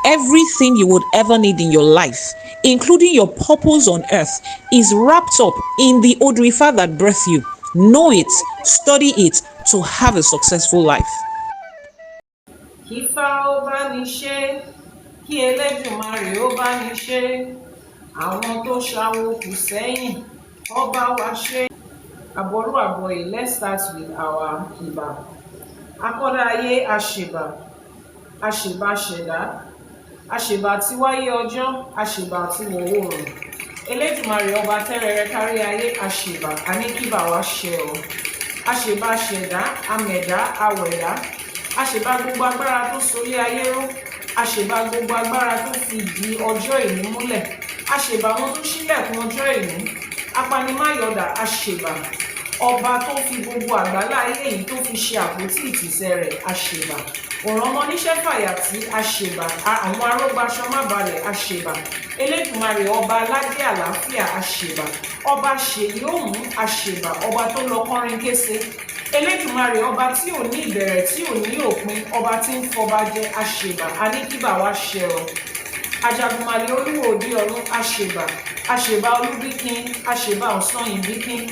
Everything you would ever need in your life, including your purpose on earth, is wrapped up in the Odù Ifá that birthed you. Know it, study it to have a successful life. Kí Ifá ó bá ní ṣe, kí Elédùmarè ó bá ní ṣe, àwọn tó ṣawo kù sẹ́yìn, ó bá wa ṣe. Àbọ̀rú àbọ̀yè, let's start with our Ìbà. Akọ́dá ayé àṣèbà, àṣèbà ṣẹ̀dá, àṣèbà tí wáyé ọjọ́, àṣèbà tí wọ̀ oòrùn. Elédùmarè ọba tẹ́rẹrẹ kárí ayé àṣèbà, àníkíbà wa ṣẹ o. Àṣèbà ṣẹ̀dá, amẹ̀dá, awẹ̀dá. Àṣèbà gbogbo agbára tó solé ayé ró. Àṣèbà gbogbo agbára tó fi di ọjọ́ ìní múlẹ̀. Àṣèbà wọn tó ṣílẹ̀kùn ọjọ́ ìní. Apanimáyọ̀dà àṣèbà. Ọba tó fi gbogbo àgbálá ayé yìí tó fi ṣe àpótí ìtìsẹ̀ rẹ̀ àṣèbà. Òrànmọ́ níṣẹ́ fàyàtì àṣèbà. Àwọn arógbáṣọ má balẹ̀ àṣèbà. Elédùmarè ọba aládé àlàáfíà àṣèbà. Ọba ṣèyí òun àṣèbà. Ọba tó lọ kọrin kése. Elédùmarè ọba tí ò ní ìbẹ̀rẹ̀ tí ò ní òpin. Ọba tí ń fọba jẹ àṣèbà. Àníkíbà wa ṣẹ ọ. Ajagunmalè olúwo òde ọ̀run àṣèbà. Àṣèbà olúbíkin. Àṣèbà ọ̀sanyìnbíkin.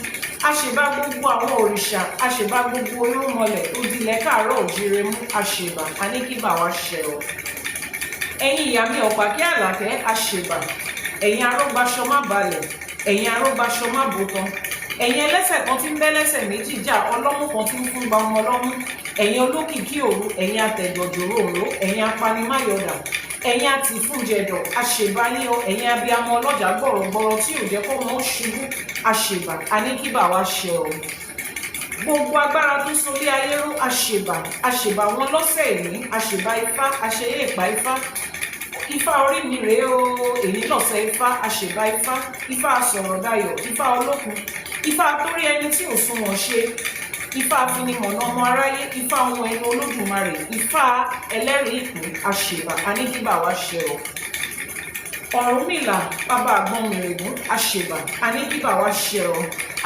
Àṣèbà gbogbo àwọn òrìṣà. Àṣèbà gbogbo olúmọlẹ̀ tó dilẹ̀ káàárọ̀ òjíire mú àṣèbà. Àníkíbà wa ṣẹ ọ. Ẹ̀yin ìyá mi ọ̀pàkí àlàkẹ́ àṣèbà. Ẹ̀yin arógbáṣọ má balẹ̀. Ẹ̀yin arógbáṣọ má bòkan. Ẹ̀yin ẹlẹ́sẹ̀ kan tí ń bẹ́ lẹ́sẹ̀ méjì jà, ọlọ́mú kan tí ń fún gba ọmọ ọlọ́mú. Ẹ̀yin olókìkí òru, ẹ̀yin atẹ̀jọ̀jòrò òró, ẹ̀yin apanimáyọ̀dà, ẹ̀yin àtìfúnjẹdọ̀, àṣèbà yín o, ẹ̀yin abiyamọ ọlọ́jà gbọ̀rọ̀gbọ̀rọ̀ tí ò jẹ́ kó wọn ṣubú, àṣèbà, àníkíbà wa ṣẹ o. Gbogbo agbára tó solé ayé ró àṣèbà, àṣèbà wọn lọ́sẹ̀ ìní, àṣèbà Ifá, àṣeyé ìpá Ifá. Ifá orí mi rèé o, èyí lọ̀sẹ̀ Ifá, àṣèbà Ifá, Ifá asọ̀rọ̀dayọ̀, Ifá olókun, Ifá torí ẹni tí ò sunwọ̀n ṣe, Ifá afinimọ̀nà ọmọ aráyé, Ifá ohun ẹnu Olódùmarè, Ifá ẹlẹ́rìí ìpín, àṣèbà, àníkíbà wa ṣẹ o. Ọ̀rúnmìlà, bàbá àgbọn mèrègún, àṣèbà, àníkíbà wa ṣẹ o.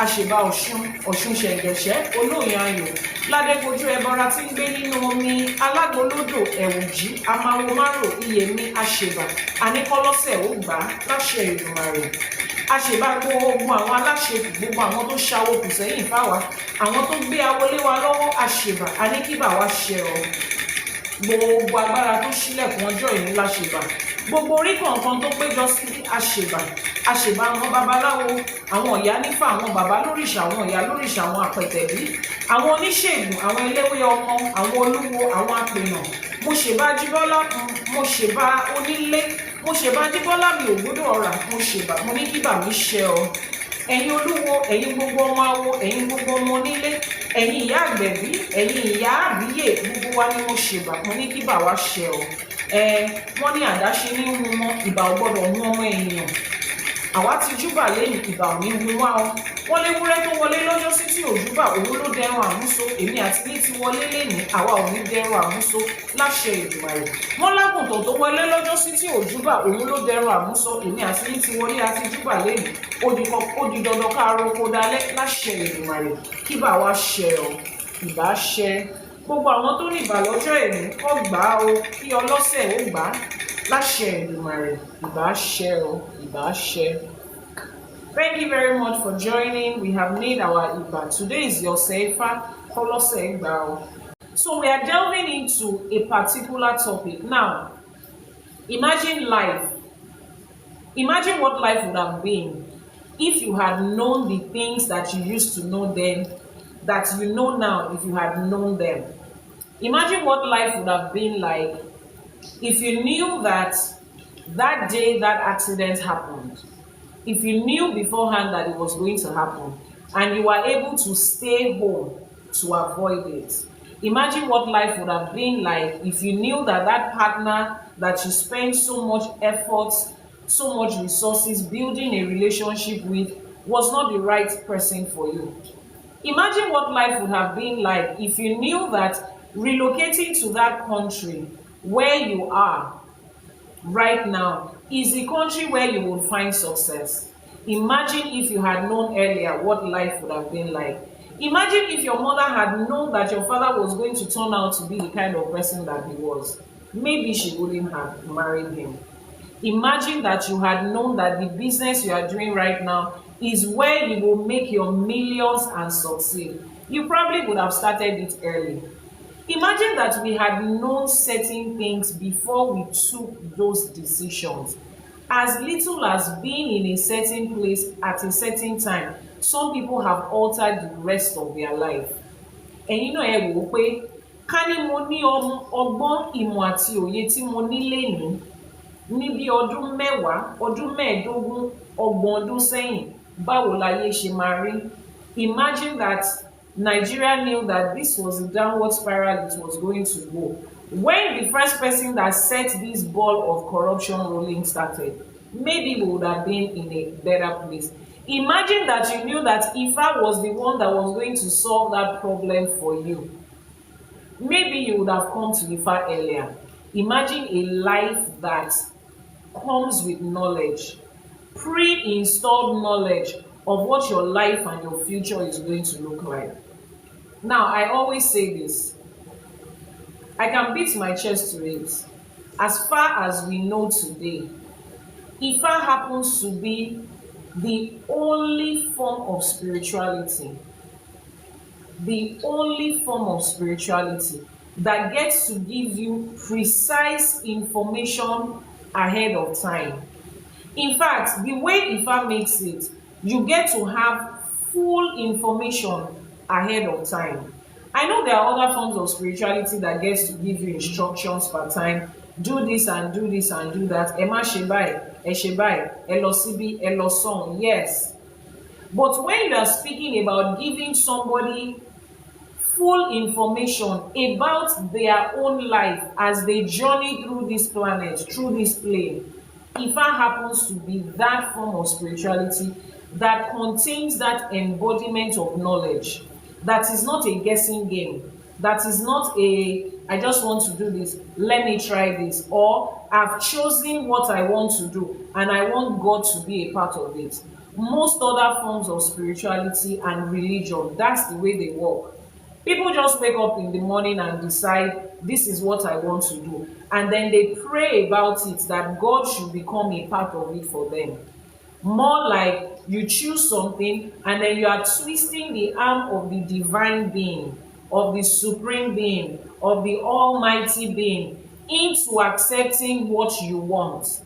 Àṣèbà Ọ̀ṣun, Ọ̀ṣun ṣẹ̀ǹgẹ̀ṣẹ́, olóyin ayọ̀, ládégojú ẹbọra tí ń gbé nínú omi, alágbolódò, ẹ̀wùjí, amáwo márò, iyèmí, àṣèbà, àníkọ́lọ́sẹ̀ ó gbà á láṣẹ Èdùmàrè. Àṣèbà gbogbo àwọn aláṣepù, gbogbo àwọn tó ṣawo kù sẹ́yìn fáwa, àwọn tó gbé awolé wa lọ́wọ́, àṣèbà, àníkíbà wa ṣẹ o. Gbogbo agbára tó ṣílẹ̀kùn ọjọ́ ìní láṣèbà. Gbogbo orí kọ̀ọ̀kan tó péjọ sí àṣèbà. Àṣèbà àwọn babaláwo, àwọn Ìyánífá, àwọn bàbá lórìṣà, àwọn ìyá lórìṣà, àwọn àpẹ̀tẹ̀bí, àwọn oníṣègùn, àwọn eléwé ọmọ, àwọn olúwo, àwọn apènà. Mo ṣèbà Jíbọ́lá, mo ṣèbà onílé, mo ṣèbà Jíbọ́lá mi ò gbọ́dọ̀ ọ̀rà, mo ṣèbà, mo ní kíbà mi ṣẹ ọ. Ẹ̀yin olúwo, ẹ̀yin gbogbo ọmọ awo, ẹ̀yin gbogbo ọmọ onílé, ẹ̀yin ìyá àgbẹ̀bí, ẹ̀yin ìyá àbíyè, gbogbo wa ni mo ṣèbà, mo ní kíbà wa ṣẹ ọ. Wọ́n ní àdáṣe ní hun wọn, ìbà ò gbọ́dọ̀ hun ọmọ ènìyàn. Àwa ti júbà lẹ́yìn, ìbà ò ní hun wá o. Wọ́n léwúrẹ́ tó wọlé lọ́jọ́ sí tí ò júbà, òun ló dẹrùn àmúso. Èmi àti ní ti wọlé lénìí, àwa ò ní dẹrùn àmúso láṣẹ Èdùmàrè. Wọ́n lágùntàn tó wọlé lọ́jọ́ sí tí ò júbà, òun ló dẹrùn àmúso. Èmi àti ní ti wọlé àti júbà lénìí, ó di dandan ká roko dalẹ̀ láṣẹ Èdùmàrè. Kíbà wa ṣẹ o, ìbà ṣẹ. Gbogbo àwọn tó ní ìbà lọ́jọ́ èní kó gbà á o, kí ọlọ́sẹ̀ ó gbà á láṣẹ Èdùmàrè. Ìbà ṣẹ o, ìbà ṣẹ. Thank you very much for joining. We have made our Iba. Today is your Seifa Kolose Iba. So we are delving into a particular topic. Now, imagine life. Imagine what life would have been if you had known the things that you used to know then, that you know now if you had known them. Imagine what life would have been like if you knew that that day that accident happened. If you knew beforehand that it was going to happen and you were able to stay home to avoid it. Imagine what life would have been like if you knew that that partner that you spent so much effort, so much resources building a relationship with was not the right person for you. Imagine what life would have been like if you knew that relocating to that country where you are right now is the country where you will find success. Imagine if you had known earlier what life would have been like. Imagine if your mother had known that your father was going to turn out to be the kind of person that he was. maybe she wouldn't have married him. Imagine that you had known that the business you are doing right now is where you will make your millions and succeed. You probably would have started it early. Imagine that we had known certain things before we took those decisions. As little as being in a certain place at a certain time, some people have altered the rest of their life. Ẹ̀yin náà ẹ wò ó pé ká ní mo ní ọgbọ́n ìmọ̀ àti òye tí mo ní lénìí ní bí ọdún mẹ́wàá, ọdún mẹ́ẹ̀ẹ́dógún, ọgbọ̀n ọdún sẹ́yìn, báwo láyé ṣe máa rí? Imagine that Nigeria knew that this was the downward spiral it was going to go. When the first person that set this ball of corruption rolling started, maybe we would have been in a better place. Imagine that you knew that Ifa was the one that was going to solve that problem for you. Maybe you would have come to Ifa earlier. Imagine a life that comes with knowledge, pre-installed knowledge of what your life and your future is going to look like. Now, I always say this. I can beat my chest to it. As far as we know today, Ifa happens to be the only form of spirituality, the only form of spirituality that gets to give you precise information ahead of time. In fact, the way Ifa makes it, you get to have full information ahead of time. I know there are other forms of spirituality that gets to give you instructions per time. Do this and do this and do that. Ẹ má ṣe báyìí, ẹ ṣe báyìí, ẹ lọ síbí, ẹ lọ sọ́hùn. Yes. But when you are speaking about giving somebody full information about their own life as they journey through this planet, through this plane, Ifa happens to be that form of spirituality that contains that embodiment of knowledge. That is not a guessing game. That is not a, I just want to do this, let me try this. Or I've chosen what I want to do and I want God to be a part of it. Most other forms of spirituality and religion, that's the way they work. People just wake up in the morning and decide, this is what I want to do. And then they pray about it, that God should become a part of it for them. More like you choose something and then you are twisting the arm of the divine being, of the supreme being, of the almighty being into accepting what you want.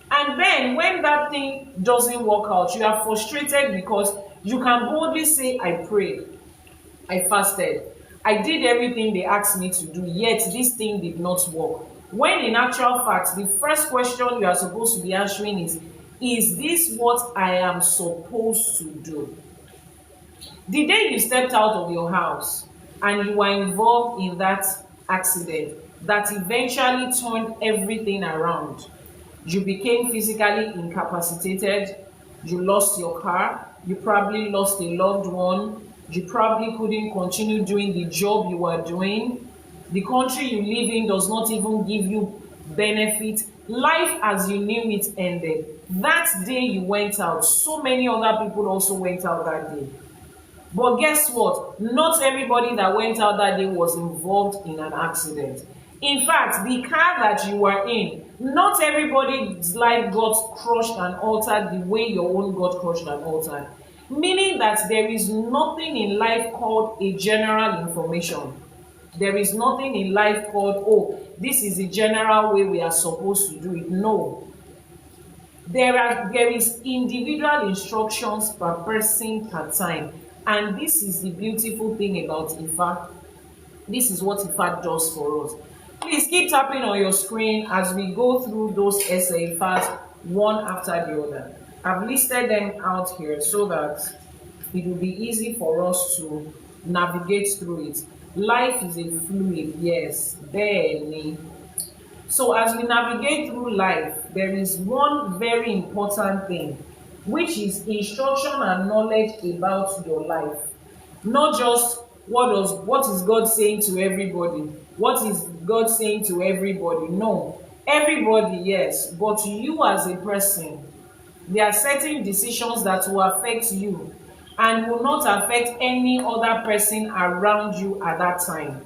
And then when that thing doesn't work out, you are frustrated because you can boldly say, I prayed, I fasted, I did everything they asked me to do, yet this thing did not work. When in actual fact, the first question you are supposed to be answering is this what I am supposed to do? The day you stepped out of your house and you were involved in that accident that eventually turned everything around, you became physically incapacitated, you lost your car, you probably lost a loved one, you probably couldn't continue doing the job you were doing, the country you live in does not even give you benefit, life as you knew it ended. That day you went out, so many other people also went out that day. But guess what? Not everybody that went out that day was involved in an accident. In fact, the car that you were in, not everybody's life got crushed and altered the way your own got crushed and altered. Meaning that there is nothing in life called a general information. There is nothing in life called, oh, this is the general way we are supposed to do it. No. There is individual instructions per person per time. And this is the beautiful thing about Ifa. This is what Ifa does for us. Please keep tapping on your screen as we go through those Ifas one after the other. I've listed them out here so that it will be easy for us to navigate through it. Life is a fluid, yes, barely. So as we navigate through life, there is one very important thing, which is instruction and knowledge about your life. Not just what is God saying to everybody? What is God saying to everybody? No. Everybody, yes, but you as a person, there are certain decisions that will affect you and will not affect any other person around you at that time.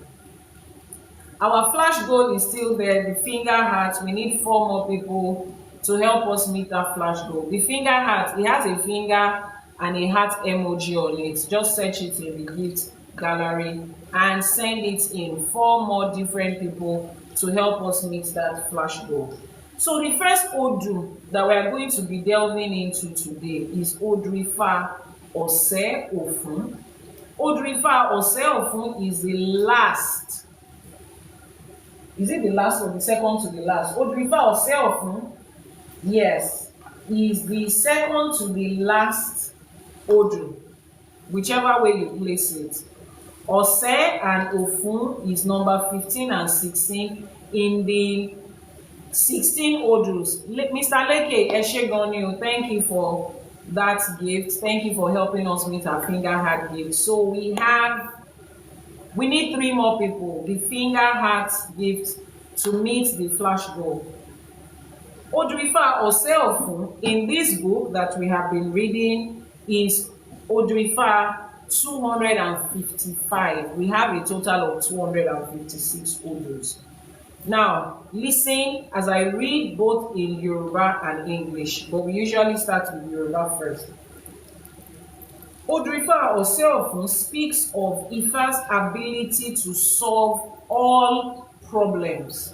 Our flash goal is still there, the finger heart. We need 4 more people to help us meet that flash goal. The finger heart, it has a finger and a heart emoji on it. Just search it in the gift gallery and send it in. 4 more different people to help us meet that flash goal. So the first Odù that we are going to be delving into today is Odù Ifá Ọ̀sẹ̀ Òfún. Odù Ifá Ọ̀sẹ̀ Òfún is the last. Is it the last or the second to the last? Odù Ifá Ọ̀sẹ̀ Òfún, yes, is the second to the last Odù, whichever way you place it. Ọ̀sẹ̀ and Òfún is number 15 and 16 in the 16 Odus. Mr. Leke Eshegoni, thank you for that gift. Thank you for helping us meet our finger heart gift. So we need 3 more people, the finger heart gift, to meet the flash goal. Odù Ifá Ọ̀sẹ̀ Òfún in this book that we have been reading is Odù Ifá 255. We have a total of 256 Odus. Now, listen as I read both in Yoruba and English, but we usually start with Yoruba first. Odù Ifá Ọ̀sẹ̀ Òfún speaks of Ifa's ability to solve all problems.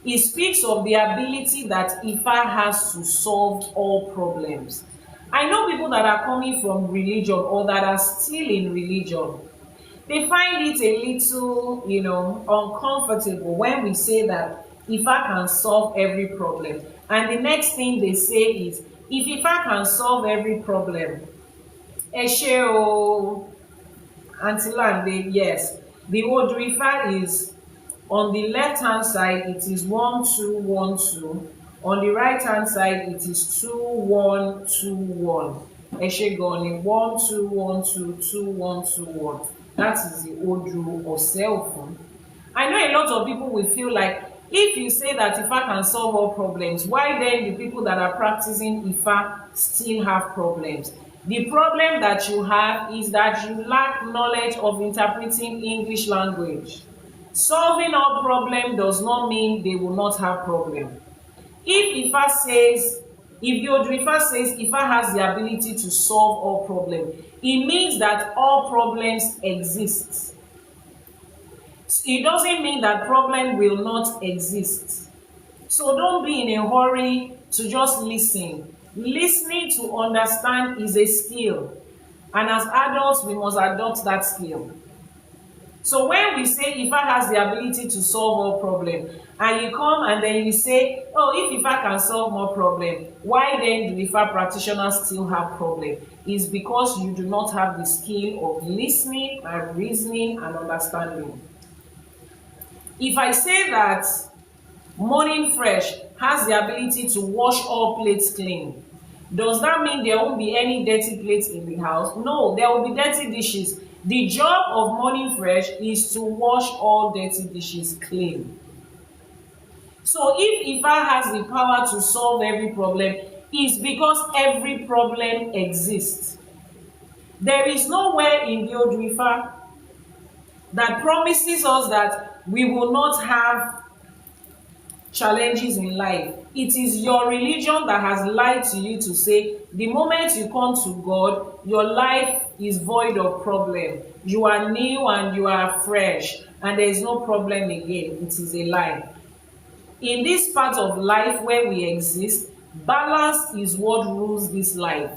It speaks of the ability that Ifa has to solve all problems. I know people that are coming from religion or that are still in religion. They find it a little, uncomfortable when we say that Ifa can solve every problem. And the next thing they say is, if Ifa can solve every problem, Eshe o, Auntie Lande, yes, the Odù Ifá is on the left hand side, it is 1 2 1 2. On the right hand side, it is 2 1 2 1. Eshe goni 1 2 1 2 2 1 2 1. That is the Odù Ọ̀sẹ̀ Òfún. I know a lot of people will feel like, if you say that Ifa can solve all problems, why then the people that are practicing Ifa still have problems? The problem that you have is that you lack knowledge of interpreting English language. Solving all problems does not mean they will not have problem. If the Odù Ifá says Ifa has the ability to solve all problems, it means that all problems exist. It doesn't mean that problem will not exist. So don't be in a hurry to just listen. Listening to understand is a skill. And as adults, we must adopt that skill. So when we say Ifa has the ability to solve all problems, and you come and then you say, oh, if Ifa can solve more problems, why then do Ifa practitioners still have problems? It's because you do not have the skill of listening and reasoning and understanding. If I say that Morning Fresh has the ability to wash all plates clean, does that mean there won't be any dirty plates in the house? No, there will be dirty dishes. The job of Morning Fresh is to wash all dirty dishes clean. So if Ifa has the power to solve every problem, it's because every problem exists. There is nowhere in the Odù Ifá that promises us that we will not have challenges in life. It is your religion that has lied to you to say the moment you come to God, your life is void of problem. You are new and you are fresh and there is no problem again. It is a lie. In this part of life where we exist, balance is what rules this life.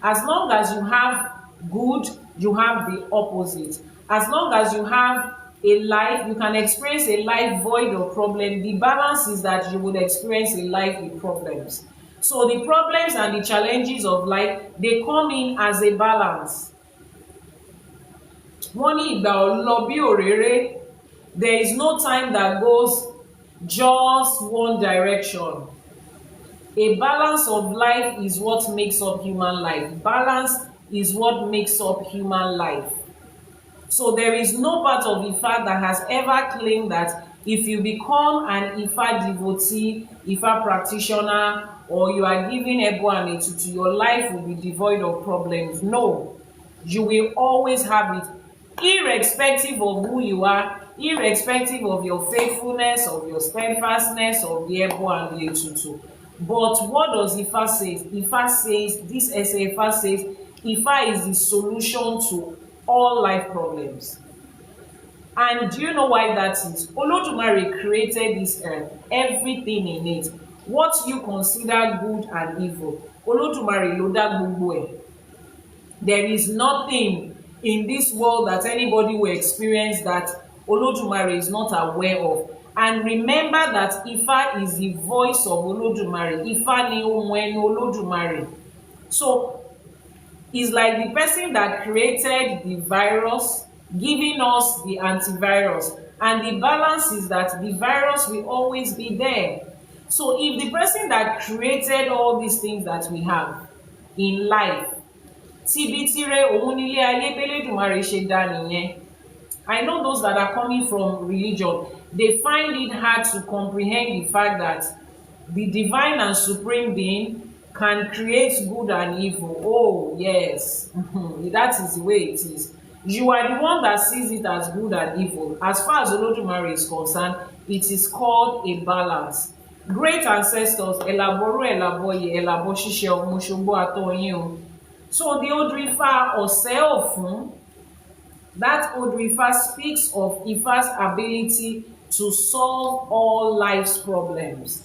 As long as you have good, you have the opposite. As long as you have a life, you can experience a life void of problem. The balance is that you will experience a life with problems. So the problems and the challenges of life, they come in as a balance. There is no time that goes just one direction. A balance of life is what makes up human life. Balance is what makes up human life. So there is no part of Ifa that has ever claimed that if you become an Ifa devotee, Ifa practitioner, or you are giving Ebo and Etutu, your life will be devoid of problems. No, you will always have it. Irrespective of who you are, irrespective of your faithfulness, of your steadfastness, of the Ebo and the Etutu. But what does Ifa say? Ifa says, this essay Ifa says, Ifa is the solution to all life problems. And do you know why that is? Olodumare created this earth, everything in it. What you consider good and evil, Olodumare ló dá gbogbo ẹ̀. There is nothing in this world that anybody will experience that Olodumare is not aware of. And remember that Ifa is the voice of Olodumare. Ifa ni ohun ẹnu Olodumare. So it's like the person that created the virus, giving us the antivirus. And the balance is that the virus will always be there. So if the person that created all these things that we have in life, tibitire ohun nílé ayé b'Elédùmarè ṣe dá nìyẹn. I know those that are coming from religion, they find it hard to comprehend the fact that the divine and supreme being can create good and evil. Oh, yes, that is the way it is. You are the one that sees it as good and evil. As far as Olodumare is concerned, it is called a balance. Great ancestors, elaboro elaboye, elabo ṣíṣe ọmọ ṣogbo atoyin o. So the Odù Ifá ọ̀sẹ̀ ọ̀fun, that Odù Ifá speaks of Ifa's ability to solve all life's problems.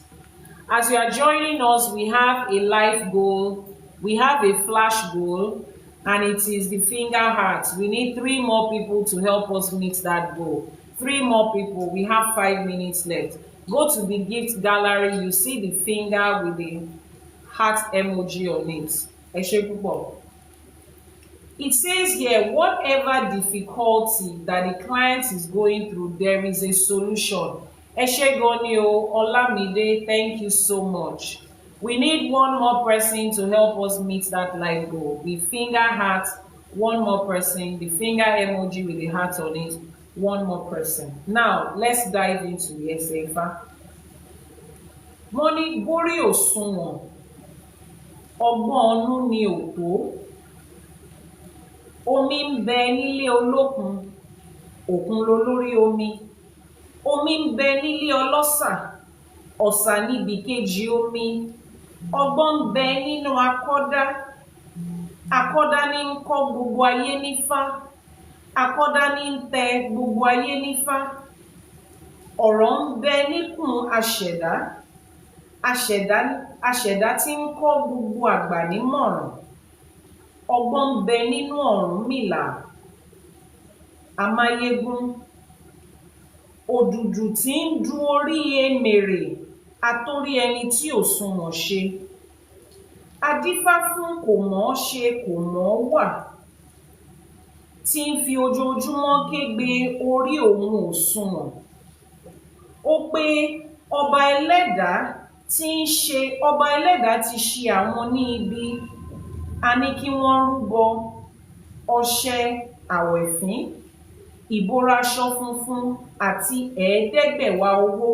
As you are joining us, we have a life goal, we have a flash goal, and it is the finger heart. We need 3 more people to help us meet that goal. 3 more people. We have 5 minutes left. Go to the gift gallery. You see the finger with the heart emoji on it. Ẹ ṣé púpọ̀. It says here, whatever difficulty that the client is going through, there is a solution. Ẹ ṣé gan ni o, Olamide, thank you so much. We need 1 more person to help us meet that life goal. The finger heart, 1 more person. The finger emoji with the heart on it, 1 more person. Now, let's dive into the essay. Wọ́n ní borí òṣùwọ̀n, ọgbọ́n ọnú ni ò tó. Omi ń bẹ nílé olókun, òkun lolórí omi. Omi ń bẹ nílé ọlọ́ṣà, ọ̀ṣà níbi kejì omi. Ọgbọ́n ń bẹ nínú akọ́dá, akọ́dá ní ń kọ́ gbogbo ayé nífá, akọ́dá ní ń tẹ gbogbo ayé nífá. Ọ̀rọ̀ ń bẹ níkùn aṣẹ̀dá, aṣẹ̀dá tí ń kọ́ gbogbo àgbà nímọ̀ràn. Ọgbọ́n ń bẹ nínú Ọ̀rúnmìlà, amáyégún. Òdùdù tí ń du orí emèrè, atórí ẹni tí ò sunwọ̀n ṣe. Adífá fún kò mọ̀ ṣe kò mọ̀ wà, tí ń fi ojoojúmọ́ kégbe orí òun ò sunwọ̀n. Ó pé ọba ẹlẹ́dàá ti ṣe àwọn ní ibi, a ní kí wọ́n rúbọ ọṣẹ àwẹ̀fín, ìbora aṣọ funfun àti ẹ̀ẹ́dẹ́gbẹ̀wá owó.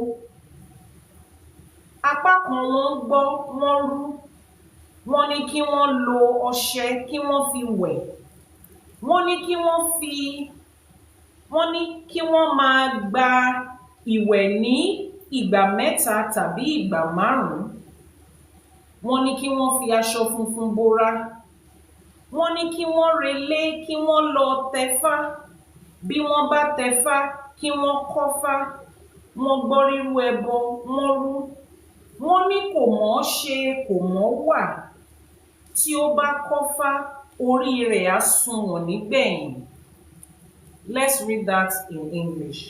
Apá kan wọ́n gbọ́ wọ́n rú, wọ́n ní kí wọ́n lo ọṣẹ kí wọ́n fi wẹ̀, wọ́n ní kí wọ́n máa gba ìwẹ̀ ní ìgbà 3 tàbí ìgbà 5. Wọ́n ní kí wọ́n fi aṣọ funfun bora, wọ́n ní kí wọ́n relé kí wọ́n lọ tẹfá, bí wọ́n bá tẹfá kí wọ́n kọ́fá, wọ́n gbọ́ rírú ẹbọ wọ́n rú. Wọ́n ní kò mọ̀ ṣe kò mọ̀ wà, tí ó bá kọ́fá orí rẹ̀ á sunwọ̀n nígbẹ̀yìn. Let's read that in English.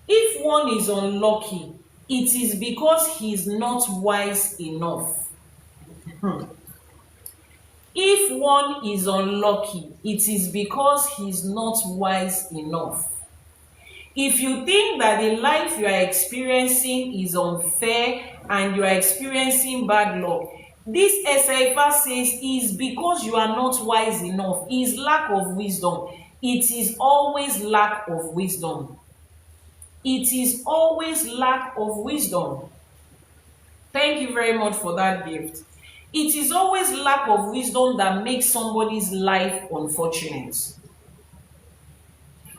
If one is unlucky, it is because he is not wise enough. If one is unlucky, it is because he is not wise enough. If you think that the life you are experiencing is unfair and you are experiencing bad luck, this Itefa says is because you are not wise enough. It is lack of wisdom. It is always lack of wisdom. It is always lack of wisdom. Thank you very much for that gift. It is always lack of wisdom that makes somebody's life unfortunate.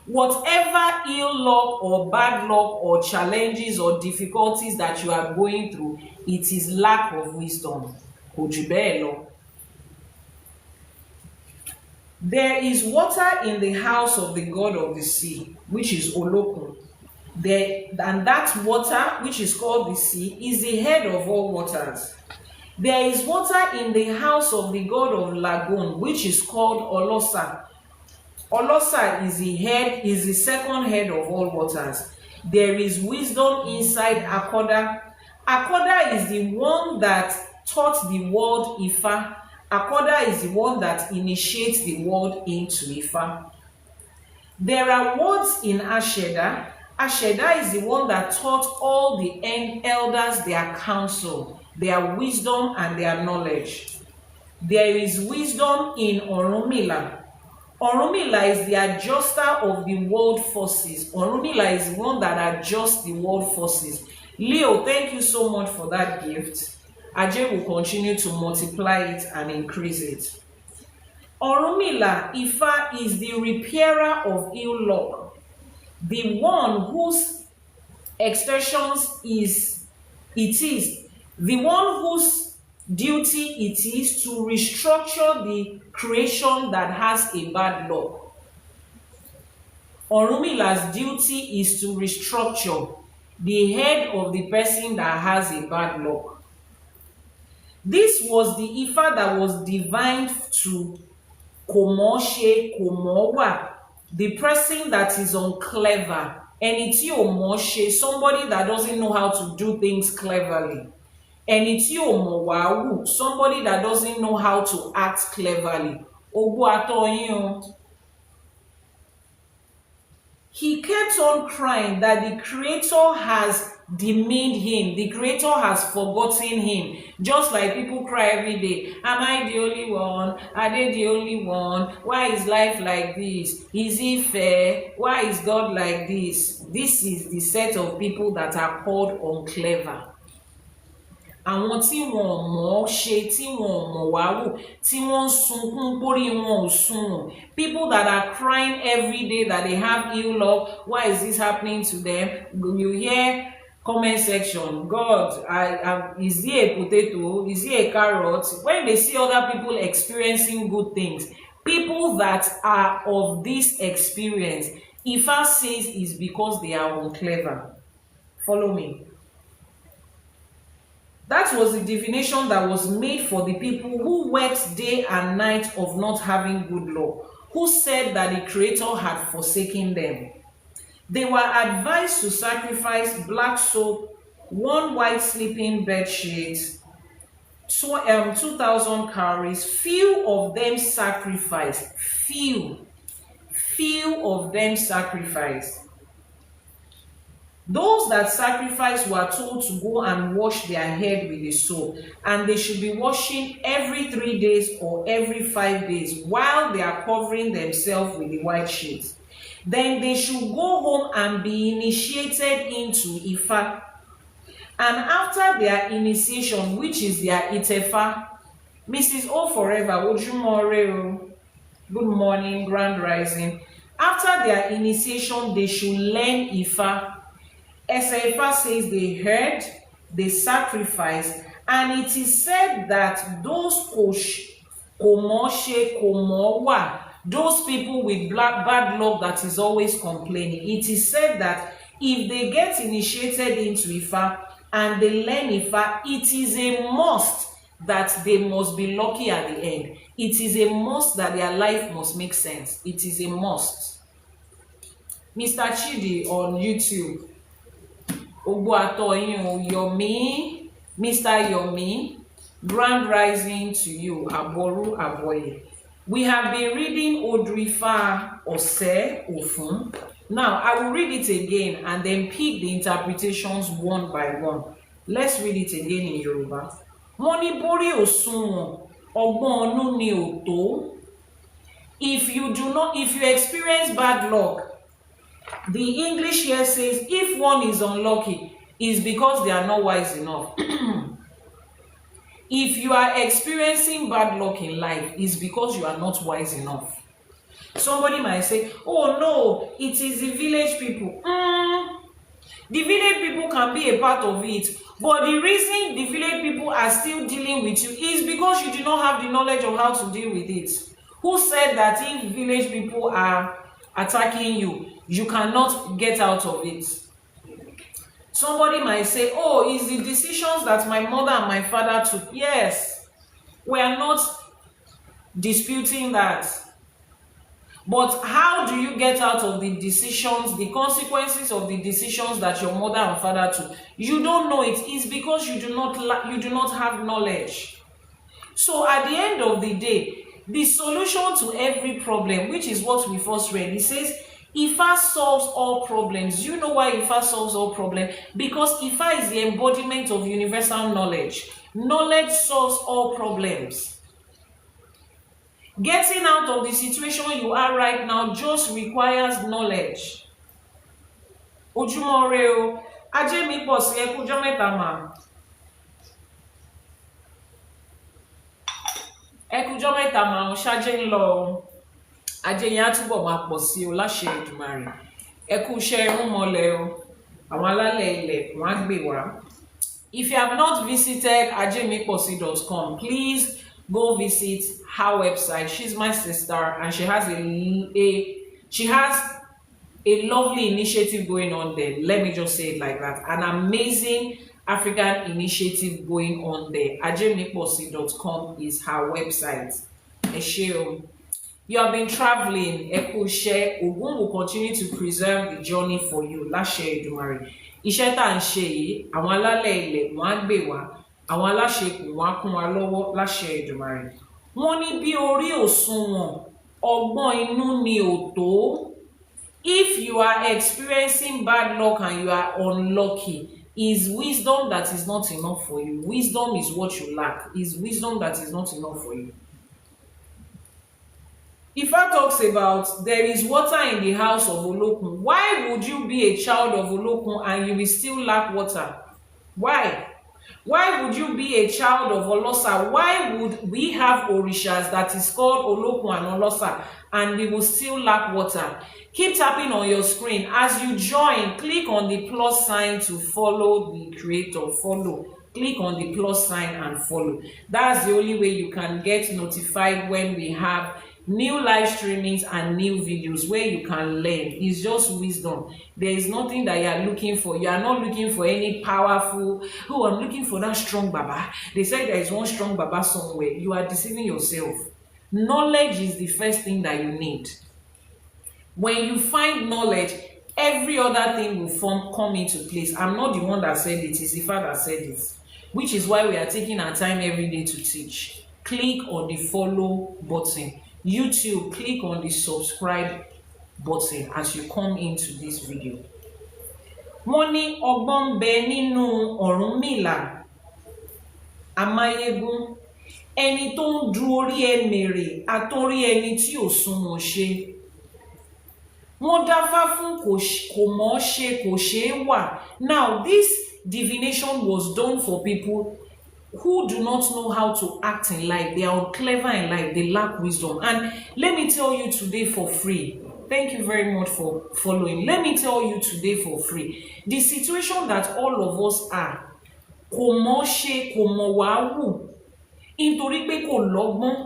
Whatever ill luck or bad luck or challenges or difficulties that you are going through, it is lack of wisdom. Kò jù bẹ́ẹ̀ lọ. There is water in the house of the god of the sea, which is Olokun. And that water, which is called the sea, is the head of all waters. There is water in the house of the god of lagoon, which is called Olosa. Olosa is the second head of all waters. There is wisdom inside Akoda. Akoda is the one that taught the world Ifa. Akoda is the one that initiates the world into Ifa. There are words in Asheda. Asheda is the one that taught all the elders their counsel, their wisdom and their knowledge. There is wisdom in Orunmila. Orunmila is the adjuster of the world forces. Orunmila is the one that adjusts the world forces. Leo, thank you so much for that gift. Ajay will continue to multiply it and increase it. Orunmila, Ifa, is the repairer of ill luck, the one whose extensions is the one whose duty it is to restructure the creation that has a bad luck. Orunmila's duty is to restructure the head of the person that has a bad luck. This was the Ifa that was divined to Komoshe Komowa, the person that is unclever. Eniti Omoshe, somebody that doesn't know how to do things cleverly. Eniti Omowawu, somebody that doesn't know how to act cleverly. Ogu atoyin. He kept on crying that the Creator has demeaned him, the Creator has forgotten him. Just like people cry every day, am I the only one? Are they the only one? Why is life like this? Is it fair? Why is God like this? This is the set of people that are called unclever. Àwọn tí wọn mọ̀ ṣe, tí wọn mọ̀ wáwò, tí wọ́n sunkún pórí wọn ò sunwọ̀n. People that are crying every day that they have ill luck. Why is this happening to them? You hear comment section, God, is he a potato? Is he a carrot? When they see other people experiencing good things, people that are of this experience, Ifa says is because they are unclever. Follow me. That was the divination that was made for the people who wept day and night of not having good luck, who said that the Creator had forsaken them. They were advised to sacrifice black soap, 1 white sleeping bed sheet, 2,000 calories. Few of them sacrificed. Few of them sacrificed. Those that sacrificed were told to go and wash their head with the soap, and they should be washing every 3 days or every 5 days while they are covering themselves with the white sheet. Then they should go home and be initiated into Ifa. And after their initiation, which is their Itefa, Mrs. O Forever, Ojumore, good morning, grand rising. After their initiation, they should learn Ifa. Ifa says they heard, they sacrificed, and it is said that those Komoshe Komowa, those people with bad luck that is always complaining, it is said that if they get initiated into Ifa and they learn Ifa, it is a must that they must be lucky at the end. It is a must that their life must make sense. It is a must. Mr. Chidi on YouTube, Yomi, Mr. Yomi, grand rising to you, Aboru Aboye. We have been reading Odù Ifá Ose Ofun. Now, I will read it again and then pick the interpretations one by one. Let's read it again in Yoruba. Moni bori osunwon, ogbon onu ni oto. If you experience bad luck, the English here says if one is unlucky, it's because they are not wise enough. If you are experiencing bad luck in life, it's because you are not wise enough. Somebody might say, oh no, it is the village people. The village people can be a part of it, but the reason the village people are still dealing with you is because you do not have the knowledge of how to deal with it. Who said that if village people are attacking you, you cannot get out of it? Somebody might say, oh, it's the decisions that my mother and my father took. Yes, we are not disputing that. But how do you get out of the decisions, the consequences of the decisions that your mother and father took? You don't know it. It's because you do not have knowledge. So at the end of the day, the solution to every problem, which is what we first read, it says Ifa solves all problems. You know why Ifa solves all problems? Because Ifa is the embodiment of universal knowledge. Knowledge solves all problems. Getting out of the situation you are right now just requires knowledge. Ojúmọ́ ire o, ajé mi pọ̀ sí ẹ kú ọjọ́ mẹ́ta mà. Ẹ kú ọjọ́ mẹ́ta mà, ṣáájé ń lọ o. Ajé yẹn á túbọ̀ máa pọ̀ sí o láṣẹ Èdùmàrè. Ẹ kú iṣẹ́ irúnmọlẹ̀ o. Àwọn alálẹ̀ ilẹ̀ wọ́n á gbè wá. If you have not visited ajemiposi.com, please go visit her website. She's my sister and she has a lovely initiative going on there. Let me just say it like that. An amazing African initiative going on there. ajemiposi.com is her website. You have been traveling. Ogun will continue to preserve the journey for you. Láṣẹ Èdùmàrè. Iṣẹ́ tá à ń ṣe yìí, àwọn alálẹ̀ ilẹ̀ wọ́n á gbè wá, àwọn aláṣepọ̀ wọ́n á kún wa lọ́wọ́ láṣẹ Èdùmàrè. Wọ́n ní bí orí òṣùwọ̀n ọgbọ́n inú ni ò tó. If you are experiencing bad luck and you are unlucky, is wisdom that is not enough for you. Wisdom is what you lack. Is wisdom that is not enough for you. Ifa talks about there is water in the house of Olokun. Why would you be a child of Olokun and you will still lack water? Why? Why would you be a child of Olosa? Why would we have Orishas that is called Olokun and Olosa and we will still lack water? Keep tapping on your screen. As you join, click on the plus sign to follow the creator. Follow. Click on the plus sign and follow. That's the only way you can get notified when we have new live streamings and new videos where you can learn. It's just wisdom. There is nothing that you are looking for. You are not looking for any powerful, oh, I'm looking for that strong baba. They say there is one strong baba somewhere. You are deceiving yourself. Knowledge is the first thing that you need. When you find knowledge, every other thing will come into place. I'm not the one that said it. It's Ifa that said it. Which is why we are taking our time every day to teach. Click on the follow button. YouTube, click on the subscribe button as you come into this video. Wọ́n ní ọgbọ́n bẹ nínú Ọ̀rúnmìlà Amáyégún, ẹni tó ń du orí ẹ̀mèrè àtòrí ẹni tí ò sunwọ̀n ṣe. Wọ́n dáfá fún kò mọ̀ ṣe kò ṣeé wà. Now this divination was done for people who do not know how to act in life. They are clever in life. They lack wisdom. And let me tell you today for free. Thank you very much for following. Let me tell you today for free. The situation that all of us are, kò mọ̀ ṣe kò mọ̀ wá wù, nítorí pé kò lọ́gbọ́n.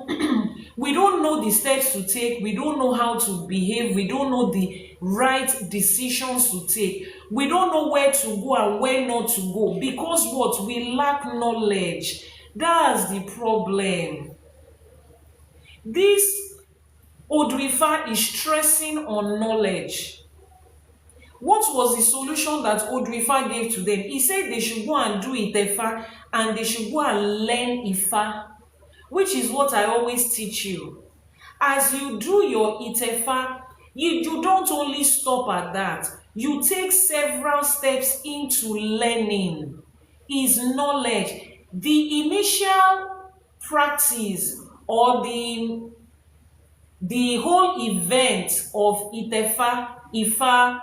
We don't know the steps to take. We don't know how to behave. We don't know the right decisions to take. We don't know where to go and where not to go because what? We lack knowledge. That's the problem. This Odù Ifá is stressing on knowledge. What was the solution that Odù Ifá gave to them? He said they should go and do Itefa and they should go and learn Ifa, which is what I always teach you. As you do your Itefa, you don't only stop at that. You take several steps into learning. Is knowledge. The initial practice or the whole event of Ifa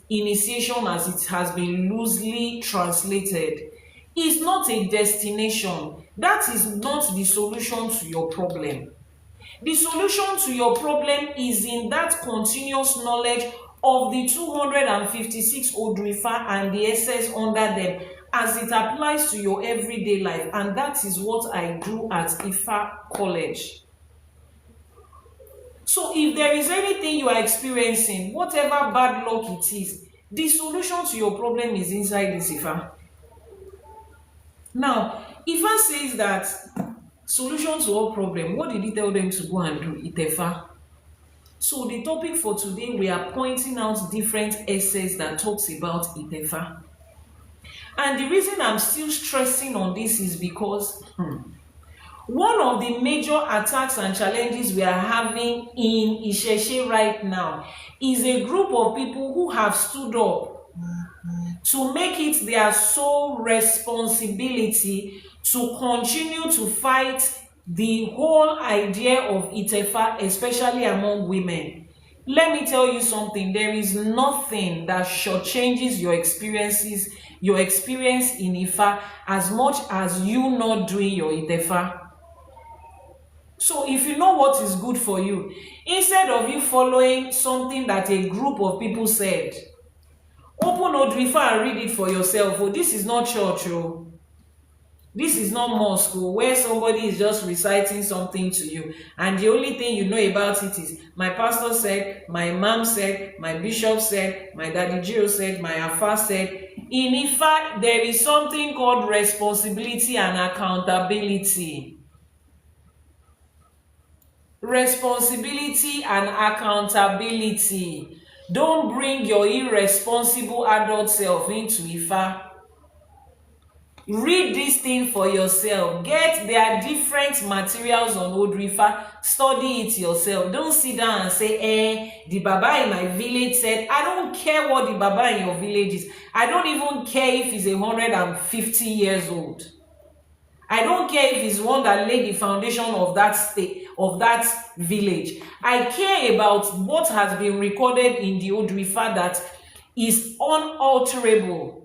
initiation, as it has been loosely translated, is not a destination. That is not the solution to your problem. The solution to your problem is in that continuous knowledge of the 256 Odù Ifá and the essence under them as it applies to your everyday life. And that is what I do at IFA College. So if there is anything you are experiencing, whatever bad luck it is, the solution to your problem is inside this IFA. Now, IFA says that solution to all problem, what did he tell them to go and do? Itefa. So the topic for today, we are pointing out different essays that talks about Itefa. And the reason I'm still stressing on this is because one of the major attacks and challenges we are having in Ìṣẹ̀ṣe right now is a group of people who have stood up to make it their sole responsibility to continue to fight the whole idea of Itefa, especially among women. Let me tell you something, there is nothing that shortchanges your experience in Ifa as much as you not doing your Itefa. So if you know what is good for you, instead of you following something that a group of people said, open Odù Ifá and read it for yourself. Oh, this is not church. Oh. This is not mosque where somebody is just reciting something to you. And the only thing you know about it is, my pastor said, my mom said, my bishop said, my daddy Jiro said, my Afa said. In Ifa, there is something called responsibility and accountability. Responsibility and accountability. Don't bring your irresponsible adult self into Ifa. Read this thing for yourself. Get their different materials on Odù Ifá. Study it yourself. Don't sit down and say, the Baba in my village said. I don't care what the Baba in your village is. I don't even care if he's 150 years old. I don't care if he's one that laid the foundation of that state, of that village. I care about what has been recorded in the Odù Ifá that is unalterable.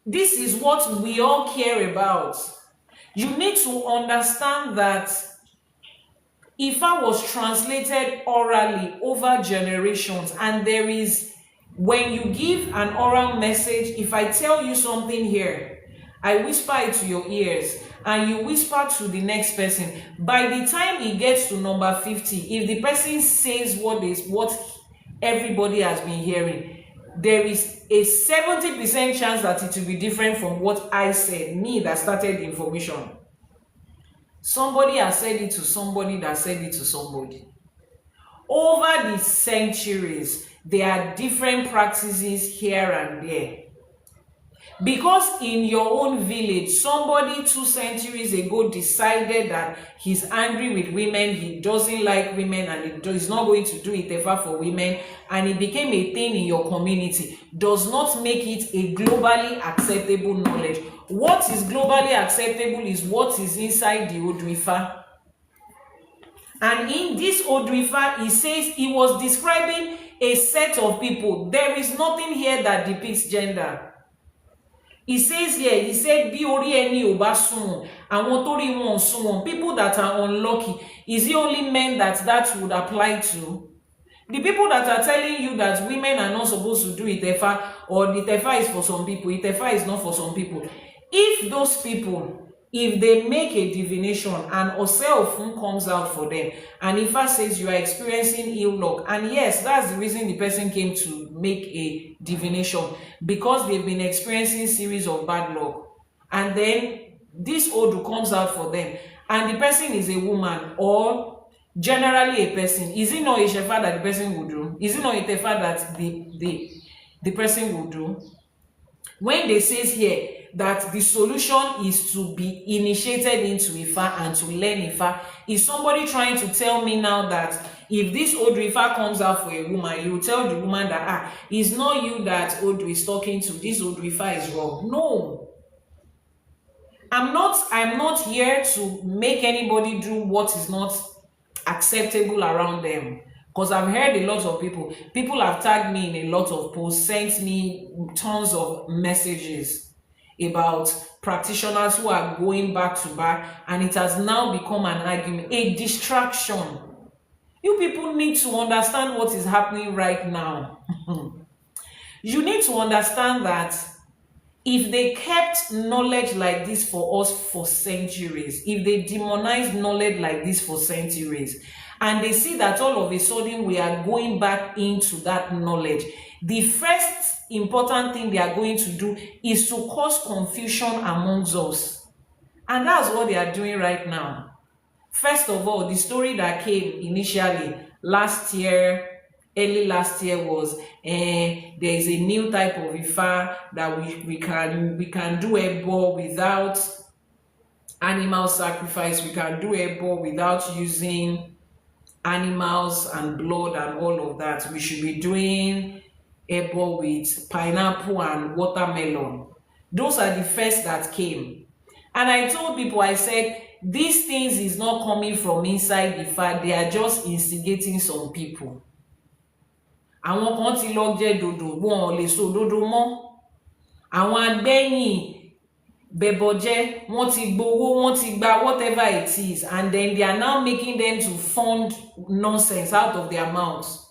This is what we all care about. You need to understand that Ifa was translated orally over generations, and there is, when you give an oral message, if I tell you something here, I whisper it to your ears, and you whisper to the next person. By the time it gets to number 50, if the person says what everybody has been hearing, there is a 70% chance that it will be different from what I said, me that started the information. Somebody has said it to somebody that said it to somebody. Over the centuries, there are different practices here and there. Because in your own village, somebody 2 centuries ago decided that he's angry with women, he doesn't like women, and he's not going to do Itefa for women, and it became a thing in your community, does not make it a globally acceptable knowledge. What is globally acceptable is what is inside the Odù Ifá. And in this Odù Ifá, he says he was describing a set of people. There is nothing here that depicts gender. He says here, he said, bí orí ẹni ò bá sunwọ̀n, àwọn tó rí wọn sunwọ̀n, people that are unlucky. Is it only men that would apply to? The people that are telling you that women are not supposed to do Itefa, or the Itefa is for some people, Itefa is not for some people. If those people, if they make a divination and Oseofun comes out for them, and Ifa says you are experiencing ill luck, and yes, that's the reason the person came to make a divination, because they've been experiencing series of bad luck, and then this Odu comes out for them, and the person is a woman or generally a person. Is it not a Shefa that the person will do? Is it not a Tefa that the person will do? When they says here that the solution is to be initiated into Ifa and to learn Ifa, is somebody trying to tell me now that if this Odù Ifá comes out for a woman, you tell the woman that it's not you that Odù is talking to, this Odù Ifá is wrong? No. I'm not here to make anybody do what is not acceptable around them. Because I've heard a lot of people have tagged me in a lot of posts, sent me tons of messages. about practitioners who are going back to back, and it has now become an argument, a distraction. You people need to understand what is happening right now. You need to understand that if they kept knowledge like this for us for centuries, if they demonized knowledge like this for centuries, and they see that all of a sudden we are going back into that knowledge, the first important thing they are going to do is to cause confusion amongst us. And that's what they are doing right now. First of all, the story that came initially last year, early last year, was there is a new type of Ifa that we can do Ebo without animal sacrifice. We can do Ebo without using animals and blood and all of that. We should be doing Ebo with pineapple and watermelon. Those are the first that came. And I told people, I said, these things is not coming from inside the Ifa. They are just instigating some people. Àwọn kan ti lọ jẹ dodo, wọn ò lè so dodo mọ́. Àwọn agbẹ́yìn bẹ̀bọ̀jẹ́, wọ́n ti gbowó, wọ́n ti gba whatever it is, and then they are now making them to fund nonsense out of their mouths.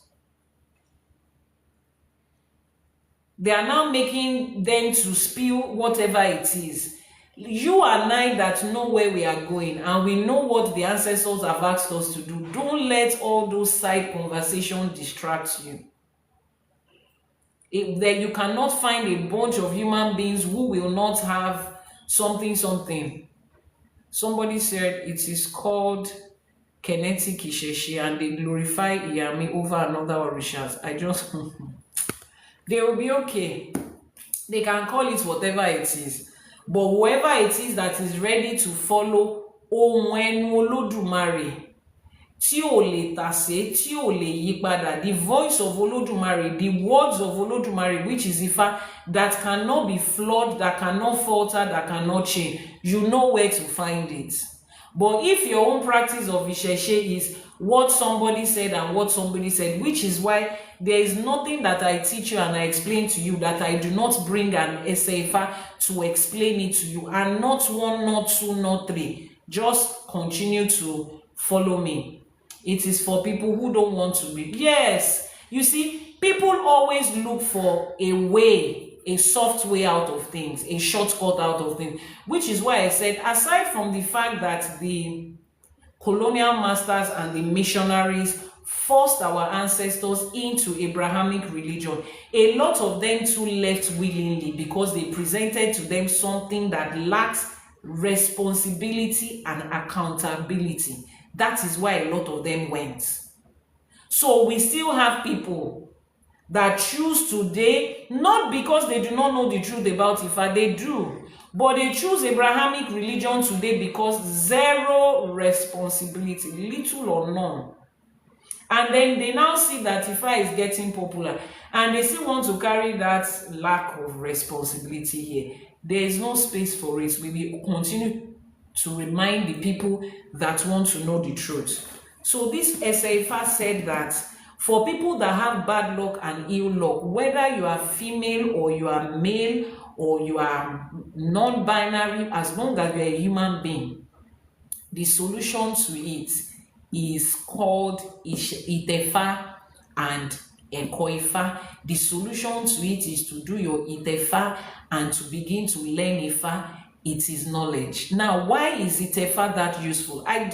They are now making them to spill whatever it is. You and I that know where we are going, and we know what the ancestors have asked us to do, don't let all those side conversations distract you. That you cannot find a bunch of human beings who will not have something. Somebody said it is called kinetic Isheshi, and they glorify Iyami over another Orishas. I just they will be okay. They can call it whatever it is. But whoever it is that is ready to follow ohun ẹnu Olódùmarè, tí ò lè tàsé, tí ò lè yípadà, the voice of Olódùmarè, the words of Olódùmarè, which is Ifa, that cannot be flawed, that cannot falter, that cannot change, you know where to find it. But if your own practice of Isheshe is what somebody said and what somebody said, which is why there is nothing that I teach you and I explain to you that I do not bring an Itefa to explain it to you, and not one, not two, not three. Just continue to follow me. It is for people who don't want to be. Yes, you see, people always look for a way, a soft way out of things, a shortcut out of things, which is why I said, aside from the fact that the colonial masters and the missionaries forced our ancestors into Abrahamic religion, a lot of them too left willingly because they presented to them something that lacks responsibility and accountability. That is why a lot of them went. So we still have people that choose today, not because they do not know the truth about Ifa, they do, but they choose Abrahamic religion today because zero responsibility, little or none. And then they now see that Ifa is getting popular, and they still want to carry that lack of responsibility here. There is no space for it. We will continue to remind the people that want to know the truth. So this Ifa said that for people that have bad luck and ill luck, whether you are female or you are male or you are non-binary, as long as you are a human being, the solution to it is called Itefa and Ifa. The solution to it is to do your Itefa and to begin to learn Ifa. It is knowledge. Now, why is Itefa that useful? I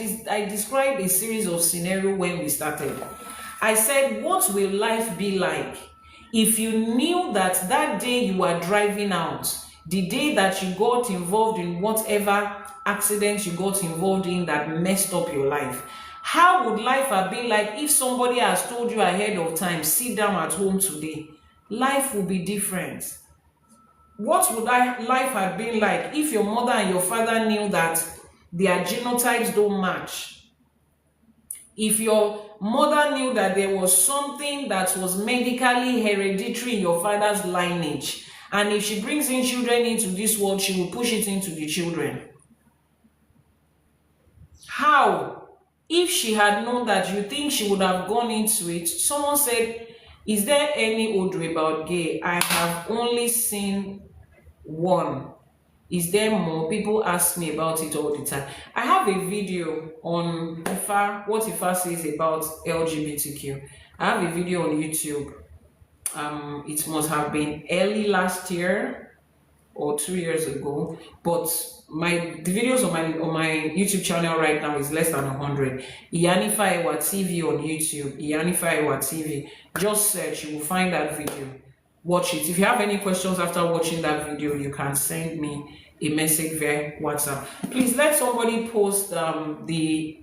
described a series of scenarios when we started. I said, what will life be like if you knew that that day you were driving out, the day that you got involved in whatever accident you got involved in that messed up your life? How would life have been like if somebody has told you ahead of time, sit down at home today? Life will be different. What would life have been like if your mother and your father knew that their genotypes don't match? If your mother knew that there was something that was medically hereditary in your father's lineage, and if she brings in children into this world, she will push it into the children. How? If she had known that, you think she would have gone into it? Someone said, is there any Odù about gay? I have only seen one. Is there more? People ask me about it all the time. I have a video on IFA, what IFA says about LGBTQ. I have a video on YouTube. It must have been early last year or 2 years ago, but the videos on my YouTube channel right now is less than 100. Ìyánífá Ẹwà TV on YouTube. Ìyánífá Ẹwà TV. Just search, you will find that video. Watch it. If you have any questions after watching that video, you can send me a message via WhatsApp. Please let somebody post the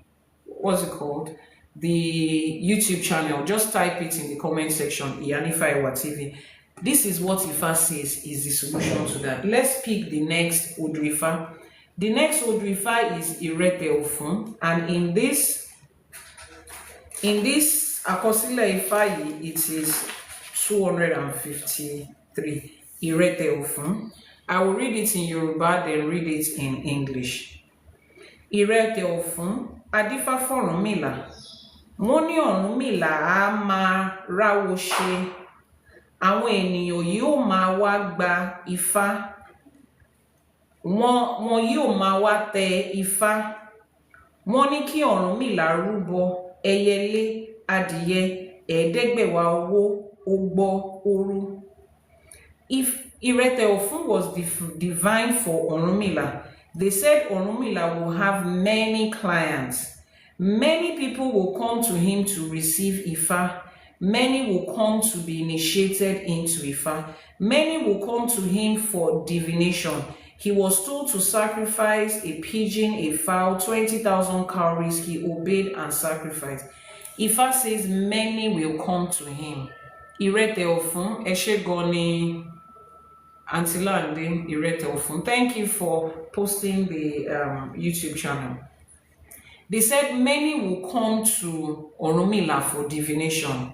what's it called, the YouTube channel. Just type it in the comment section. Ìyánífá Ẹwà TV. This is what IFA says is the solution to that. Let's pick the next Odù Ifá. The next Odù Ifá is Itefa, and in this àkọsílẹ̀ Ifá, it is 253. Itefa. I will read it in Yoruba, then read it in English. Itefa, adífá fún Ọ̀rúnmìlà. Wọ́n ní Ọ̀rúnmìlà á máa ráwo ṣe. Àwọn ènìyàn yóò máa wá gba Ifá. Wọ́n yóò máa wá tẹ Ifá. Wọ́n ní kí Ọ̀rúnmìlà rúbọ ẹyẹlé, adìyẹ, ẹ̀ẹ́dẹ́gbẹ̀wá owó, ogbó, oru. If Itefa was divine for Orunmila, they said Orunmila will have many clients. Many people will come to him to receive Ifa. Many will come to be initiated into Ifa. Many will come to him for divination. He was told to sacrifice a pigeon, a fowl, 20,000 cowries. He obeyed and sacrificed. Ifa says many will come to him. Itefa, Eshegoni, Antilande, Itefa. Thank you for posting the YouTube channel. They said many will come to Orunmila for divination.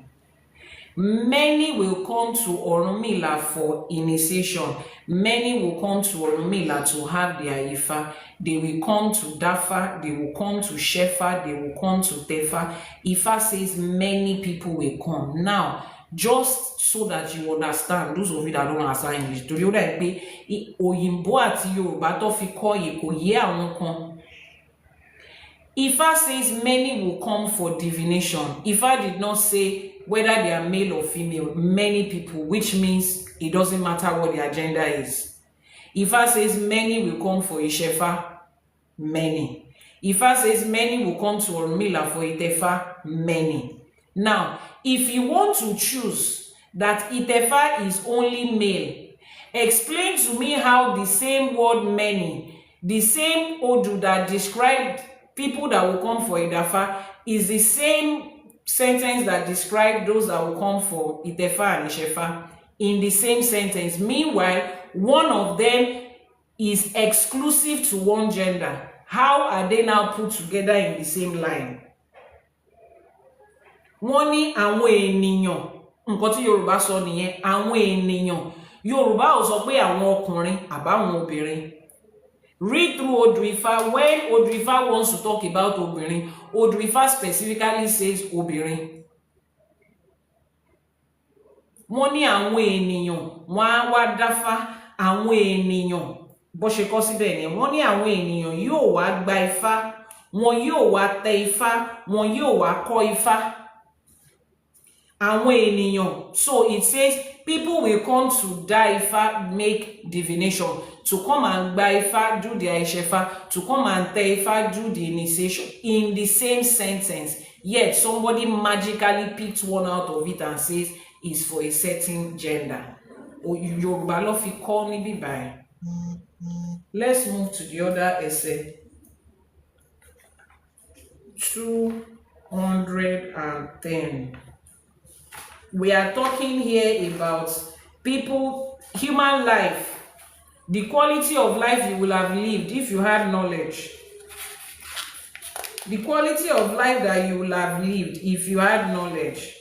Many will come to Orunmila for initiation. Many will come to Orunmila to have their Ifa. They will come to Dafa. They will come to Shefa. They will come to Tefa. Ifa says many people will come. Now, just so that you understand, those of you that don't understand English, torí ó dà pé Òyìnbó àti Yorùbá tó fi kọ́ yìí kò yé àwọn kan. Ifa says many will come for divination. Ifa did not say whether they are male or female. Many people, which means it doesn't matter what the agenda is. Ifa says many will come for Ishefa. Many. Ifa says many will come to Orunmila for Itefa. Many. Now, if you want to choose that Itefa is only male, explain to me how the same word many, the same Odù that described people that will come for Itefa, is the same sentence that describes those that will come for Itefa and Ishefa in the same sentence. Meanwhile, one of them is exclusive to one gender. How are they now put together in the same line? Wọ́n ní àwọn ènìyàn, nǹkan tí Yorùbá sọ nìyẹn, àwọn ènìyàn. Yorùbá ò sọ pé àwọn ọkùnrin àbáwọn obìnrin. Read through Odù Ifá. When Odù Ifá wants to talk about obìnrin, Odù Ifá specifically says obìnrin. Wọ́n ní àwọn ènìyàn, wọ́n á wá dáfá, àwọn ènìyàn. Bó ṣe kọ síbẹ̀ ni wọ́n ní àwọn ènìyàn yóò wá gba Ifá, wọn yóò wá tẹ Ifá, wọn yóò wá kọ́ Ifá. Àwọn ènìyàn. So it says people will come to da Ifá, make divination, to come and gba Ifá, do their Ishefa, to come and tẹ Ifá, do the initiation, in the same sentence. Yet somebody magically picked one out of it and says it's for a certain gender. Yorùbá ló fi kọ́ níbí báyìí. Let's move to the other essay. 210. We are talking here about people, human life, the quality of life you will have lived if you had knowledge. The quality of life that you will have lived if you had knowledge.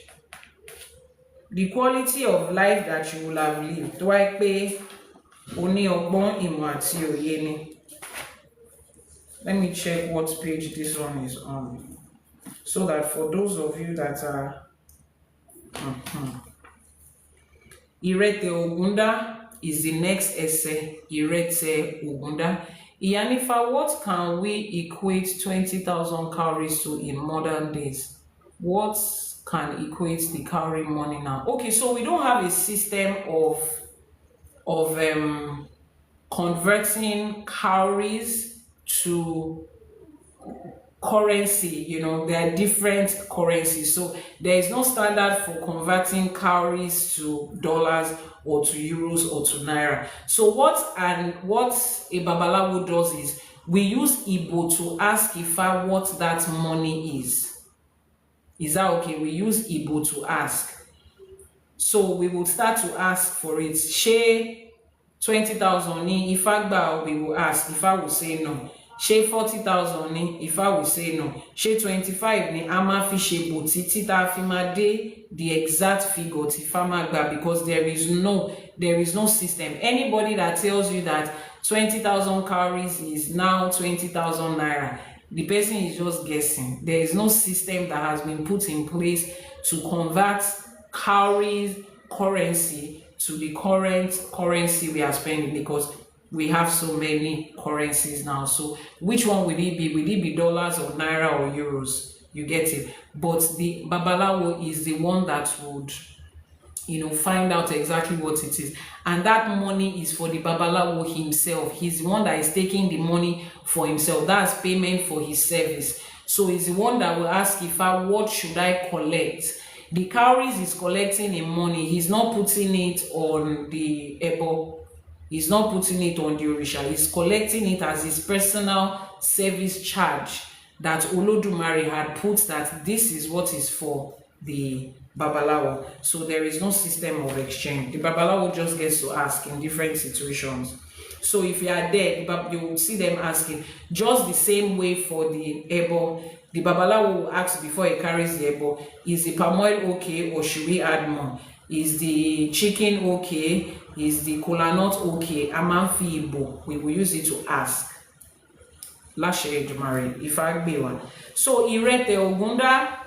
The quality of life that you will have lived. Tó wá pé o ní ọgbọ́n, ìmọ̀ àti òye ni. Let me check what page this one is on, so that for those of you that are Irete Ogunda, is the next essay, Irete Ogunda. Iyanifa, what can we equate 20,000 cowries to in modern days? What can equate the cowrie money now? Okay, so we don't have a system of converting cowries to currency. You know, there are different currencies, so there is no standard for converting cowries to dollars or to euros or to naira. So what a babalawo does is we use Igbo to ask Ifa what that money is. Is that okay? We use Igbo to ask. So we will start to ask for it. She 20,000 ni Ifa gba, we will ask. Ifa will say no. She 40,000 ni Ifa will say no. She 25 ni ama fi she boti tita fi ma de the exact figure ti Ifa ma gba, because there is no system. Anybody that tells you that 20,000 cowries is now 20,000 naira, the person is just guessing. There is no system that has been put in place to convert cowries currency to the current currency we are spending, because we have so many currencies now. So which one will it be? Will it be dollars or naira or euros? You get it. But the babalawo is the one that would, find out exactly what it is, and that money is for the babalawo himself. He's the one that is taking the money for himself. That's payment for his service. So he's the one that will ask Ifa, what should I collect? The cowries is collecting in money. He's not putting it on the ebo. He's not putting it on the Orisa. He's collecting it as his personal service charge that Olodumare had put, that this is what is for the babalawo. So there is no system of exchange. The babalawo just gets to ask in different situations. So if you are there, you will see them asking just the same way for the ebo. The babalawo will ask before he carries the ebo, is the palm oil okay or should we add more? Is the chicken okay? Is the kola nut okay? Amanfi ibo. We will use it to ask. Lashe Jumari, if I be one. So Irete Ogunda,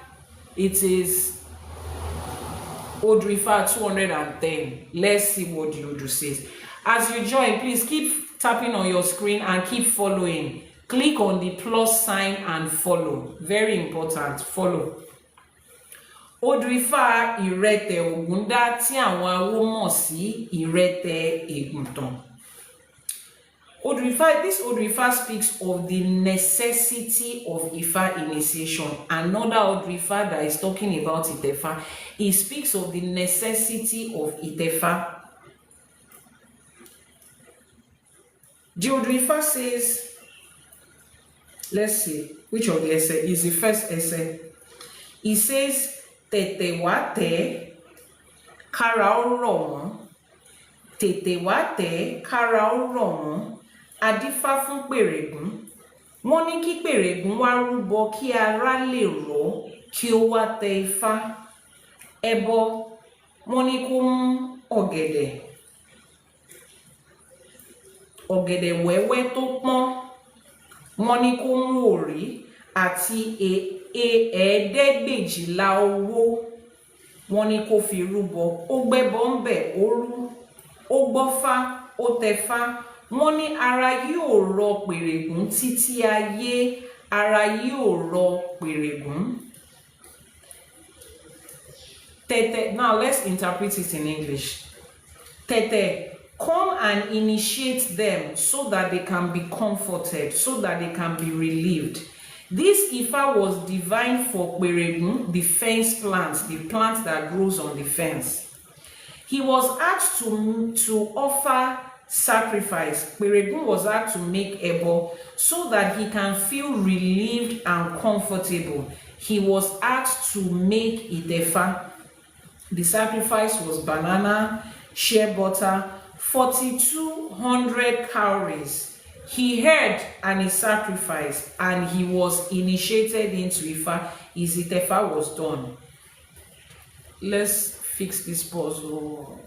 it is Odù Ifá 210. Let's see what the Odù says. As you join, please keep tapping on your screen and keep following. Click on the plus sign and follow. Very important. Follow. Odù Ifá Irete Ogunda tí àwọn awo mọ̀ sí Irete Eguntan. This Odù Ifá speaks of the necessity of Ifa initiation. Another Odù Ifá that is talking about Itefa, he speaks of the necessity of Itefa. The Odù Ifá says, let's see, which of the essay is the first essay? He says, Tètè wá tẹ̀, kára ó rọ̀ wọ́n. Tètè wá tẹ̀, kára ó rọ̀ wọ́n. Adífá fún pèrègún. Wọ́n ní kí pèrègún wá rúbọ kí ara lè rọ̀ kí ó wá tẹ Ifá. Ẹbọ, wọ́n ní kó mú ọ̀gẹ̀dẹ̀. Ọ̀gẹ̀dẹ̀ wẹ́wẹ́ tó pọ́n. Wọ́n ní kó mú òrí àti ẹ̀ẹ́dẹ́gbèjìlá owó. Wọ́n ní kó fi rúbọ. Ó gbẹ́bọ ńbẹ̀, ó rú. Ó gbọ́fá, ó tẹfá. Wọ́n ní ara yóò rọ pèrègún títí ayé. Ara yóò rọ pèrègún. Tètè, now let's interpret it in English. Tètè, come and initiate them so that they can be comforted, so that they can be relieved. This Ifa was divine for Pèrègún, the fence plant, the plant that grows on the fence. He was asked to offer sacrifice. Pèrègún was asked to make ebo so that he can feel relieved and comfortable. He was asked to make Itefa. The sacrifice was banana, shea butter, 4,200 cowries. He heard and he sacrificed, and he was initiated into Ifa. His Itefa was done. Let's fix this puzzle.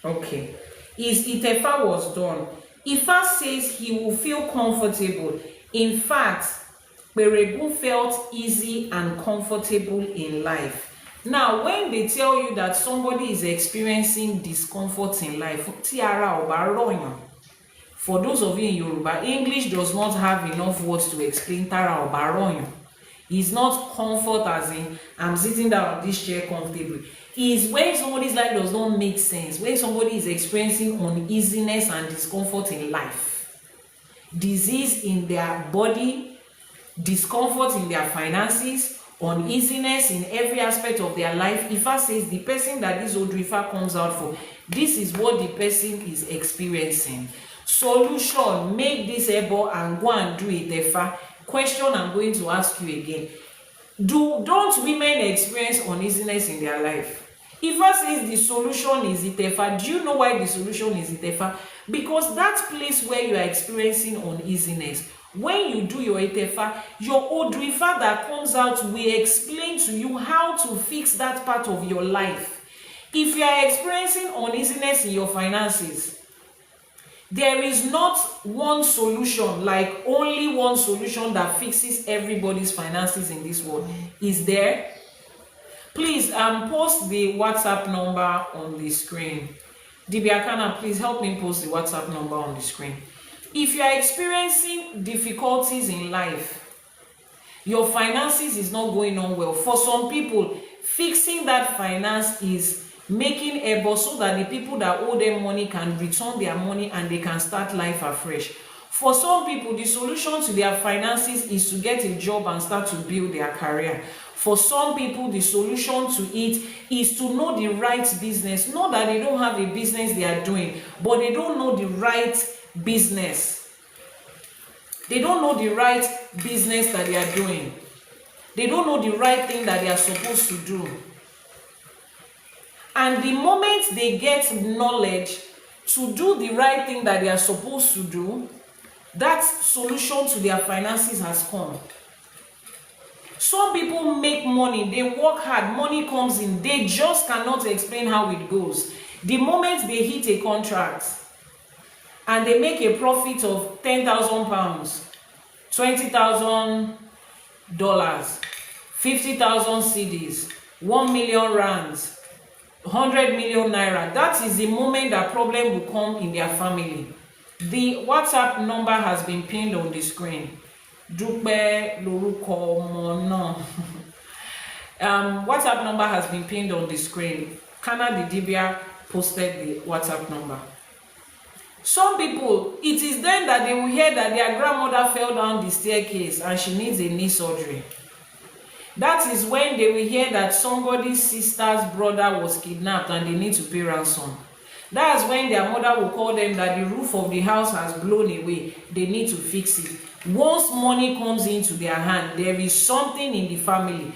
Okay. His Itefa was done. Ifa says he will feel comfortable. In fact, Peregun felt easy and comfortable in life. Now, when they tell you that somebody is experiencing discomfort in life, tí ara ò bá rọ̀yàn. For those of you in Yoruba, English does not have enough words to explain tara ò bá rọ̀yàn. It's not comfort as in I'm sitting down on this chair comfortably. It's when somebody's life does not make sense, when somebody is experiencing uneasiness and discomfort in life, disease in their body, discomfort in their finances, uneasiness in every aspect of their life. Ifa says the person that this Odù Ifá comes out for, this is what the person is experiencing. Solution: make this ebo and go and do Itefa. Question I'm going to ask you again: don't women experience uneasiness in their life? Ifa says the solution is Itefa. Do you know why the solution is Itefa? Because that place where you are experiencing uneasiness, when you do your Itefa, your Odù Ifá that comes out will explain to you how to fix that part of your life. If you are experiencing uneasiness in your finances, there is not one solution, like only one solution that fixes everybody's finances in this world. Is there? Please post the WhatsApp number on the screen. Dibiakana, please help me post the WhatsApp number on the screen. If you are experiencing difficulties in life, your finances is not going on well. For some people, fixing that finance is making able so that the people that owe them money can return their money and they can start life afresh. For some people, the solution to their finances is to get a job and start to build their career. For some people, the solution to it is to know the right business. Not that they don't have a business they are doing, but they don't know the right business. They don't know the right business that they are doing. They don't know the right thing that they are supposed to do. And the moment they get knowledge to do the right thing that they are supposed to do, that solution to their finances has come. Some people make money, they work hard, money comes in, they just cannot explain how it goes. The moment they hit a contract and they make a profit of £10,000, $20,000, 50,000 cedis, 1 million rands, 100 million naira, that is the moment that problem will come in their family. The WhatsApp number has been pinned on the screen. WhatsApp number has been pinned on the screen. Kana the Dibia posted the WhatsApp number. Some people, it is then that they will hear that their grandmother fell down the staircase and she needs a knee surgery. That is when they will hear that somebody's sister's brother was kidnapped and they need to pay ransom. That's when their mother will call them that the roof of the house has blown away. They need to fix it. Once money comes into their hand, there is something in the family.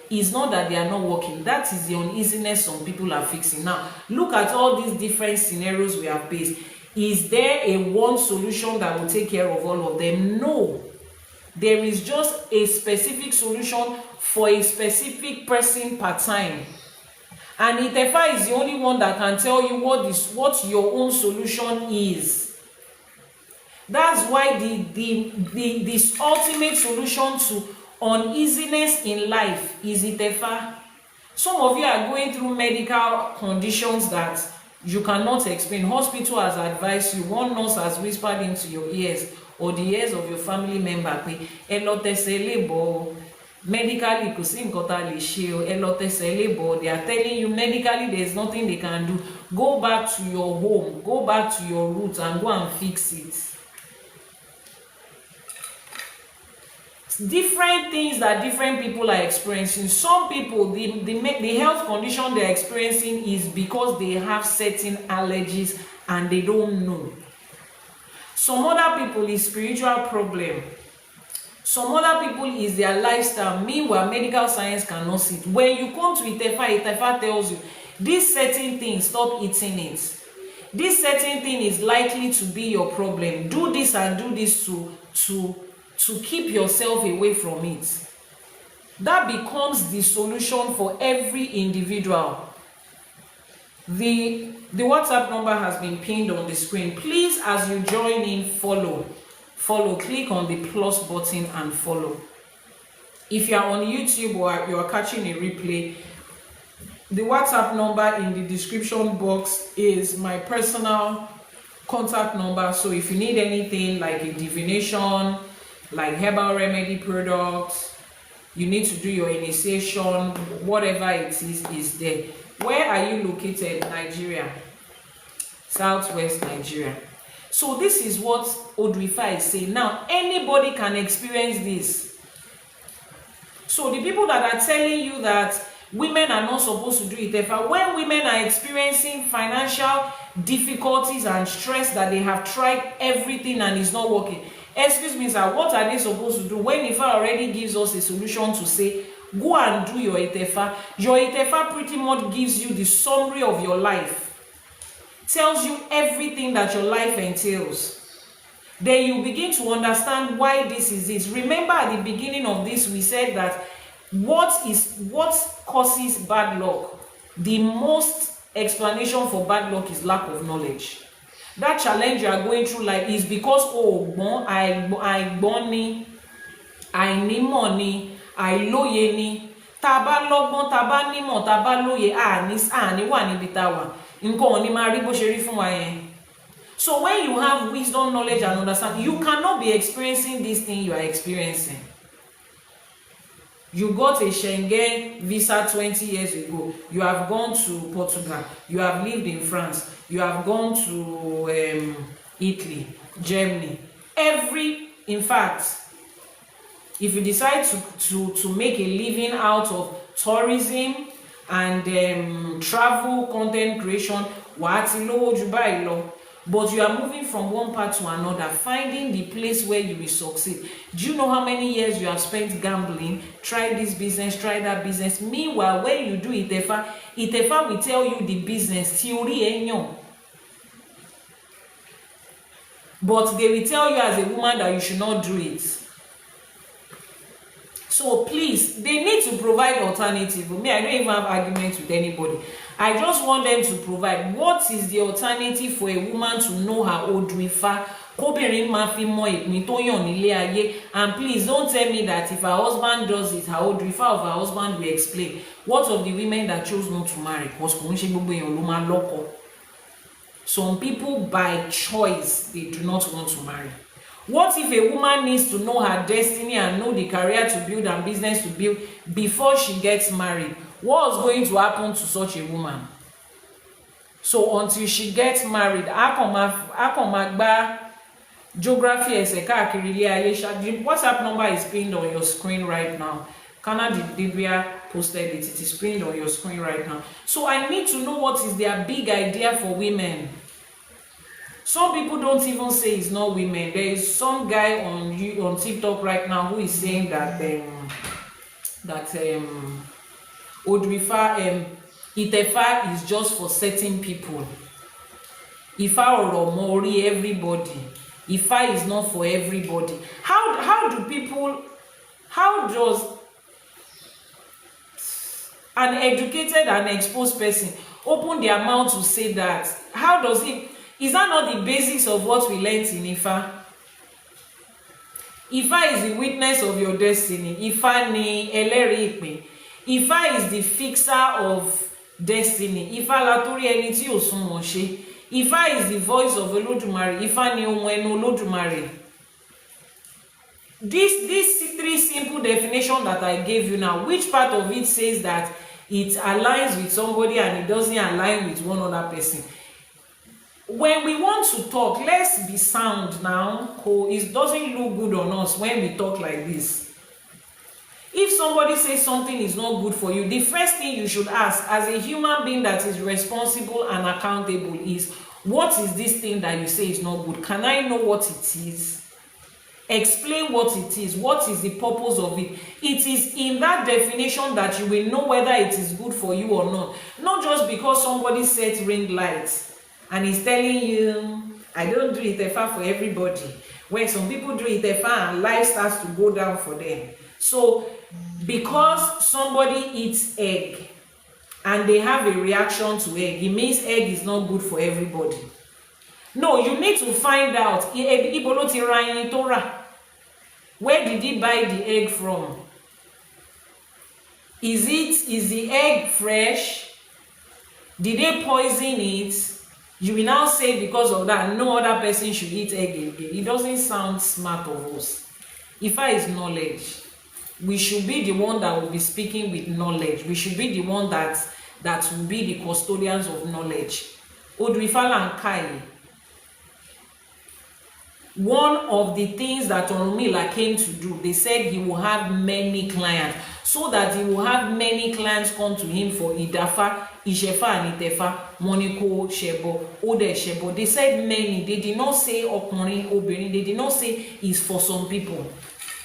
It's not that they are not working. That is the uneasiness some people are fixing. Now, look at all these different scenarios we have faced. Is there a one solution that will take care of all of them? No. There is just a specific solution for a specific person per time. And Itefa is the only one that can tell you what your own solution is. That's why this ultimate solution to uneasiness in life is Itefa. Some of you are going through medical conditions that you cannot explain. Hospital has advised you, one nurse has whispered into your ears or the ears of your family member, medically, they are telling you medically there's nothing they can do. Go back to your home, go back to your roots and go and fix it. Different things that different people are experiencing. Some people, the health condition they're experiencing is because they have certain allergies and they don't know. Some other people is spiritual problem. Some other people is their lifestyle. Meanwhile, medical science cannot see it. When you come to Itefa, Itefa tells you this certain thing, stop eating it. This certain thing is likely to be your problem. Do this and do this to keep yourself away from it. That becomes the solution for every individual. The WhatsApp number has been pinned on the screen. Please, as you join in, follow, click on the plus button and follow. If you are on YouTube or you are catching a replay, the WhatsApp number in the description box is my personal contact number. So if you need anything like a divination, like herbal remedy products, you need to do your initiation, whatever it is there. Where are you located? Nigeria, Southwest Nigeria. So this is what Odù Ifá is saying. Now anybody can experience this. So the people that are telling you that women are not supposed to do Itefa, when women are experiencing financial difficulties and stress, that they have tried everything and it's not working, excuse me sir, what are they supposed to do when Ifa already gives us a solution to say go and do your Itefa? Your Itefa pretty much gives you the summary of your life, tells you everything that your life entails. Then you begin to understand why this is this. Remember at the beginning of this we said that what causes bad luck? The most explanation for bad luck is lack of knowledge. That challenge you are going through life is because àìgbọ́n ni, àìnímọ̀ ni, àìlóye ni. Tá bá lọ́gbọ́n, tá bá nímọ̀, tá bá lóye, àní wà níbi tá wà. Nǹkan ò ní máa rí bó ṣe rí fún wa yẹn. So when you have wisdom, knowledge and understanding, you cannot be experiencing this thing you are experiencing. You got a Schengen visa 20 years ago. You have gone to Portugal. You have lived in France. You have gone to Italy, Germany. In fact, if you decide to make a living out of tourism and travel content creation, but you are moving from one part to another, finding the place where you will succeed. Do you know how many years you have spent gambling? Try this business, try that business. Meanwhile, when you do Itefa will tell you the business theory enyo. But they will tell you as a woman that you should not do it. So please, they need to provide alternative. Me, I don't even have arguments with anybody. I just want them to provide what is the alternative for a woman to know her Odù Ifá. And please don't tell me that if her husband does it, her Odù Ifá of her husband will explain. What of the women that chose not to marry? Some people by choice, they do not want to marry. What if a woman needs to know her destiny and know the career to build and business to build before she gets married? What is going to happen to such a woman? So until she gets married, geography the WhatsApp number is pinned on your screen right now. Canada Dibia posted it. It is pinned on your screen right now. So I need to know what is their big idea for women. Some people don't even say it's not women. There is some guy on TikTok right now who is saying that Odù Ifá, Itefa is just for certain people. Ifá or Mori, everybody. Ifá is not for everybody. How does an educated and exposed person open their mouth to say that? How does it? Is that not the basics of what we learned in Ifá? Ifá is the witness of your destiny. Ifá ni ẹlẹ́rìí ìpín. Ifá is the fixer of destiny. Ifá látorí ẹni tí ò sunwọ̀n ṣe. Ifá is the voice of Olódùmarè. Ifá ni ohun ẹnu Olódùmarè. This three simple definition that I gave you now, which part of it says that it aligns with somebody and it doesn't align with one other person? When we want to talk, let's be sound now. It doesn't look good on us when we talk like this. If somebody says something is not good for you, the first thing you should ask as a human being that is responsible and accountable is, what is this thing that you say is not good? Can I know what it is? Explain what it is. What is the purpose of it? It is in that definition that you will know whether it is good for you or not. Not just because somebody set ring lights and is telling you, I don't do Itefa for everybody. When some people do Itefa and life starts to go down for them. So because somebody eats egg and they have a reaction to egg, it means egg is not good for everybody. No, you need to find out, where did he buy the egg from? Is the egg fresh? Did they poison it? You will now say because of that, no other person should eat egg again. It doesn't sound smart of us. Ifa is knowledge. We should be the one that will be speaking with knowledge. We should be the one that will be the custodians of knowledge. Odù Ifá and Kai. One of the things that Orunmila came to do, they said he will have many clients, so that he will have many clients come to him for Idafa, Ishefa and Itefa, Moniko, Shebo, Ode Shebo. They said many. They did not say Okunrin, Obìnrin. They did not say it's for some people.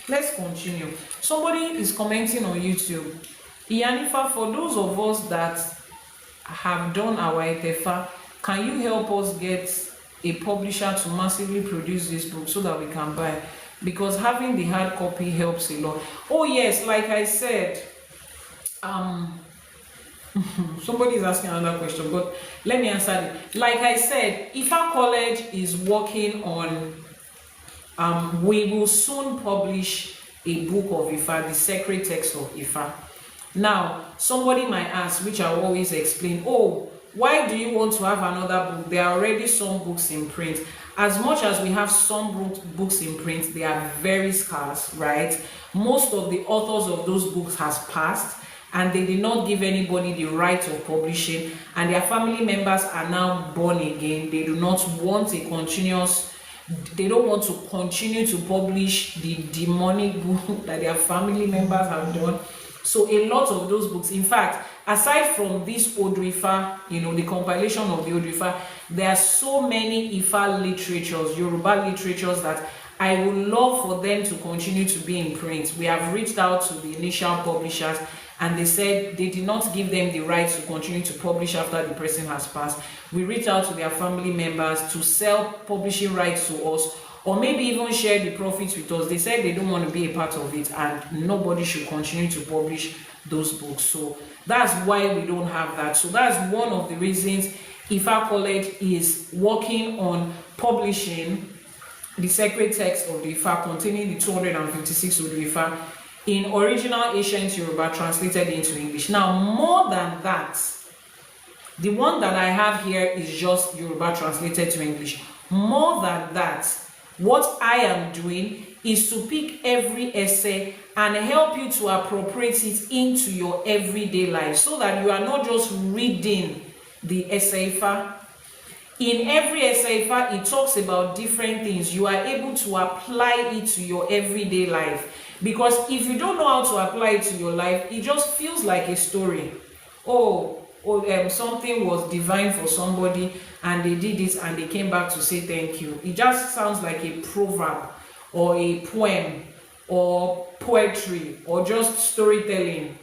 Let's continue. Somebody is commenting on YouTube. Iyanifa, for those of us that have done our Itefa, can you help us get a publisher to massively produce this book so that we can buy? Because having the hard copy helps a lot. Oh yes, like I said, somebody is asking another question, but let me answer it. Like I said, IFA College is working on, we will soon publish a book of IFA, the sacred text of IFA. Now, somebody might ask, which I will always explain, oh, why do you want to have another book? There are already some books in print. As much as we have some books in print, they are very scarce, right? Most of the authors of those books has passed, and they did not give anybody the right of publishing, and their family members are now born again. They do not want a continuous, they don't want to continue to publish the demonic book that their family members have done. So a lot of those books, in fact, aside from this Odù Ifá, the compilation of the Odù Ifá, there are so many Ifa literatures, Yoruba literatures, that I would love for them to continue to be in print. We have reached out to the initial publishers, and they said they did not give them the right to continue to publish after the person has passed. We reached out to their family members to sell publishing rights to us, or maybe even share the profits with us. They said they don't want to be a part of it, and nobody should continue to publish those books. So that's why we don't have that. So that's one of the reasons IFA College is working on publishing the sacred text of the IFA containing the 256 Odù Ifá in original ancient Yoruba translated into English. Now, more than that, the one that I have here is just Yoruba translated to English. More than that, what I am doing is to pick every essay and help you to appropriate it into your everyday life, so that you are not just reading the essay. In every essay, it talks about different things. You are able to apply it to your everyday life. Because if you don't know how to apply it to your life, it just feels like a story. Something was divine for somebody and they did it and they came back to say thank you. It just sounds like a proverb or a poem or poetry or just storytelling,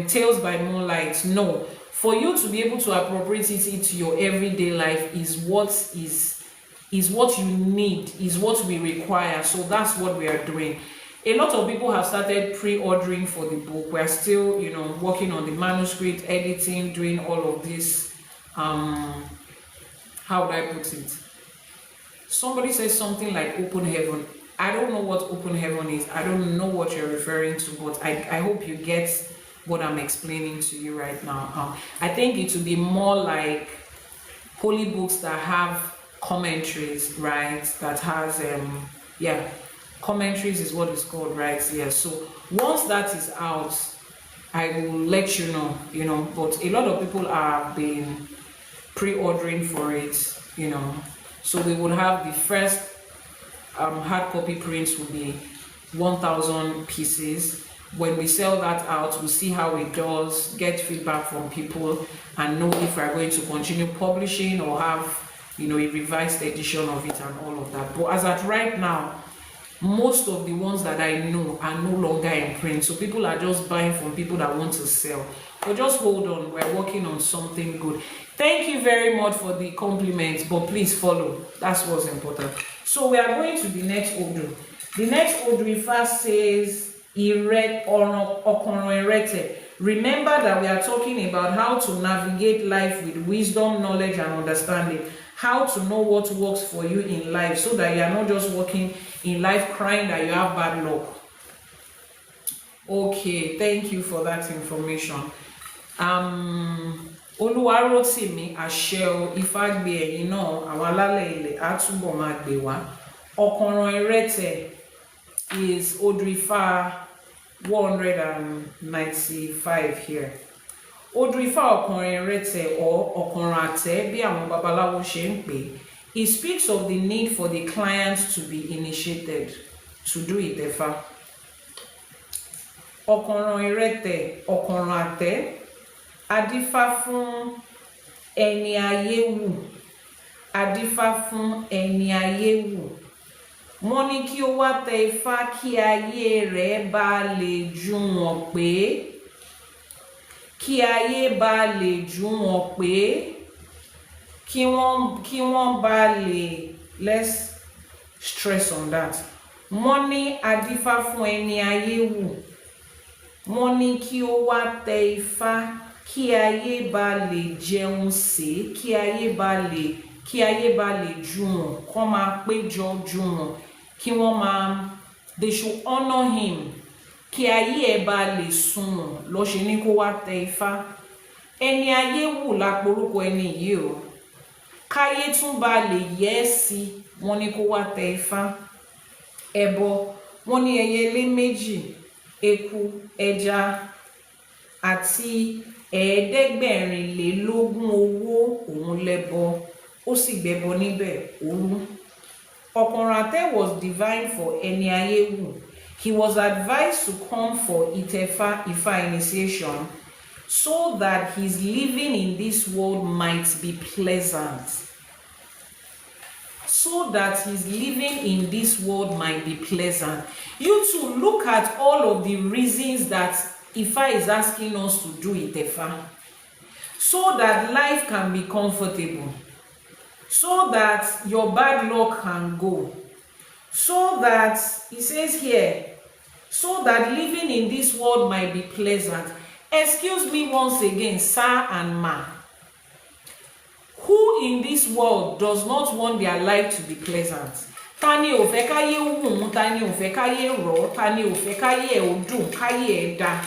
tales by moonlight. No, for you to be able to appropriate it into your everyday life is what you need, is what we require. So that's what we are doing. A lot of people have started pre-ordering for the book. We're still, working on the manuscript, editing, doing all of this. How would I put it? Somebody says something like open heaven. I don't know what open heaven is. I don't know what you're referring to, but I hope you get what I'm explaining to you right now. I think it will be more like holy books that have commentaries, right? That has, commentaries is what it's called, right? Yeah. So once that is out, I will let you know, but a lot of people have been pre-ordering for it, so we would have the first hard copy prints will be 1,000 pieces. When we sell that out, we'll see how it does, get feedback from people, and know if we're going to continue publishing or have, a revised edition of it and all of that. But as at right now, most of the ones that I know are no longer in print, so people are just buying from people that want to sell. But just hold on, we're working on something good. Thank you very much for the compliments, but please follow. That's what's important. So we are going to the next Odù. The next Odù Ifá says, Remember that we are talking about how to navigate life with wisdom, knowledge, and understanding. How to know what works for you in life so that you are not just walking in life crying that you have bad luck. Okay, thank you for that information. Olúwarótìmí àṣẹ o, Ifá gbé ẹ̀yin náà, àwọn alálẹ̀ ilẹ̀ á túbọ̀ máa gbé wá. Ọ̀kànràn ìrẹtẹ̀ is Odù Ifá 195 here. Odù Ifá ọ̀kànràn ìrẹtẹ̀ or ọ̀kànràn àtẹ́ bí àwọn babaláwo ṣe ń pè. It speaks of the need for the client to be initiated to do Itefa. Ọ̀kànràn ìrẹtẹ̀, ọ̀kànràn àtẹ́, adífá fún ẹni ayé wù, adífá fún ẹni ayé wù. Wọ́n ní kí ó wá tẹ Ifá kí ayé rẹ̀ bá lè jùwọ̀n pé, kí ayé bá lè jùwọ̀n pé, kí wọ́n bá lè, let's stress on that. Wọ́n ní adífá fún ẹni ayé wù. Wọ́n ní kí ó wá tẹ Ifá kí ayé bá lè jẹun sè, kí ayé bá lè jùwọ̀n, kó máa péjọ jùwọ̀n, kí wọ́n máa, they should honor him, kí ayé ẹ̀ bá lè sunwọ̀n ló ṣe ní kó wá tẹ Ifá. Ẹni ayé wù láporúkọ ẹni yìí o, káyé tún bá lè yẹ́ sí, wọ́n ní kó wá tẹ Ifá. Ẹbọ, wọ́n ní ẹyẹlé méjì, eku, ẹja àti 750 owó òun lẹ́bọ, ó sì gbẹbọ níbẹ̀ òru. Ọ̀kànràn àtẹ́ was divine for ẹni ayé wù. He was advised to come for Itefa Ifa initiation so that his living in this world might be pleasant. So that his living in this world might be pleasant. You too, look at all of the reasons that Ifa is asking us to do Itefa. So that life can be comfortable. So that your bad luck can go. So that, it says here, so that living in this world might be pleasant. Excuse me once again, sir and ma. Who in this world does not want their life to be pleasant? Tani ò fẹ́ káyé wù, tani ò fẹ́ káyé rọ̀, tani ò fẹ́ káyé ó dùn, káyé dá.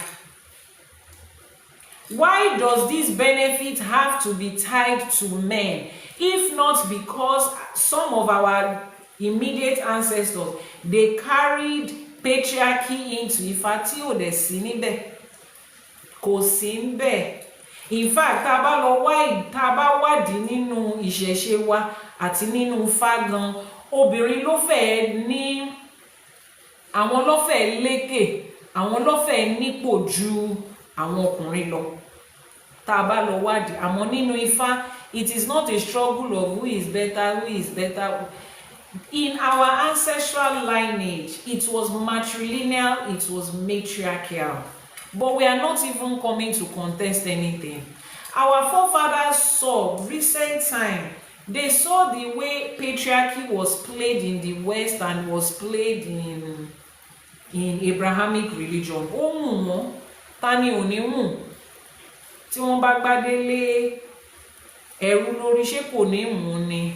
Why does this benefit have to be tied to men? If not because some of our immediate ancestors, they carried patriarchy into Ifá tí ò dẹ̀ sí níbẹ̀. Kò sí níbẹ̀. In fact, tá bá wádìí nínú ìṣẹ̀ṣe wa àti nínú Ifá gan, obìnrin ló fẹ́ ní, àwọn ló fẹ́ lékè, àwọn ló fẹ́ nípò ju àwọn ọkùnrin lọ. Tá bá lọ wádìí, àmọ́ nínú Ifá, it is not a struggle of who is better, who is better. In our ancestral lineage, it was matrilineal, it was matriarchal. But we are not even coming to contest anything. Our forefathers saw, recent time, they saw the way patriarchy was played in the West and was played in Abrahamic religion. Ó mú wọn, tani ò ní mú. Tí wọ́n bá gbádélé ẹ̀rù lórí, ṣé kò ní mú ni?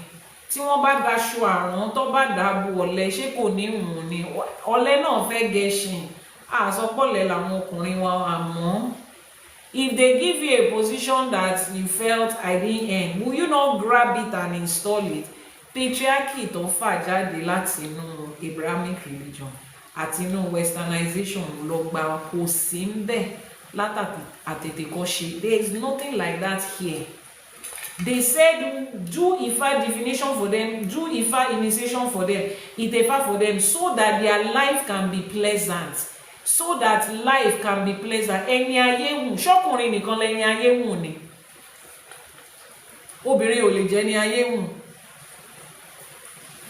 Tí wọ́n bá gaṣọ àrùn tó bá dàbò ọ̀lẹ, ṣé kò ní mú ni? Ọ̀lẹ náà fẹ́ gẹṣin. Àsọpọ̀lẹ̀ làwọn ọkùnrin wa àmọ́. If they give you a position that you felt I didn't earn, will you not grab it and install it? Patriarchy tó fà jáde láti inú Abrahamic religion àti inú westernization ló gba kò sí ń bẹ̀ látàtètèkọ́ṣe. There is nothing like that here. They said do Ifa divination for them, do Ifa initiation for them, Itefa for them, so that their life can be pleasant. So that life can be pleasant. Ẹni ayé wù, ṣọ́kùnrin nìkan lẹni ayé wù ni. Obìnrin ò lè jẹ́ ní ayé wù.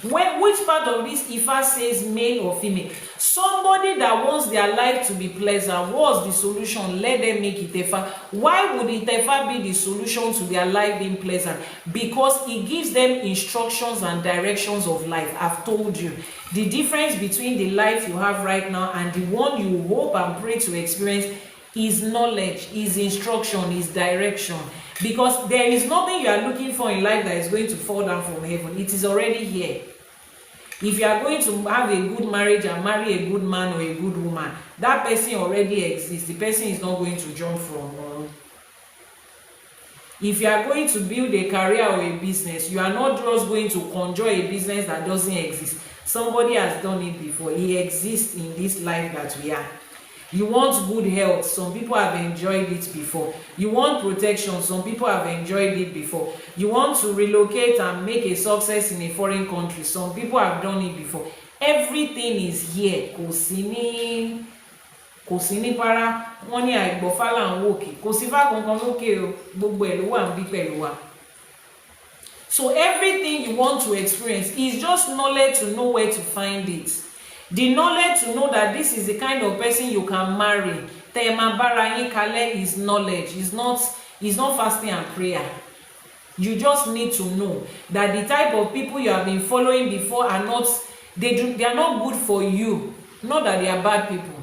Which part of this Ifa says male or female? Somebody that wants their life to be pleasant, what's the solution? Let them make Itefa. Why would Itefa be the solution to their life being pleasant? Because it gives them instructions and directions of life. I've told you. The difference between the life you have right now and the one you hope and pray to experience is knowledge, is instruction, is direction. Because there is nothing you are looking for in life that is going to fall down from heaven. It is already here. If you are going to have a good marriage and marry a good man or a good woman, that person already exists. The person is not going to jump from. If you are going to build a career or a business, you are not just going to conjure a business that doesn't exist. Somebody has done it before. He exists in this life that we are. You want good health, some people have enjoyed it before. You want protection, some people have enjoyed it before. You want to relocate and make a success in a foreign country, some people have done it before. Everything is here. Kò sí ní para wọ́n ní àìgbọ́fá là ń wòkè, kò sí fá kankan lókè o, gbogbo ẹ̀ ló wà níbí pẹ̀lú wa. So everything you want to experience is just knowledge to know where to find it. The knowledge to know that this is the kind of person you can marry. Tema bara yin kale is knowledge. It's not fasting and prayer. You just need to know that the type of people you have been following before are not, they are not good for you. Not that they are bad people.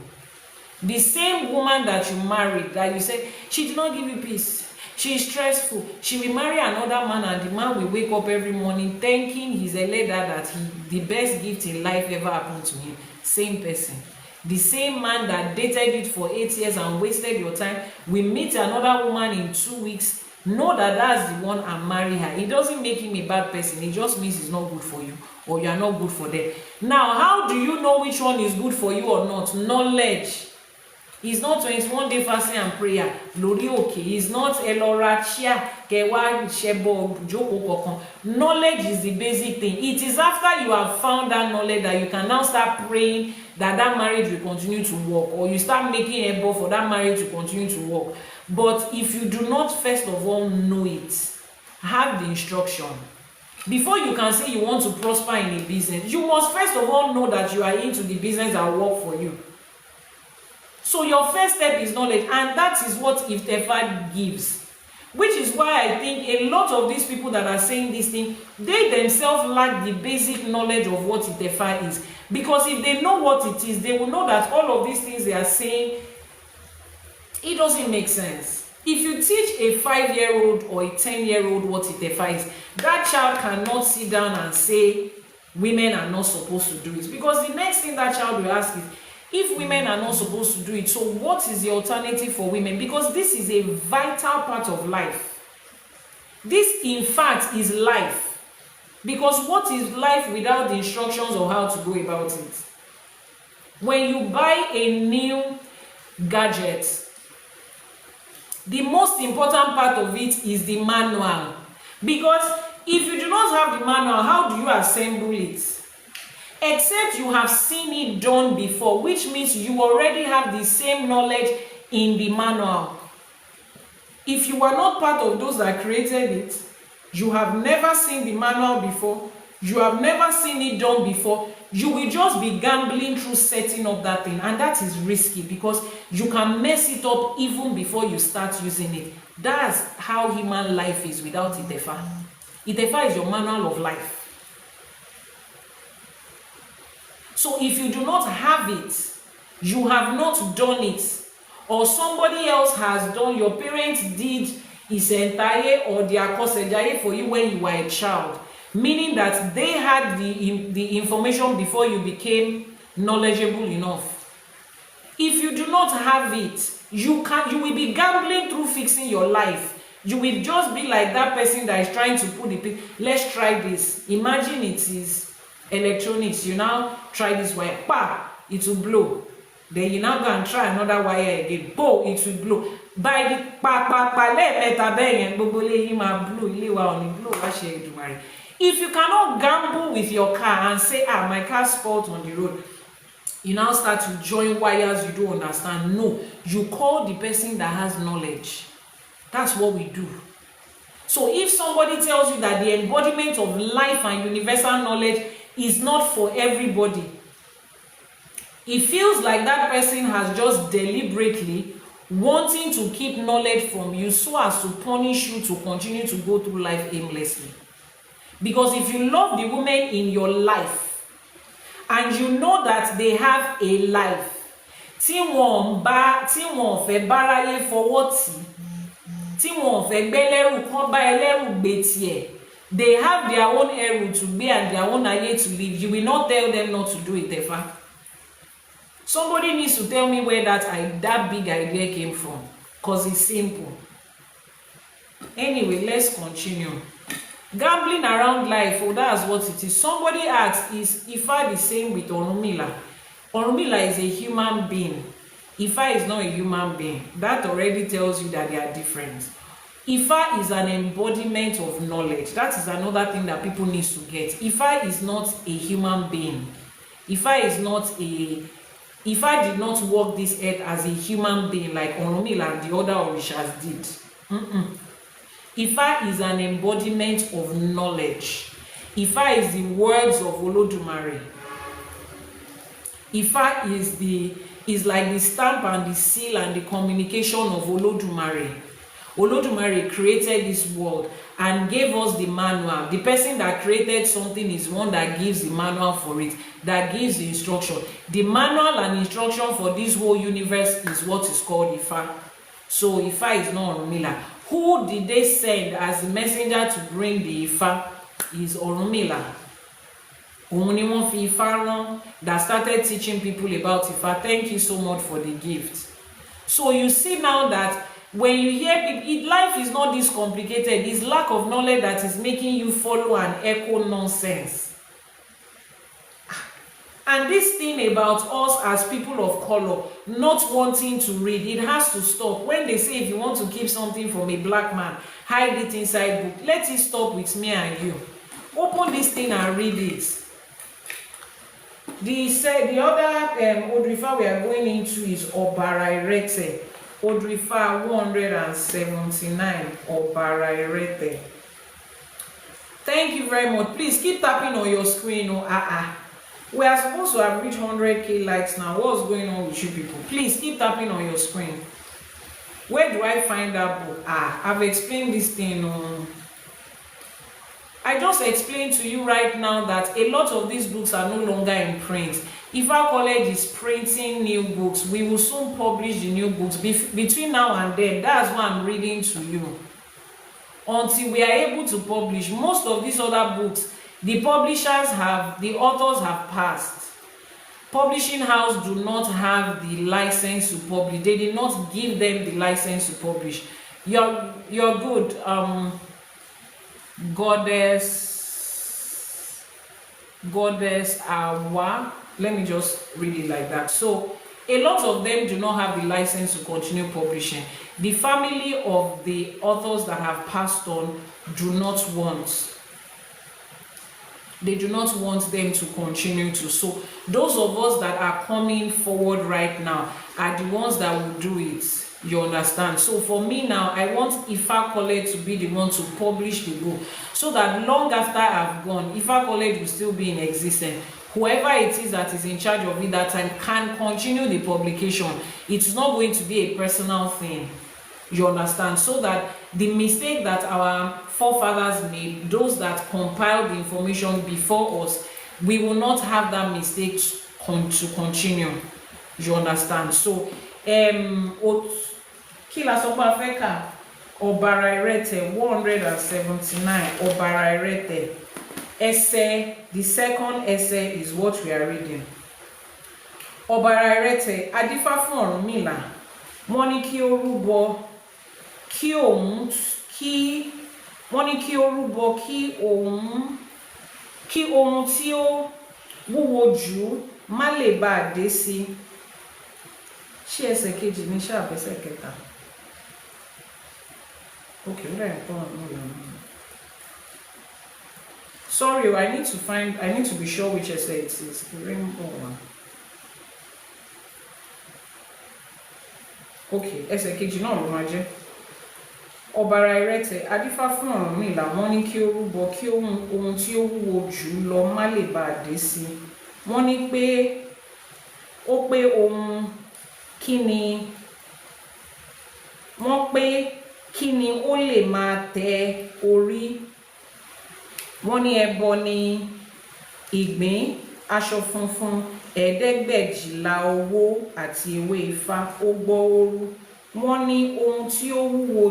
The same woman that you married, that you said she did not give you peace, she is stressful, she will marry another man, and the man will wake up every morning thanking his elder that the best gift in life ever happened to him. Same person. The same man that dated you for 8 years and wasted your time will meet another woman in 2 weeks. Know that that's the one, and marry her. It doesn't make him a bad person. It just means he's not good for you, or you are not good for them. Now, how do you know which one is good for you or not? Knowledge. It's not 21 day fasting and prayer. Lori okay. It's not elorachia kewa shebo joko kokon. Knowledge is the basic thing. It is after you have found that knowledge that you can now start praying that marriage will continue to work, or you start making effort for that marriage to continue to work. But if you do not first of all know it, have the instruction. Before you can say you want to prosper in a business, you must first of all know that you are into the business that will work for you. So your first step is knowledge, and that is what Itefa gives. Which is why I think a lot of these people that are saying this thing, they themselves lack the basic knowledge of what Itefa is. Because if they know what it is, they will know that all of these things they are saying, it doesn't make sense. If you teach a 5-year-old or a 10-year-old what Itefa is, that child cannot sit down and say women are not supposed to do it. Because the next thing that child will ask is, if women are not supposed to do it, so what is the alternative for women? Because this is a vital part of life. This, in fact, is life. Because what is life without the instructions on how to go about it? When you buy a new gadget, the most important part of it is the manual. Because if you do not have the manual, how do you assemble it? Except you have seen it done before, which means you already have the same knowledge in the manual. If you are not part of those that created it, you have never seen the manual before, you have never seen it done before, you will just be gambling through setting up that thing, and that is risky because you can mess it up even before you start using it. That's how human life is without Itefa. Itefa is your manual of life. So if you do not have it, you have not done it, or somebody else has done, your parents did isentaye or their kosejaye for you when you were a child, meaning that they had the information before you became knowledgeable enough. If you do not have it, you will be gambling through fixing your life. You will just be like that person that is trying to put the, let's try this. Imagine it is electronics. You now try this wire, it will blow. Then you now go and try another wire again, it will blow. By the if you cannot gamble with your car and say, my car spoiled on the road, you now start to join wires you don't understand. No, you call the person that has knowledge. That's what we do. So if somebody tells you that the embodiment of life and universal knowledge is not for everybody, it feels like that person has just deliberately wanting to keep knowledge from you so as to punish you to continue to go through life aimlessly. Because if you love the women in your life and you know that they have a life, tí wọ́n fẹ́ báráyé fọwọ́ tì, tí wọ́n fẹ́ gbẹ́lẹ́rù kán bá ẹlẹ́rù gbé tiẹ̀. They have their own ẹrù to gbé and their own ayé to live. You will not tell them not to do it, Itefa. Somebody needs to tell me where that big idea came from, because it's simple. Anyway, let's continue. Gambling around life, oh, that's what it is. Somebody asked, is Ifa the same with Orunmila? Orunmila is a human being. Ifa is not a human being. That already tells you that they are different. Ifa is an embodiment of knowledge. That is another thing that people need to get. Ifa is not a human being. Ifa did not walk this earth as a human being like Orunmila and the other Orishas did. Ifa is an embodiment of knowledge. Ifa is the words of Olodumare. Ifa is like the stamp and the seal and the communication of Olodumare. Olodumare created this world and gave us the manual. The person that created something is one that gives the manual for it, that gives the instruction. The manual and instruction for this whole universe is what is called Ifa. So Ifa is not Orunmila. Who did they send as the messenger to bring the Ifa? Is Orunmila. Òun ni wọ́n fi Ifá rán that started teaching people about Ifa. Thank you so much for the gift. So you see now that when you hear people, life is not this complicated. It's lack of knowledge that is making you follow and echo nonsense. And this thing about us as people of color not wanting to read, it has to stop. When they say if you want to keep something from a black man, hide it inside book. Let it stop with me and you. Open this thing and read it. The other Odù Ifá we are going into is Ọ̀bàrà-ìrẹtẹ̀. Odù Ifá 179, Ọ̀bàrà-ìrẹtẹ̀. Thank you very much. Please keep tapping on your screen. We are supposed to have reached 100k likes now. What's going on with you people? Please keep tapping on your screen. Where do I find that book? I've explained this thing. I just explained to you right now that a lot of these books are no longer in print. IFA College is printing new books. We will soon publish the new books. Between now and then, that's what I'm reading to you. Until we are able to publish most of these other books, the authors have passed. Publishing house do not have the license to publish. They did not give them the license to publish. You're good. Goddess Ẹwà. Let me just read it like that. So a lot of them do not have the license to continue publishing. The family of the authors that have passed on do not want. They do not want them to continue to. So those of us that are coming forward right now are the ones that will do it. You understand? So for me now, I want IFA College to be the one to publish the book, so that long after I've gone, IFA College will still be in existence. Whoever it is that is in charge of it that time can continue the publication. It's not going to be a personal thing. You understand? So that the mistake that our forefathers made, those that compiled the information before us, we will not have that mistake to continue. You understand? So Kila Sopa Feka, Ọ̀bàrà-ìrẹtẹ̀ 179, Ọ̀bàrà-ìrẹtẹ̀. Essay, the second essay is what we are reading. Ọ̀bàrà-ìrẹtẹ̀, adífá fún Ọ̀rúnmìlà. Wọ́n ní kí ó rúbọ, kí ohun tí ó wúwo jù má lè bá dé sí. Ṣé ẹsẹ̀ kejì ní ṣàbẹ̀sẹ̀ kẹta? Okay, very important. Sorry, I need to be sure which essay it is. The rainbow one. Okay, ẹsẹ̀ kejì náà ló máa jẹ́. Ọ̀bàrà-ìrẹtẹ̀, adífá fún Ọ̀rúnmìlà, wọ́n ní kí ó rúbọ kí ohun tí ó wúwo jù lọ má lè bá dé sí. Wọ́n ní pé ó pé ohun kíni, wọ́n pé kíni ó lè máa tẹ orí. Wọ́n ní ẹbọ ni ìgbín, aṣọ funfun, ẹ̀ẹ́dẹ́gbẹ̀jìlá owó àti ewé ifá ó gbọ́ ooru. Wọ́n ní ohun tí ó wúwo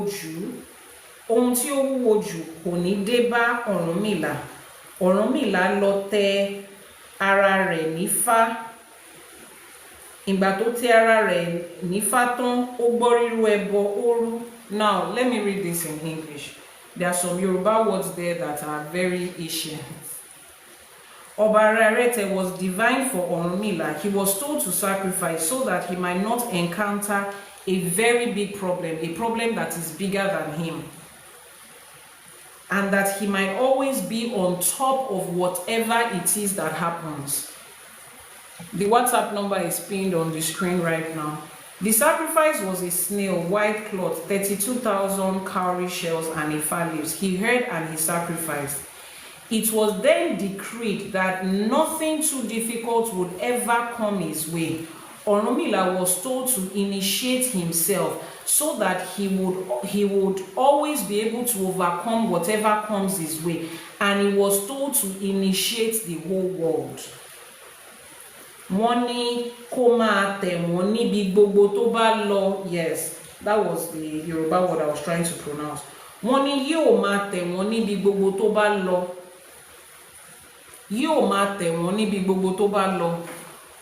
jù kò ní dé bá Ọ̀rúnmìlà. Ọ̀rúnmìlà lọ tẹ ara rẹ̀ nífá. Ìgbà tó tẹ ara rẹ̀ nífá tán, ó gbọ́ rírú ẹbọ ooru. Now let me read this in English. There are some Yoruba words there that are very ancient. Ọba Ararete was divine for Ọ̀rúnmìlà. He was told to sacrifice so that he might not encounter a very big problem, a problem that is bigger than him, and that he might always be on top of whatever it is that happens. The WhatsApp number is pinned on the screen right now. The sacrifice was a snail, white cloth, 32,000 cowrie shells, and Ifa leaves. He heard and he sacrificed. It was then decreed that nothing too difficult would ever come his way. Ọ̀rúnmìlà was told to initiate himself so that he would always be able to overcome whatever comes his way, and he was told to initiate the whole world. Wọ́n ní kó máa tẹ̀ wọ́n níbi gbogbo tó bá lọ. Yes, that was the Yoruba word I was trying to pronounce. Wọ́n ní yóò máa tẹ̀ wọ́n níbi gbogbo tó bá lọ. Yóò máa tẹ̀ wọ́n níbi gbogbo tó bá lọ.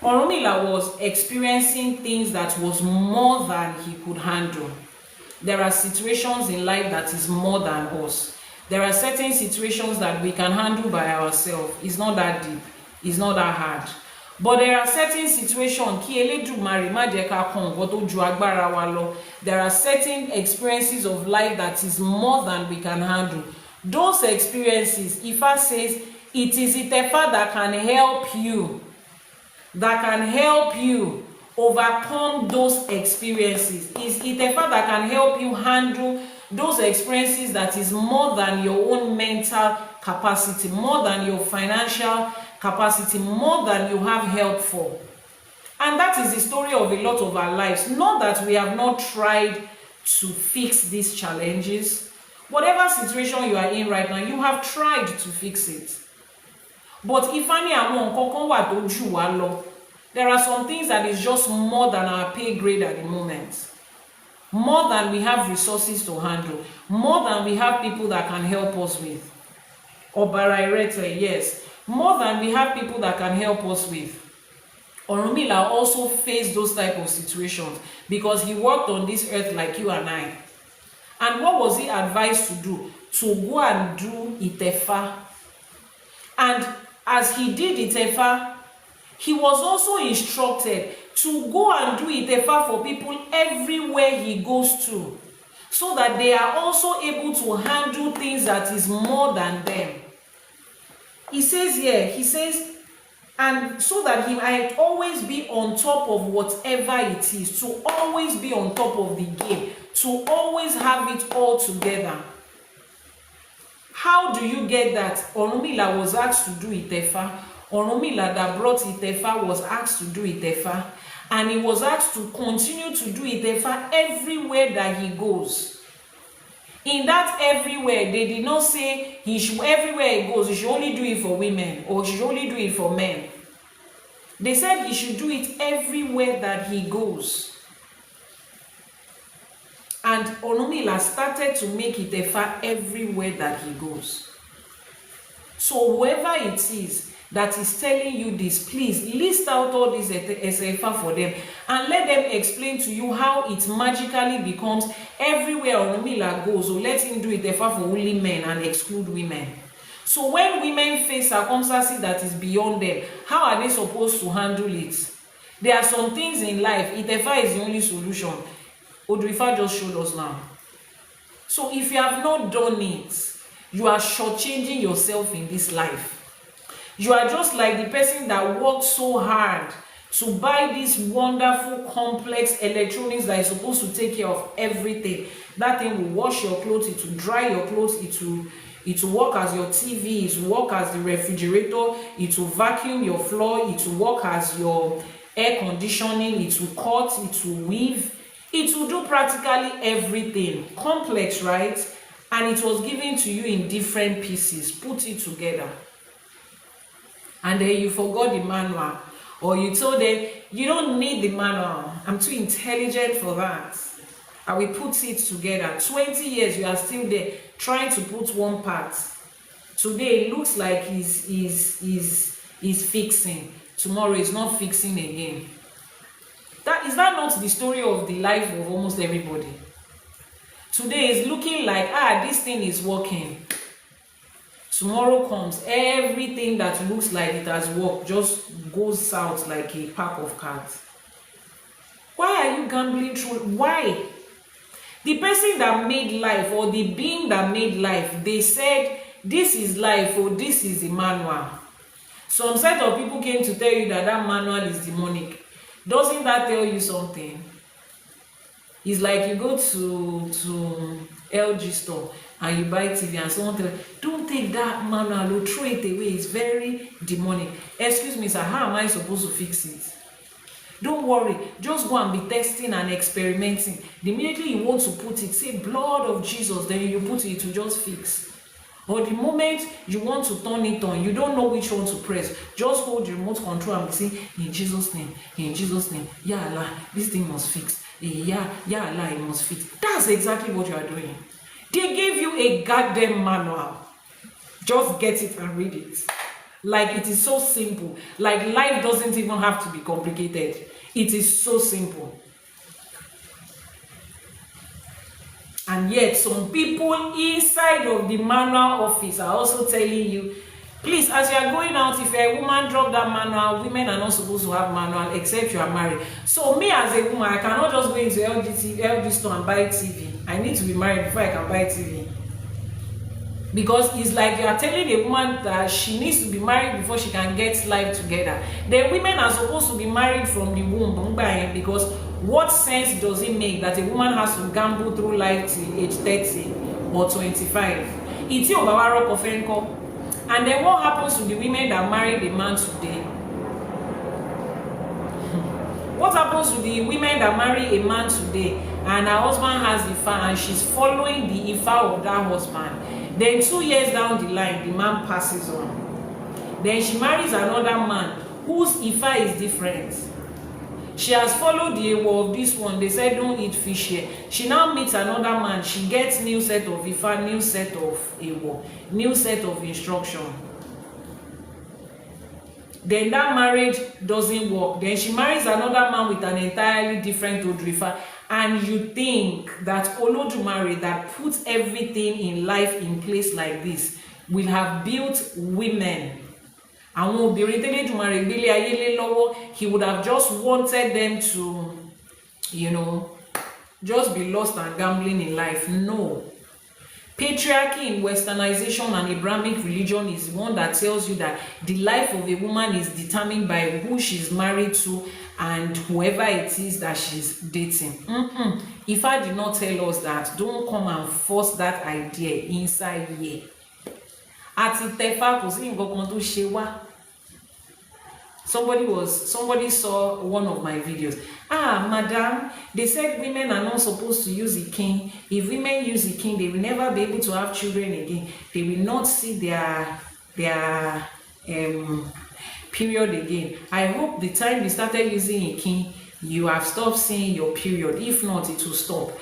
Ọ̀rúnmìlà was experiencing things that was more than he could handle. There are situations in life that is more than us. There are certain situations that we can handle by ourselves. It's not that deep. It's not that hard. But there are certain situations, kí Elédùmarè má jẹ́ ká kàn nǹkan tó ju agbára wa lọ. There are certain experiences of life that is more than we can handle. Those experiences, Ifá says, it is Itefa that can help you. That can help you overcome those experiences. It's Itefa that can help you handle those experiences that is more than your own mental capacity, more than your financial capacity, more than you have help for. And that is the story of a lot of our lives. Not that we have not tried to fix these challenges. Whatever situation you are in right now, you have tried to fix it. But if any among there are some things that is just more than our pay grade at the moment. More than we have resources to handle. More than we have people that can help us with. Obarayirete, yes. More than we have people that can help us with. Ọ̀rúnmìlà also faced those type of situations because he worked on this earth like you and I. And what was he advised to do? To go and do Itefa. And as he did Itefa, he was also instructed to go and do Itefa for people everywhere he goes to, so that they are also able to handle things that is more than them. He says here, he says, and so that he might always be on top of whatever it is, to always be on top of the game, to always have it all together. How do you get that? Ọ̀rúnmìlà was asked to do Itefa. Ọ̀rúnmìlà that brought Itefa was asked to do Itefa, and he was asked to continue to do Itefa everywhere that he goes. In that everywhere, they did not say he should, everywhere he goes, he should only do it for women or he should only do it for men. They said he should do it everywhere that he goes. And Ọ̀rúnmìlà started to make Itefa everywhere that he goes. So whoever it is that is telling you this, please list out all these Itefa for them and let them explain to you how it magically becomes everywhere Ọ̀rúnmìlà goes. So let him do Itefa for only men and exclude women. So when women face circumstances that is beyond them, how are they supposed to handle it? There are some things in life, Itefa is the only solution. Odù Ifá just showed us now. So if you have not done it, you are shortchanging yourself in this life. You are just like the person that worked so hard to buy this wonderful complex electronics that is supposed to take care of everything. That thing will wash your clothes, it will dry your clothes, it will work as your TV, it will work as the refrigerator, it will vacuum your floor, it will work as your air conditioning, it will cut, it will weave, it will do practically everything. Complex, right? And it was given to you in different pieces. Put it together. And then you forgot the manual. or you told them, you don't need the manual, I'm too intelligent for that, I will put it together. 20 years you are still there trying to put one part. Today it looks like he's fixing, tomorrow is not fixing again. Is that not the story of the life of almost everybody? Today is looking like, this thing is working. Tomorrow comes, everything that looks like it has worked just goes south like a pack of cards. Why are you gambling through? Why? The person that made life, or the being that made life, they said, this is life, or this is the manual. Some set of people came to tell you that manual is demonic. Doesn't that tell you something? It's like you go to LG store and you buy TV and someone tell you, don't take that manual, or throw it away, it's very demonic. Excuse me, sir, how am I supposed to fix it? Don't worry, just go and be testing and experimenting. The minute you want to put it, say blood of Jesus, then you put it, will just fix. Or the moment you want to turn it on, you don't know which one to press, just hold the remote control and say, in Jesus' name, ya Allah, this thing must fix. Ya Allah, it must fix. That's exactly what you are doing. They gave you a goddamn manual. Just get it and read it. Like, it is so simple. Like, life doesn't even have to be complicated. It is so simple. And yet, some people inside of the manual office are also telling you, please, as you are going out, if you're a woman, drop that manual. Women are not supposed to have manual except you are married. So me as a woman, I cannot just go into LG store and buy TV. I need to be married before I can buy TV. Because it's like you are telling a woman that she needs to be married before she can get life together. The women are supposed to be married from the womb, because what sense does it make that a woman has to gamble through life till age 30 or 25? It's your Bawaro Kofenko. And then what happens to the women that marry the man today? What happens to the women that marry a man today and her husband has IFA and she's following the IFA of that husband? Then 2 years down the line, the man passes on. Then she marries another man whose IFA is different. She has followed the Ewo of this one. They said don't eat fish here. She now meets another man. She gets new set of IFA, new set of Ewo, new set of instruction. Then that marriage doesn't work. Then she marries another man with an entirely different Odù Ifá. And you think that Olodumare that puts everything in life in place like this will have built women. And he would have just wanted them to, just be lost and gambling in life. No. Patriarchy in Westernization and Abrahamic religion is one that tells you that the life of a woman is determined by who she's married to and whoever it is that she's dating. If I did not tell us that, don't come and force that idea inside here. At Itefa, somebody saw one of my videos. Madam, they said women are not supposed to use a king. If women use a king, they will never be able to have children again. They will not see their period again. I hope the time you started using a king, you have stopped seeing your period. If not, it will stop.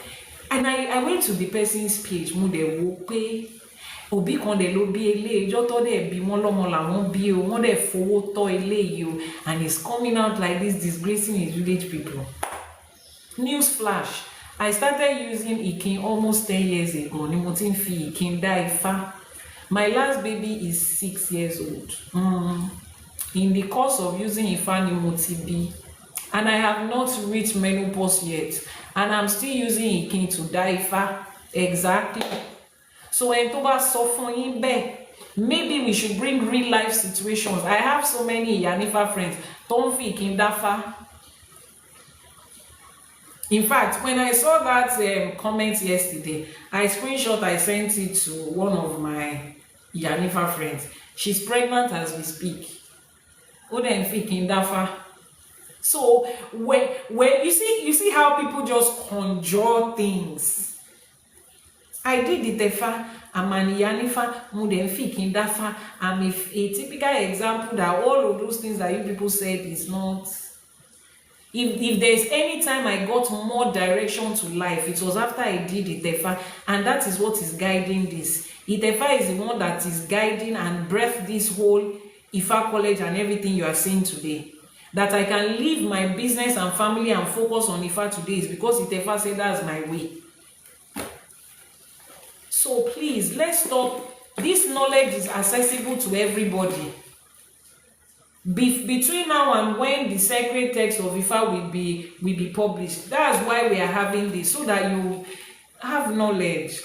And I went to the person's page. Obi kan de lo bi ele ijo to de bi won lomo lawon bi o won de fowo to ele o, and he's coming out like this, disgracing his village people. News flash, I started using Ikin almost 10 years ago. Ni mo tin fi Ikin da Ifá. My last baby is 6 years old. In the course of using Ifá ni mo ti bi, and I have not reached menopause yet, and I'm still using Ikin to da Ifá. Exactly. So when Toba suffering back, maybe we should bring real life situations. I have so many Iyanifa friends. Don't think in Dafa. In fact, when I saw that comment yesterday, I sent it to one of my Iyanifa friends. She's pregnant as we speak. Don't think in Dafa. So when you see how people just conjure things. I did Itefa, I'm an Iyanifa, Mudenfik Dafa. I'm a typical example that all of those things that you people said is not. If there's any time I got more direction to life, it was after I did Itefa, and that is what is guiding this. Itefa is the one that is guiding and breathed this whole IFA college and everything you are seeing today. That I can leave my business and family and focus on IFA today is because Itefa said that's my way. So please, let's stop. This knowledge is accessible to everybody. Between now and when the sacred text of Ifa will be published, that's why we are having this, so that you have knowledge.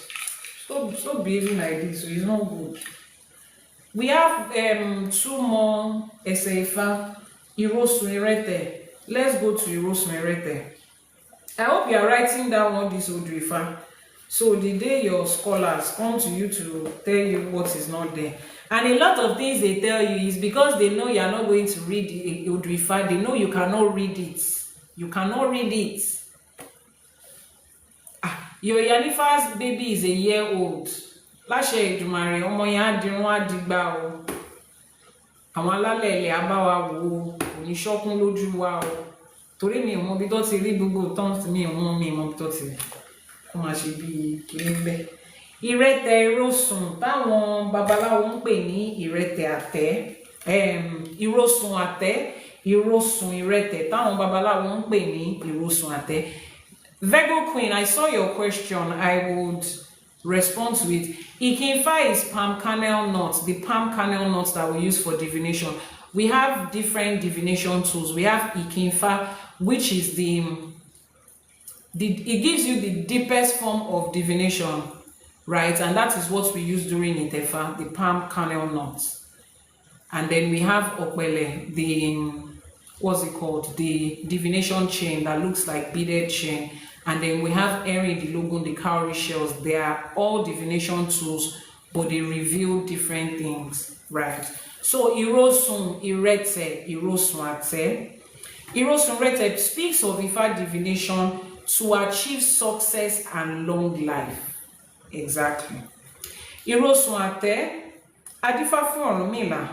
Stop behaving like this, so it's not good. We have 2 more Ifa. Irosun Irete. Let's go to Irosun Irete. I hope you are writing down all this Odù Ifá. So the day your scholars come to you to tell you what is not there. And a lot of things they tell you is because they know you are not going to read the Odù Ifá. They know you cannot read it. You cannot read it. Your Iyanifa's baby is a year old. Láṣẹ Èdùmàrè, ọmọ yẹn á dirun á dìgbà o. Àwọn alálẹ̀ ilẹ̀ á bá wa wò ó, kò ní ṣọ́kún lójú wa o. Torí mi ò mọ bí tó ti rí gbogbo tán mi ò mọ bí tó ti rí. Kó máa ṣe bí kiri ń bẹ. Ìrẹtẹ̀ ìrosùn táwọn babaláwo ń pè ní ìrẹtẹ̀ àtẹ́. Ìrosùn àtẹ́, ìrosùn ìrẹtẹ̀ táwọn babaláwo ń pè ní ìrosùn àtẹ́. Virgo Queen, I saw your question. I would respond to it. Iyanifa is palm kernel nuts, the palm kernel nuts that we use for divination. We have different divination tools. We have Iyanifa, which is it gives you the deepest form of divination, right? And that is what we use during Itefa, the palm kernel nuts. And then we have Okpele, the divination chain that looks like beaded chain. And then we have Erin, the Logun, the cowrie shells. They are all divination tools, but they reveal different things, right? So Irosun Irete, Irosun Ate. Irosun Irete speaks of Ifa divination to achieve success and long life. Exactly. Irosun Ate, Adifa fún Ọ̀rúnmìlà.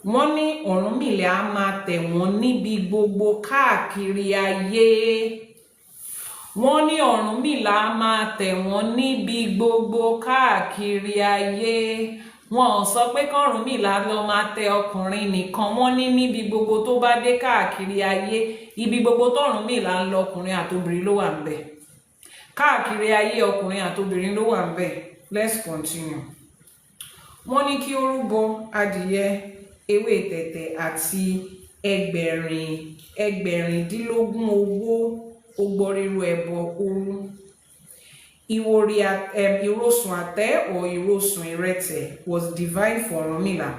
Wọ́n ní Ọ̀rúnmìlà á máa tẹ̀ wọ́n níbi gbogbo káàkiri ayé. Wọ́n ní Ọ̀rúnmìlà á máa tẹ̀ wọ́n níbi gbogbo káàkiri ayé. Wọ́n ò sọ pé k'Ọ̀rúnmìlà lọ máa tẹ ọkùnrin nìkan. Wọ́n ní níbi gbogbo tó bá dé káàkiri ayé. Ibi gbogbo t'Ọ̀rúnmìlà ń lọ, ọkùnrin àtobìnrin ló wà ńbẹ̀. Káàkiri ayé, ọkùnrin àtobìnrin ló wà ńbẹ̀. Let's continue. Wọ́n ní kí ó rúbọ adìyẹ, ewé tẹ̀tẹ̀ àti ẹgbẹ̀rìndínlógún owó ogboriru ẹbọ òru. Ìrosùn àtẹ́ or Ìrosùn Irete was divine for Ọ̀rúnmìlà.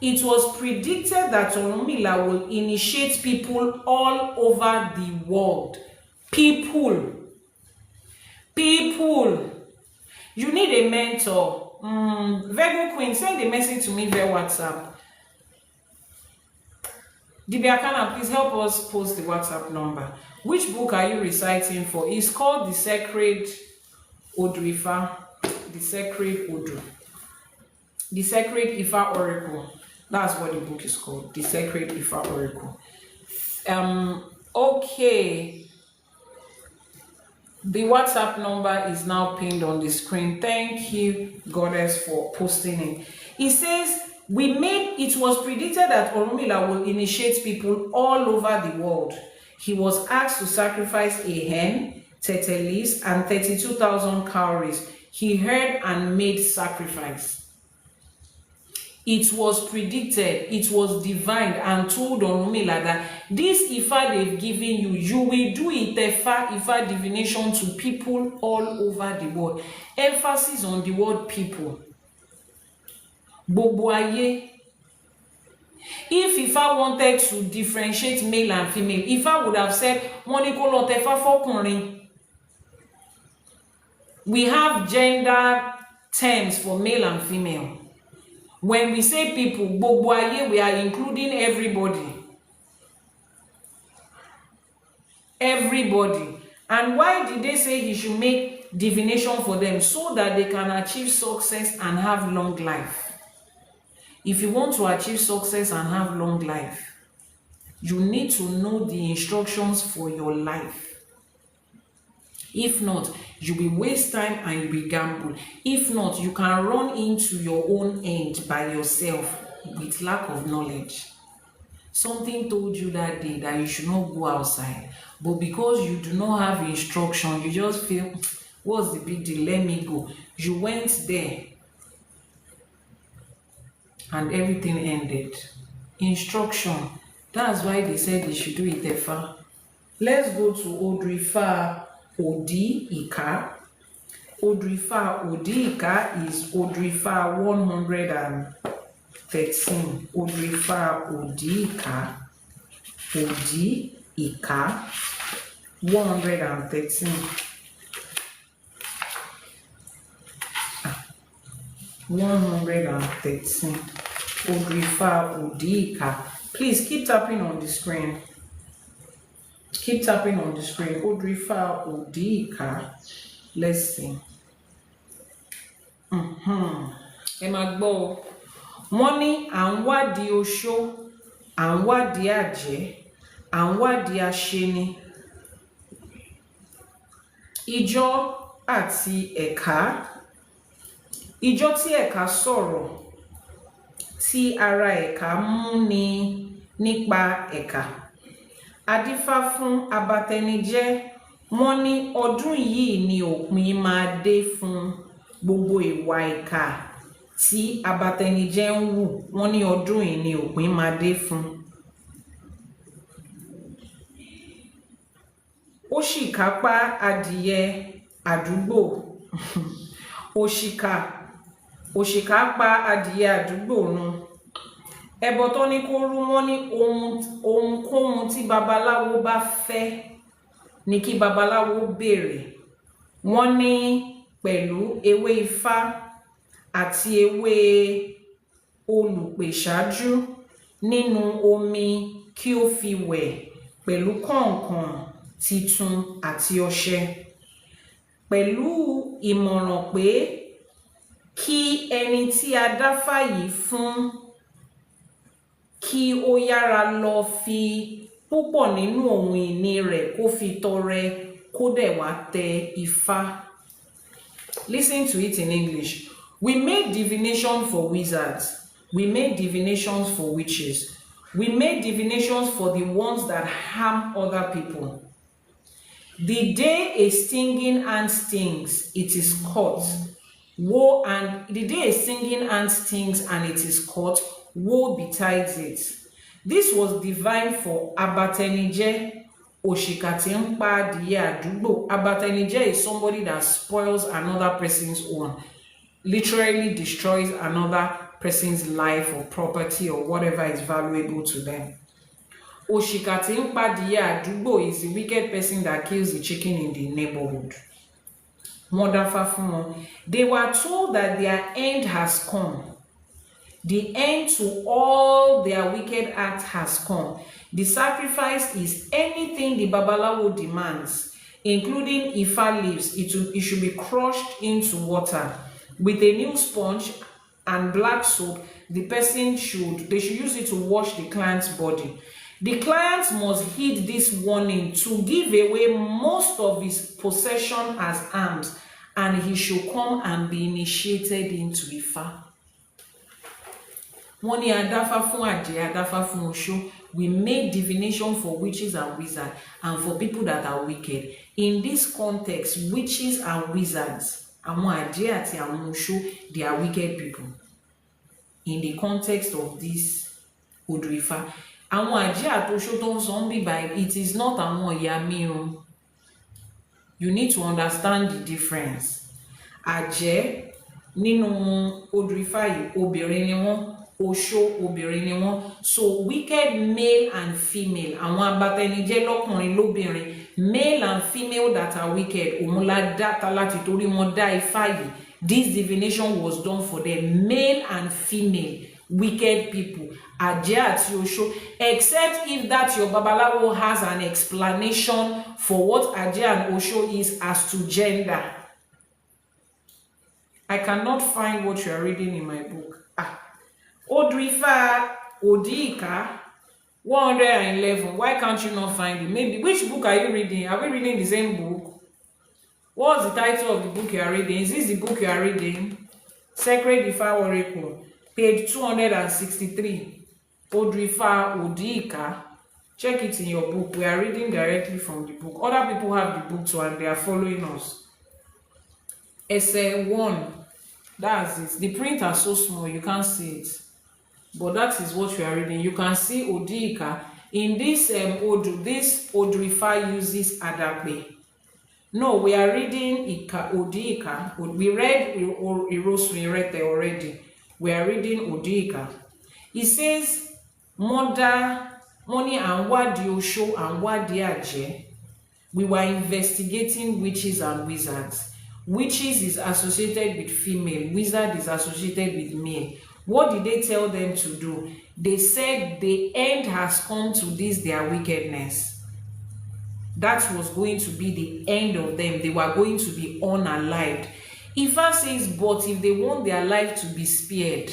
It was predicted that Ọ̀rúnmìlà will initiate people all over the world. People. You need a mentor. Virgo Queen, send a message to me via WhatsApp. Dibiakana, please help us post the WhatsApp number. Which book are you reciting for? It's called The Sacred Odù Ifá. The Sacred Odù. The Sacred Ifa Oracle. That's what the book is called. The Sacred Ifa Oracle. Okay. The WhatsApp number is now pinned on the screen. Thank you, Goddess, for posting it. It says, it was predicted that Ọ̀rúnmìlà will initiate people all over the world. He was asked to sacrifice a hen, tetelis, and 32,000 cowries. He heard and made sacrifice. It was predicted, it was divined, and told Ọ̀rúnmìlà that this Ifa they've given you, you will do Ifa divination to people all over the world. Emphasis on the word people. Gbogbo ayé. If Ifa wanted to differentiate male and female, Ifa would have said, wọ́n ní kó lọ tẹ̀fá fọ́kùnrin. We have gender terms for male and female. When we say people, gbogbo ayé, we are including everybody. Everybody. And why did they say he should make divination for them? So that they can achieve success and have long life. If you want to achieve success and have long life, you need to know the instructions for your life. If not, you will waste time and you will gamble. If not, you can run into your own end by yourself with lack of knowledge. Something told you that day that you should not go outside, but because you do not have instruction, you just feel, what's the big deal? Let me go. You went there and everything ended. Instruction. That's why they said they should do Itefa. Let's go to Odù Ifá Ifá. Odù Ifá is Odù Ifá 113. Odù Ifá Ifá 113. 113. Odù Ifá Ifá. Please keep tapping on the screen. Keep tapping on the screen. Odù Ifá Ifá. Let's see. Ẹ máa gbọ́ o. Wọ́n ní à ń wádìí oṣó, à ń wádìí àjẹ́, à ń wádìí aṣeni. Ijọ́ àti ẹ̀ka. Ijọ́ tí ẹ̀ka sọ̀rọ̀, tí ara ẹ̀ka mú ni nípa ẹ̀ka. Adífá fún abatẹnijẹ́. Wọ́n ní ọdún yìí ni òpin máa dé fún gbogbo ìwà ìkà tí abatẹnijẹ́ ń wù. Wọ́n ní ọdún yìí ni òpin máa dé fún. Ó sì kápá adìyẹ àdúgbò. Òṣìkà pa adìyẹ àdúgbò run. Ẹbọ tó ní kó rú, wọ́n ní ohunkóhun tí babaláwo bá fẹ́ ni kí babaláwo béèrè. Wọ́n ní pẹ̀lú ewé ifá àti ewé olùpèsájú nínú omi kí ó fi wẹ̀ pẹ̀lú kànkàn titun àti ọṣẹ. Pẹ̀lú ìmọ̀ràn pé kí ẹni tí a dáfá yìí fún kí ó yára lọ fi púpọ̀ nínú ohun ìní rẹ̀ kó fi tọrẹ kó dẹ̀ wá tẹ ifá. Listen to it in English. We made divination for wizards. We made divinations for witches. We made divinations for the ones that harm other people. The day a stinging ant stings, it is caught. Woe, and the day a stinging ant stings and it is caught, woe betides it. This was divine for abatẹnijẹ́, òṣìkà tí ń pa adìyẹ àdúgbò. Abatẹnijẹ́ is somebody that spoils another person's own, literally destroys another person's life or property or whatever is valuable to them. Òṣìkà tí ń pa adìyẹ àdúgbò is the wicked person that kills the chicken in the neighborhood. Wọ́n dáfá fún wọn. They were told that their end has come. The end to all their wicked acts has come. The sacrifice is anything the babalawo demands, including Ifa leaves. It should be crushed into water. With a new sponge and black soap, they should use it to wash the client's body. The client must heed this warning to give away most of his possession as alms, and he should come and be initiated into Ifa. Wọ́n ní adáfá fún àjẹ́, adáfá fún oṣó. We made divination for witches and wizards and for people that are wicked. In this context, witches and wizards, àwọn àjẹ́ àti àwọn oṣó, they are wicked people. In the context of this Odù Ifá, àwọn àjẹ́ àti oṣó tó ń sọ ń bí by it is not àwọn ìyá mírun. You need to understand the difference. Àjẹ́ nínú Odù Ifá yìí obìnrin ni wọ́n. Oṣó obìnrin ni wọ́n. So wicked male and female, àwọn abatẹnijẹ́ lọ́kùnrin lóbìnrin, male and female that are wicked, òun la dá láti torí wọn dá Ifá yìí. This divination was done for them, male and female. wicked people, Aje àti Osho, except if that your Babalawo has an explanation for what Aje and Osho is as to gender. I cannot find what you are reading in my book. Odù Ifá, Odù Ifá, 111. Why can't you not find it? Maybe, which book are you reading? Are we reading the same book? What's the title of the book you are reading? Is this the book you are reading? Sacred Ifá Oracle, page 263. Odù Ifá, Odù Ifá. Check it in your book. We are reading directly from the book. Other people have the book too and they are following us. Essay 1. That's it. The print are so small you can't see it. But that is what you are reading. You can see Odù Ifá. In this Odù, this Odù Ifá uses Adape. No, we are reading Odù Ifá. We read Irosmirete already. We are reading Odù Ifá. It says, Mother, Money and Wadi Osho and Wadi Aje. We were investigating witches and wizards. Witches is associated with female. Wizard is associated with male. What did they tell them to do? They said the end has come to this their wickedness. That was going to be the end of them. They were going to be unalived. Ifa says, but if they want their life to be spared,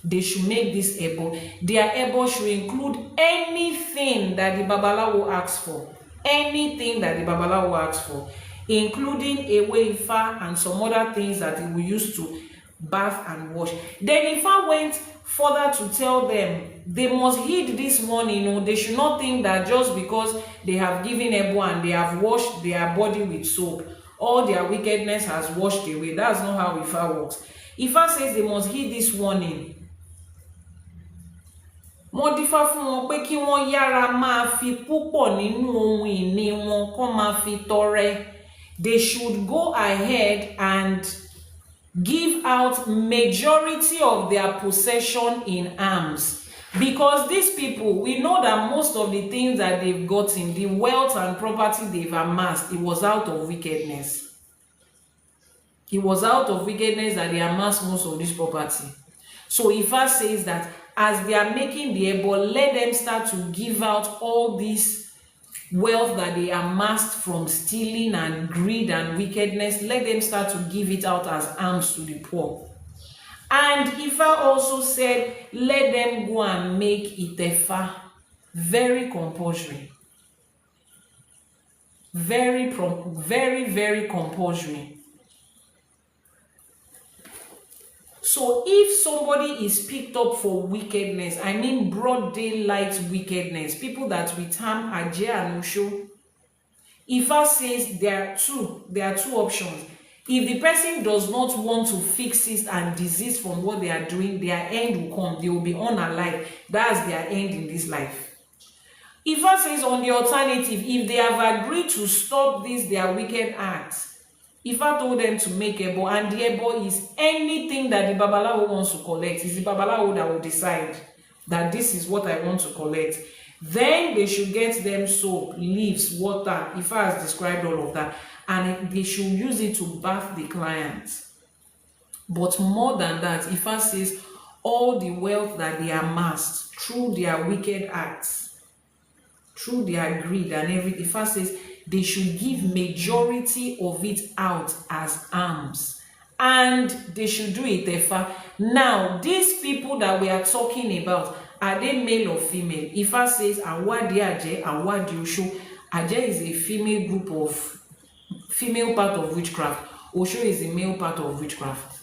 they should make this ebo. Their ebo should include anything that the Babalawo asks for. Anything that the Babalawo asks for, including Ewe Ifa and some other things that he will use to bath and wash. Then Ifa went further to tell them they must heed this warning. They should not think that just because they have given Ebo and they have washed their body with soap, all their wickedness has washed away. That's not how Ifa works. Ifa says they must heed this warning. Mo dífá fún wọn pé kí wọ́n yára máa fi púpọ̀ nínú ohun ìní wọn kó máa fi tọrẹ. They should go ahead and give out majority of their possession in alms, because these people, we know that most of the things that they've gotten, the wealth and property they've amassed, it was out of wickedness. It was out of wickedness that they amassed most of this property. So Ifa says that as they are making the ebo, let them start to give out all this wealth that they amassed from stealing and greed and wickedness. Let them start to give it out as alms to the poor. And Ifa also said, let them go and make Itefa. Very compulsory. Very compulsory. So if somebody is picked up for wickedness, I mean broad daylight wickedness, people that we term Aje and Osho, Ifa says there are two options. If the person does not want to fix it and desist from what they are doing, their end will come. They will be unalive. That's their end in this life. Ifa says on the alternative, if they have agreed to stop this, their wicked acts, Ifa told them to make ebo, and the ebo is anything that the Babalawo wants to collect. It's the Babalawo that will decide that this is what I want to collect. Then they should get them soap, leaves, water. Ifa has described all of that. And they should use it to bath the clients. But more than that, Ifa says all the wealth that they amassed through their wicked acts, through their greed and everything, Ifa says they should give majority of it out as alms. And they should do it, Itefa. Now, these people that we are talking about, are they male or female? Ifa says, Awadi Aje, Awadi Osho. Aje is a female group of, female part of witchcraft. Osho is a male part of witchcraft.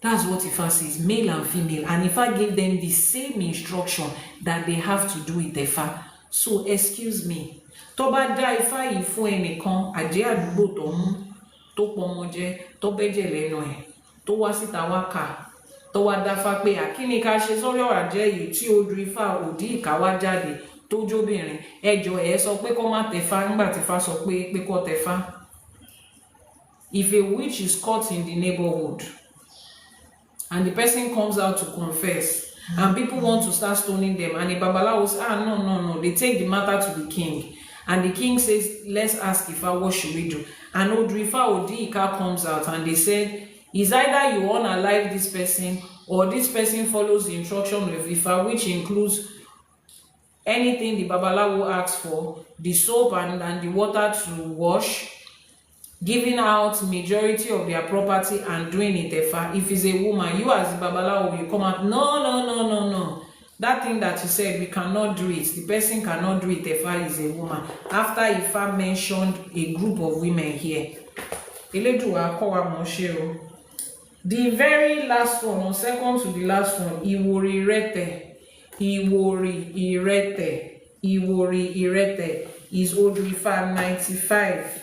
That's what Ifa says, male and female. And Ifa gave them the same instruction that they have to do it, Ifa. So, excuse me. Tó bá dá Ifá yìí fún ẹnìkan, àjẹ́ àdúgbò tó mú, tó pọmọ jẹ, tó bẹ́jẹ̀ lẹ́nu ẹ̀, tó wá síta wá kà, tó wá dáfá pé àkíní ká ṣe sórí ọ̀rọ̀ àjẹ́ yìí tí Odù Ifá Odù Ifá wá jáde tó jóbìnrin, ẹjọ́ ẹ̀ sọ pé kó má tẹ̀fá nígbà tí Ifá sọ pé kó tẹ̀fá. If a witch is caught in the neighborhood and the person comes out to confess, and people want to start stoning them, and the Babalawo says, no, they take the matter to the king. And the king says, let's ask Ifa, what should we do? And Odù Ifá Odù Ifá comes out and they said, It's either you unalive this person or this person follows the instruction of Ifa, which includes anything the Babalawo asks for, the soap and the water to wash, giving out majority of their property and doing Itefa. If it's a woman, you as the Babalawo, you come out, no. That thing that you said, we cannot do it. The person cannot do it. Itefa is a woman. After Ifa mentioned a group of women here. The very last one, or second to the last one, Iwori Irete is Odù Ifá 95.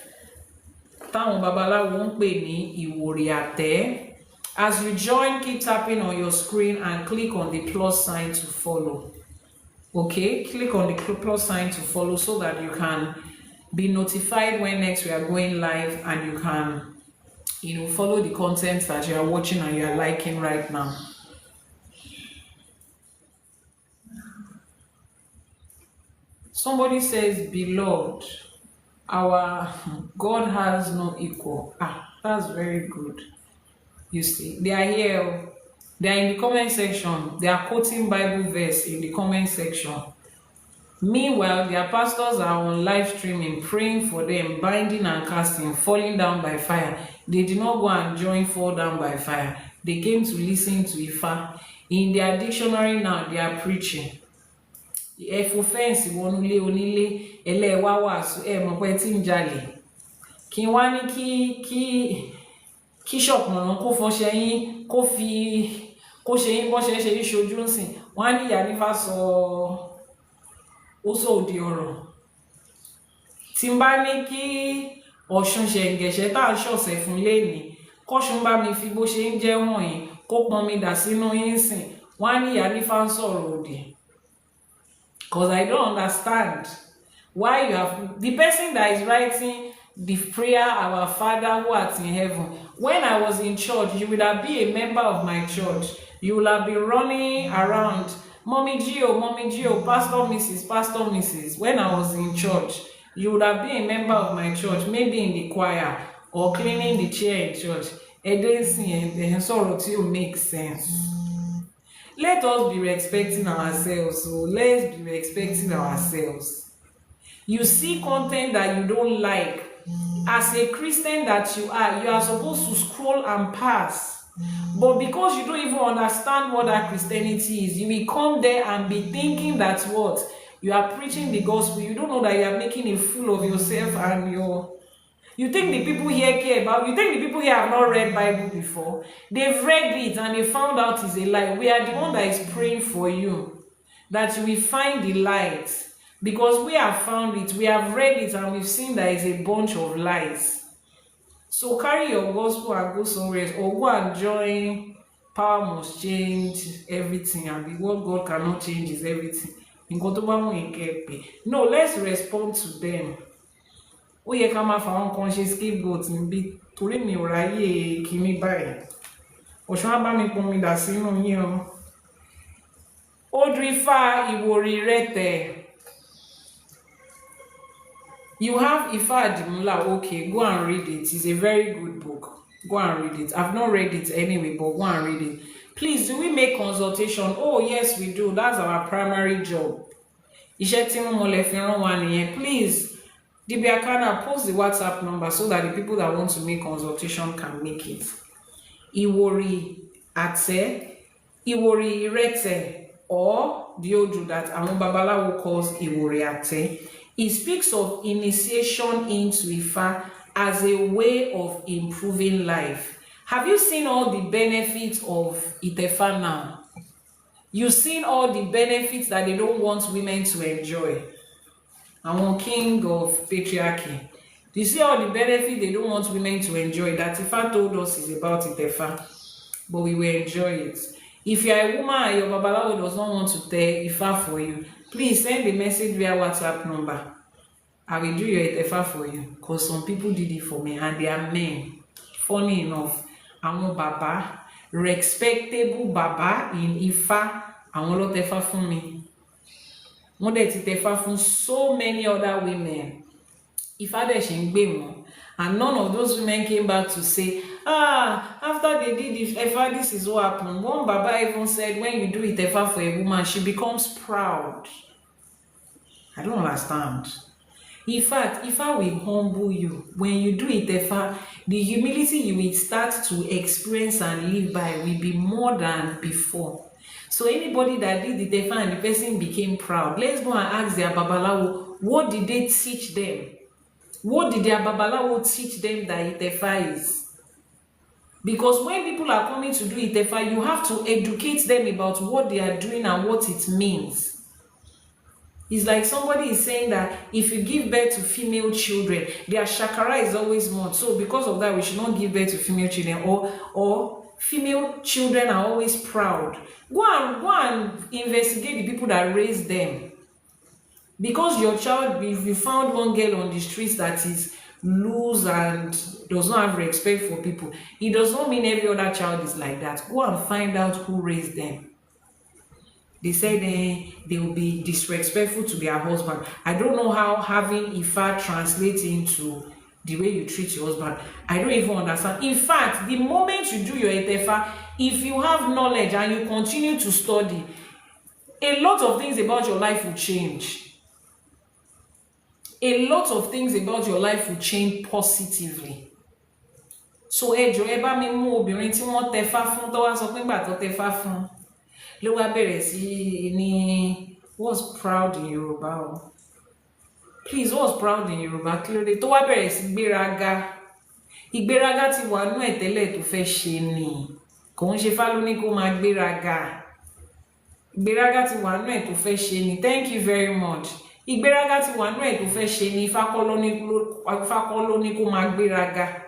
Táwọn babaláwo ń pè ní Ìwòrì Àtẹ́. As you join, keep tapping on your screen and click on the plus sign to follow. Okay, click on the plus sign to follow so that you can be notified when next we are going live, and you can, follow the content that you are watching and you are liking right now. Somebody says, beloved, our God has no equal. That's very good. You see, they are here. They are in the comment section. They are quoting Bible verse in the comment section. Meanwhile, their pastors are on live streaming, praying for them, binding and casting, falling down by fire. They did not go and join fall down by fire. They came to listen to Ifa. In their dictionary now, they are preaching. Offense wonule onile ele wa wasu mo pe ti njale. Kí wá ní kí shop mo kó fo seyin kó seyin bó ṣe rí ṣojú nsin. Wọ́n ní Iyanifa sọ ó sọ òdì ọ̀rọ̀. Tí n bá ní kí Ọ̀ṣun ṣẹ̀ǹgẹ̀ṣẹ̀ tá ṣọ̀ṣẹ̀ fún leni, kọ́ṣun bá mi fi bó ṣe ń jẹ́ wọ̀nyí kó pọn mi dà sínú yín sìn. Wọ́n ní Iyanifa ń sọ̀rọ̀ òdì. Because I don't understand why you have the person that is writing the prayer, Our Father who art in heaven. When I was in church, you would have been a member of my church. You will have been running around, Mommy Gio, Pastor Mrs. When I was in church, you would have been a member of my church, maybe in the choir or cleaning the chair in church. And then sorrow to make sense. Let us be respecting ourselves. So let's be respecting ourselves. You see content that you don't like, as a Christian that you are supposed to scroll and pass. But because you don't even understand what that Christianity is, you will come there and be thinking that what? You are preaching the gospel. You don't know that you are making a fool of yourself and you think the people here care about you. Think the people here have not read Bible before. They've read it and they found out it's a lie. We are the one that is praying for you, that you will find the light, because we have found it. We have read it and we've seen that it's a bunch of lies. So carry your gospel and go somewhere else, or go and join Power Must Change Everything, and what God cannot change is everything. No, let's respond to them. Ó yẹ ká máa fa àwọn kan ṣe scapegoat níbí torí mi ò ráyè kíní báyìí. Ọ̀ṣun á bá mi pọn mi dà sínú yín o. Odù Ifá Ìwòrì Ìrẹtẹ̀. You have Ifa Adimula. Okay, go and read it. It's a very good book. Go and read it. I've not read it anyway, but go and read it. Please, do we make consultation? Oh, yes, we do. That's our primary job. Iṣẹ́ tí mo lè fi rán wa nìyẹn. Please, Dibiakana, post the WhatsApp number so that the people that want to make consultation can make it. Ìwòrì Àtẹ́, Ìwòrì Ìrẹtẹ̀, or the Odù that àwọn Babalawo calls Ìwòrì Àtẹ́. It speaks of initiation into Ifa as a way of improving life. Have you seen all the benefits of Itefa now? You've seen all the benefits that they don't want women to enjoy. I'm king of patriarchy. You see all the benefits they don't want women to enjoy that Ifa told us is about Itefa, but we will enjoy it. If you are a woman and your Babalawo does not want to tell Ifa for you, please send the message via WhatsApp number. I will do your Itefa for you, because some people did it for me and they are men. Funny enough, àwọn baba, respectable baba in Ifa, àwọn ló tẹfa fún mi. Wọ́n dẹ̀ ti tẹfa fún so many other women. Ifa dẹ̀ ṣe ń gbé wọn. And none of those women came back to say, after they did Itefa, this is what happened. One Baba even said, when you do Itefa for a woman, she becomes proud. I don't understand. In fact, Ifa will humble you. When you do Itefa, the humility you will start to experience and live by will be more than before. So anybody that did Itefa and the person became proud, let's go and ask their Babalawo, what did they teach them? What did their Babalawo teach them that Itefa is? Because when people are coming to do Itefa, you have to educate them about what they are doing and what it means. It's like somebody is saying that if you give birth to female children, their shakara is always more. So because of that, we should not give birth to female children, or female children are always proud. Go and investigate the people that raised them. Because your child, if you found one girl on the streets that is loose and does not have respect for people, it does not mean every other child is like that. Go and find out who raised them. They said they will be disrespectful to their husband. I don't know how having Ifa translates into the way you treat your husband. I don't even understand. In fact, the moment you do your Itefa, if you have knowledge and you continue to study, a lot of things about your life will change. A lot of things about your life will change positively. So ẹjọ ẹ bá mi mú obìnrin tí wọ́n tẹfá fún tó wá sọ pé ńgbà tó tẹfá fún ló wá bẹ̀rẹ̀ sí ní what's proud in Yoruba please what's proud in Yoruba kí ló dé tó wá bẹ̀rẹ̀ sí gbéraga. Ìgbéraga ti wà nú ẹ̀ tẹ́lẹ̀ tó fẹ́ ṣe ni kò ń ṣe fá ló ní kó máa gbéraga. Ìgbéraga ti wà nú ẹ̀ tó fẹ́ ṣe ni. Thank you very much. Ìgbéraga ti wà nú ẹ̀ tó fẹ́ ṣe ni. Ifá kọ́ ló ní kó máa gbéraga.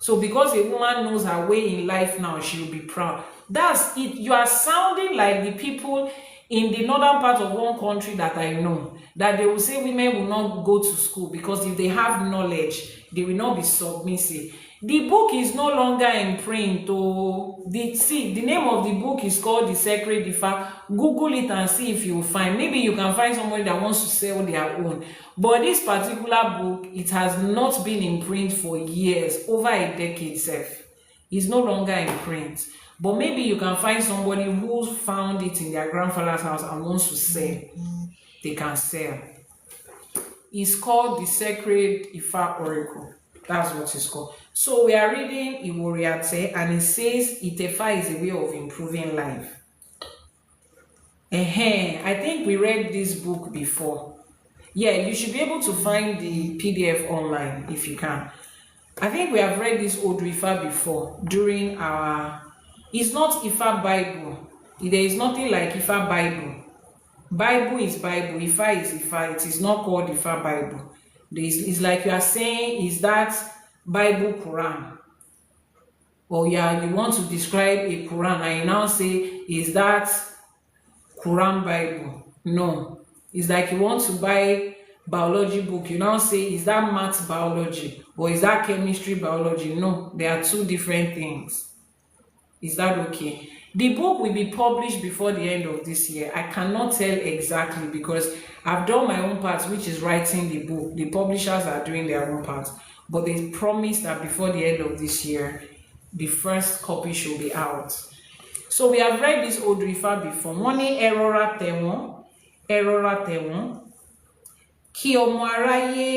So because a woman knows her way in life now, she will be proud. That's it. You are sounding like the people in the northern part of one country that I know, that they will say women will not go to school because if they have knowledge, they will not be submissive. The book is no longer in print. The name of the book is called The Sacred Ifa. Google it and see if you will find. Maybe you can find somebody that wants to sell their own. But this particular book, it has not been in print for years, over a decade itself. It's no longer in print. But maybe you can find somebody who found it in their grandfather's house and wants to sell. They can sell. It's called The Sacred Ifa Oracle. That's what it's called. So we are reading Iworiate and it says Itefa is a way of improving life. I think we read this book before. Yeah, you should be able to find the PDF online if you can. I think we have read this Odù Ifá before during our... It's not Ifa Bible. There is nothing like Ifa Bible. Bible is Bible. Ifa is Ifa. It is not called Ifa Bible. It's like you are saying, is that Bible Quran? Or yeah, you want to describe a Quran and you now say, is that Quran Bible? No. It's like you want to buy biology book. You now say, is that math biology? Or is that chemistry biology? No, they are two different things. Is that okay? The book will be published before the end of this year. I cannot tell exactly because I've done my own part, which is writing the book. The publishers are doing their own part. But they promised that before the end of this year, the first copy should be out. So we have read this Odù Ifá before. Wọ́n ní ẹrọra tẹ̀wọ́n, kí ọmọ aráyé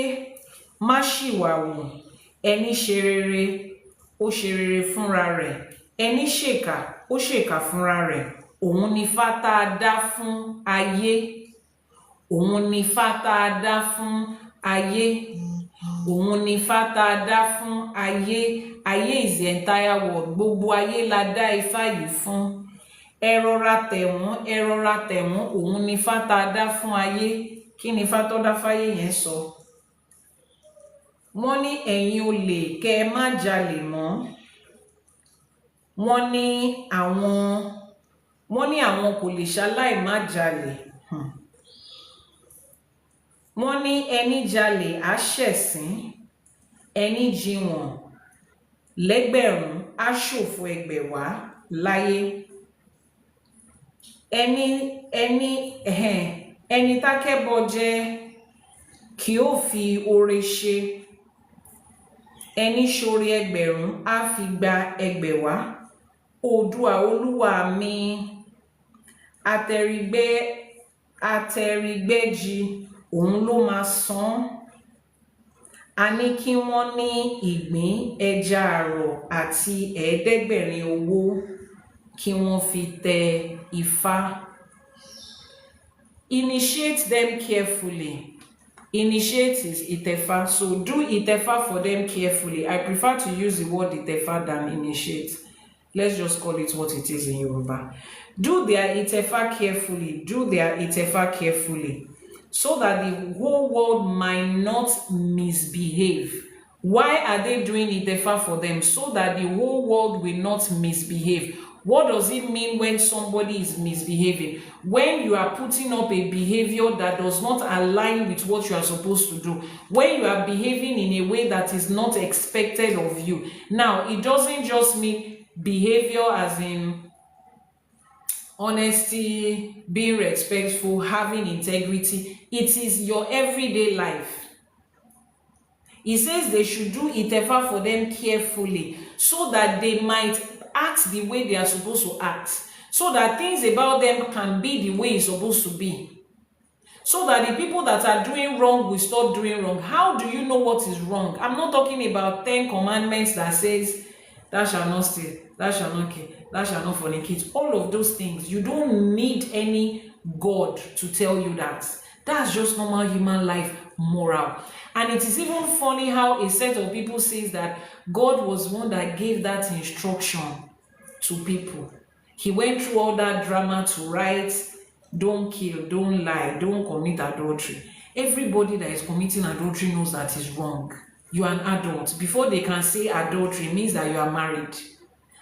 má ṣìwàwù, ẹni ṣe rere, ó ṣe rere fúnra rẹ̀, ẹni ṣèkà, ó ṣèkà fúnra rẹ̀, òun ni Ifá tá a dá fún ayé, òun ni Ifá tá a dá fún ayé, òun ni Ifá tá a dá fún ayé. Ayé is the entire world. Gbogbo ayé la dá Ifá yìí fún. Ẹrọra tẹ̀wọ́n, òun ni Ifá tá a dá fún ayé. Kí ni Ifá tó dá fáyé yẹn sọ? Wọ́n ní ẹ̀yin olè kẹ́ ẹ má jalè mọ́. Wọ́n ní àwọn kò lè ṣaláì má jalè. Wọ́n ní ẹni jalè á ṣẹ̀sín, ẹni jìwọ̀n lẹ́gbẹ̀rún á ṣòfò ẹgbẹ̀wá láyé. Ẹni tákẹ́bọ jẹ kì ó fi oore ṣe. ẹni ṣoore ẹgbẹ̀rún á fi gba ẹgbẹ̀wá. Oòduà olúwa mi, atẹrígbéjì òun ló máa san. A ní kí wọ́n ní ìgbín, ẹja àrọ̀ àti 500 owó kí wọ́n fi tẹ Ifá. Initiate them carefully. Initiate is Itefa, so do Itefa for them carefully. I prefer to use the word Itefa than initiate. Let's just call it what it is in Yoruba. Do their Itefa carefully. Do their Itefa carefully, so that the whole world might not misbehave. Why are they doing Itefa for them? So that the whole world will not misbehave. What does it mean when somebody is misbehaving? When you are putting up a behavior that does not align with what you are supposed to do. When you are behaving in a way that is not expected of you. Now, it doesn't just mean behavior as in honesty, being respectful, having integrity. It is your everyday life. He says they should do Itefa for them carefully, so that they might act the way they are supposed to act, so that things about them can be the way it's supposed to be, so that the people that are doing wrong will stop doing wrong. How do you know what is wrong? I'm not talking about 10 commandments that says thou shalt not steal, thou shalt not kill, thou shalt not fornicate. All of those things, you don't need any God to tell you that. That's just normal human life moral. And it is even funny how a set of people says that God was one that gave that instruction to people. He went through all that drama to write, don't kill, don't lie, don't commit adultery. Everybody that is committing adultery knows that is wrong. You are an adult. Before they can say adultery, it means that you are married.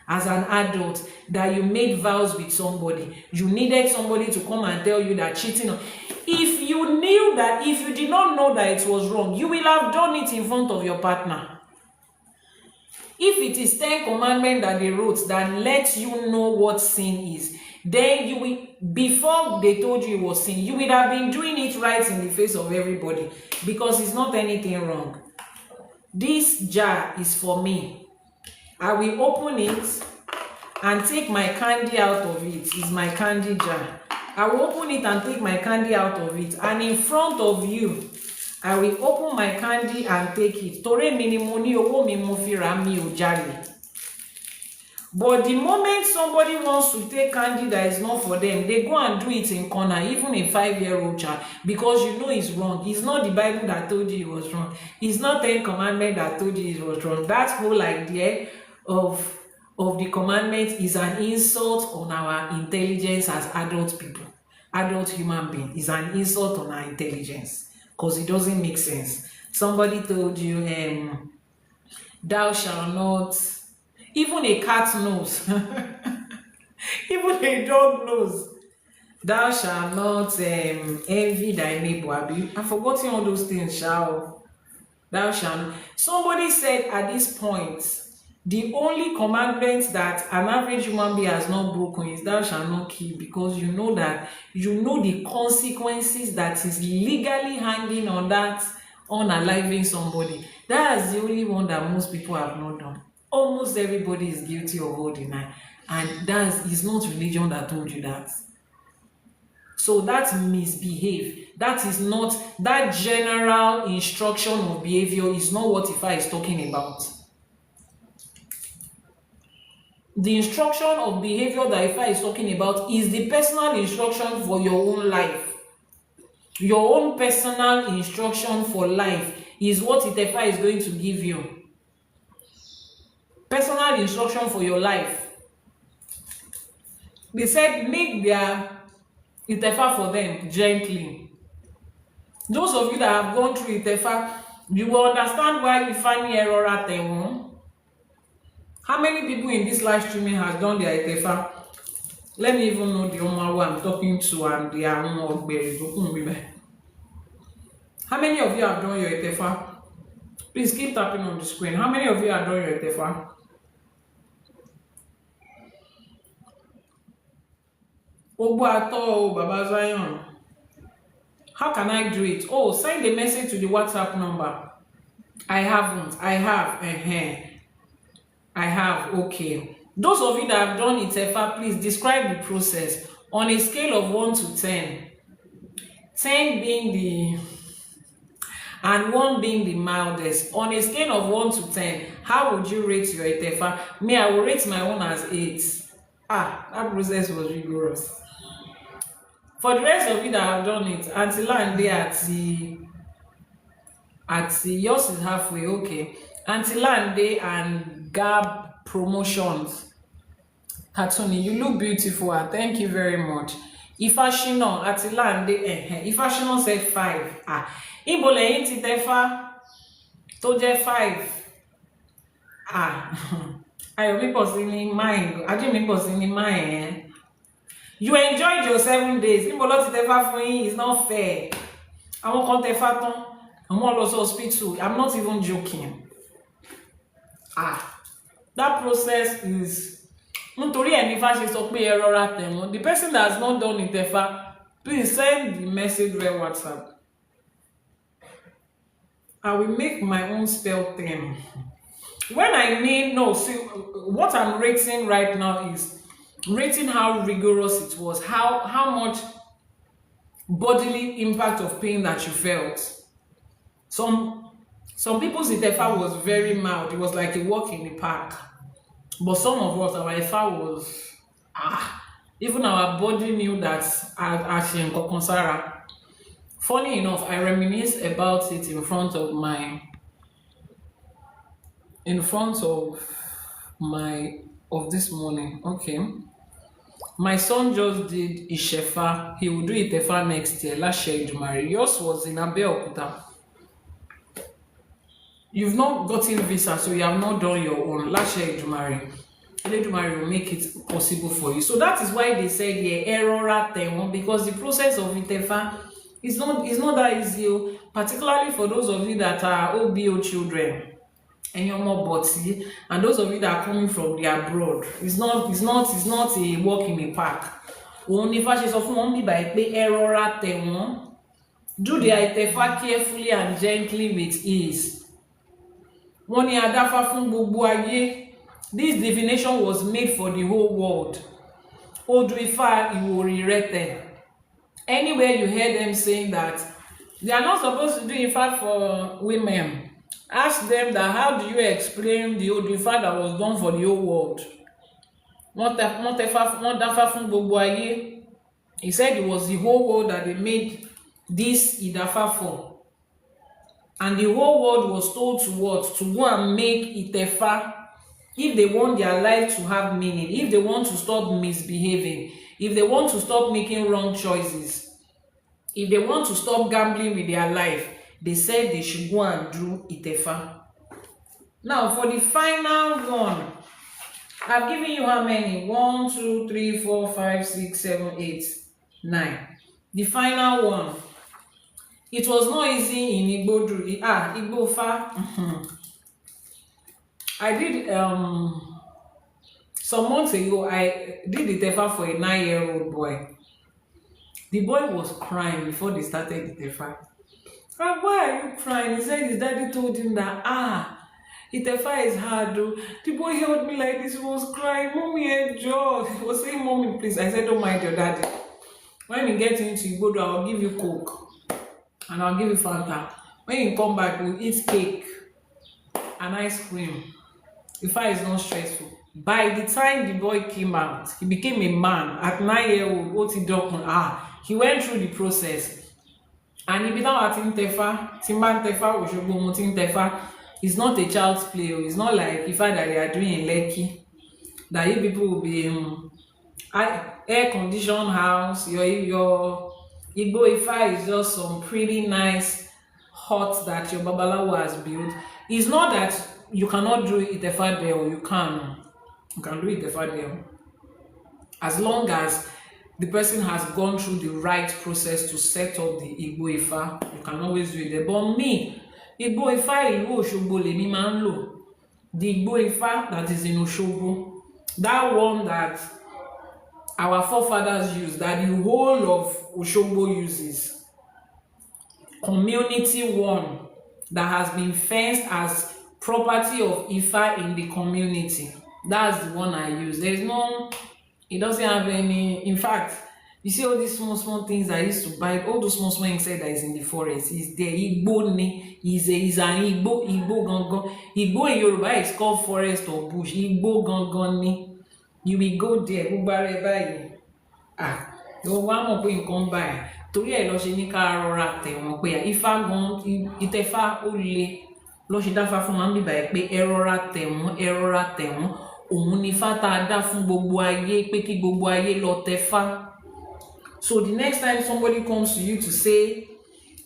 As an adult, that you made vows with somebody. You needed somebody to come and tell you that cheating. If you knew that, if you did not know that it was wrong, you will have done it in front of your partner. If it is 10 commandments that they wrote that lets you know what sin is, then you will, before they told you it was sin, you would have been doing it right in the face of everybody, because it's not anything wrong. This jar is for me. I will open it and take my candy out of it. It's my candy jar. I will open it and take my candy out of it, and in front of you, I will open my candy and take it. Tore mi ni mo ní owó mi mo fi rà, mi ò jalè. But the moment somebody wants to take candy that is not for them, they go and do it in corner, even a 5-year-old child, because you know it's wrong. It's not the Bible that told you it was wrong. It's not 10 commandments that told you it was wrong. That whole idea of the commandment is an insult on our intelligence as adult people. Adult human being is an insult on our intelligence, because it doesn't make sense. Somebody told you, thou shalt not, even a cat knows, even a dog knows, thou shalt not envy thy neighbor. I've forgotten all those things, thou shalt. Somebody said at this point, the only commandment that an average human being has not broken is thou shalt not kill, because you know that, you know the consequences that is legally hanging on that, unaliving somebody. That's the only one that most people have not done. Almost everybody is guilty of holding that, and that is not religion that told you that. So that's misbehave. That is not, that general instruction of behavior is not what Ifa is talking about. The instruction of behavior that Ifa is talking about is the personal instruction for your own life. Your own personal instruction for life is what Itefa is going to give you. Personal instruction for your life. They said make their Itefa for them gently. Those of you that have gone through Itefa, you will understand why Ifa ní error at them. How many people in this live streaming has done their Itefa? Let me even know the Oma who I'm talking to and the Oma. How many of you have done your Itefa? Please keep tapping on the screen. How many of you have done your Itefa? Obuato, Baba Zion. How can I do it? Oh, send a message to the WhatsApp number I haven't. I have. I have. Okay. Those of you that have done Itefa, please describe the process on a scale of 1 to 10. 10 being the and 1 being the mildest. On a scale of 1 to 10, how would you rate your Itefa? Me, I will rate my own as 8. That process was rigorous. For the rest of you that have done it, until and day at the yours is halfway, okay. Until and day and Gab promotions. Katuni, you look beautiful. Thank you very much. Ifashino, Atila and day, Ifashino said 5. Ibo lẹ́yìn ti Itefa tó jẹ́ 5. Ayọ̀mípọ̀ sí ní mine. Ajẹ́mípọ̀ sí ní mine. You enjoyed your 7 days. Ibo ló ti Itefa fún yín is not fair. Àwọn kan Itefa tán. I'm all also hospital. I'm not even joking. That process is nítorí Ìyánífá ṣe sọ pé ẹ rọra tẹ̀wọ̀n. The person that has not done Itefa, please send the message via WhatsApp. I will make my own spell thing. When I mean no, see what I'm rating right now is rating how rigorous it was, how much bodily impact of pain that you felt. Some people's Itefa was very mild. It was like a walk in the park. But some of us, our Ifa was even our body knew that actually Kokonsara. Funny enough, I reminisce about it in front of this morning. Okay. My son just did Ishefa. He will do Itefa next year. Last year, yours was in Abeokuta. You've not gotten visa, so you have not done your own. Last year, Edumare will make it possible for you. So that is why they said error at them, because the process of Itefa is not that easy, particularly for those of you that are OBO children and you're more body, and those of you that are coming from the abroad. It's not a walk in the park. Only fashion of only by error at them. Do the Itefa carefully and gently with ease. This divination was made for the whole world. Odù Ifá Ìwòrìrẹtẹ̀. Anywhere you hear them saying that they are not supposed to do Ifá for women, ask them that how do you explain the Odù Ifá that was done for the whole world? He said it was the whole world that they made this Idafa for. And the whole world was told to what? To go and make Itefa if they want their life to have meaning, if they want to stop misbehaving, if they want to stop making wrong choices, if they want to stop gambling with their life, they said they should go and do Itefa. Now, for the final one, I've given you how many? 1, 2, 3, 4, 5, 6, 7, 8, 9. The final one. It was not easy in Igbofa. I did some months ago. I did the Itefa for a 9-year-old boy. The boy was crying before they started the Itefa. Why are you crying? He said his daddy told him that Itefa is hard. Though. The boy held me like this. He was crying. Mommy, enjoy. He was saying, "Mommy, please." I said, "Don't mind your daddy. When we get into Igbodo, I'll give you Coke. And I'll give you Fanta. When you come back, we'll eat cake and ice cream. Ifa is not stressful." By the time the boy came out, he became a man. At 9-year-old, what he done? He went through the process. And he became at Itefa, Timban Tefa, Oshobo Mutin Tefa. It's not a child's play. It's not like Ifa that they are doing in Lekki. That you people will be air-conditioned house. Your Igbo Ifa is just some pretty nice hut that your Babalawo has built. It's not that you cannot do Itefa there, or you can. You can do Itefa there. As long as the person has gone through the right process to set up the Igbo Ifa, you can always do it there. But me, Igbo Ifa ìlú Òṣogbo lèmi máa ń lò. The Igbo Ifa that is in Òṣogbo, that one that our forefathers used, that the whole of Òṣogbo uses, community one, that has been fenced as property of Ifa in the community. That's the one I use. There's no, it doesn't have any, in fact, you see all these small things I used to buy, all those small insect that is in the forest is there. Igbo is an Igbo gangan. Igbo in Yoruba is called forest or bush. Igbo gangan ni. You will go there, go buy ah, you want more pé nǹkan báyìí. Torí ẹ̀ lọ ṣe ní ká rọra tẹ̀ wọ́n pé Ifá gan Itefa ó le lọ ṣe dáfá fún wa ń bíbá ẹ pé ẹ rọra tẹ̀ wọ́n òun ni Ifá tá a dá fún gbogbo ayé pé kí gbogbo ayé lọ tẹfá. So the next time somebody comes to you to say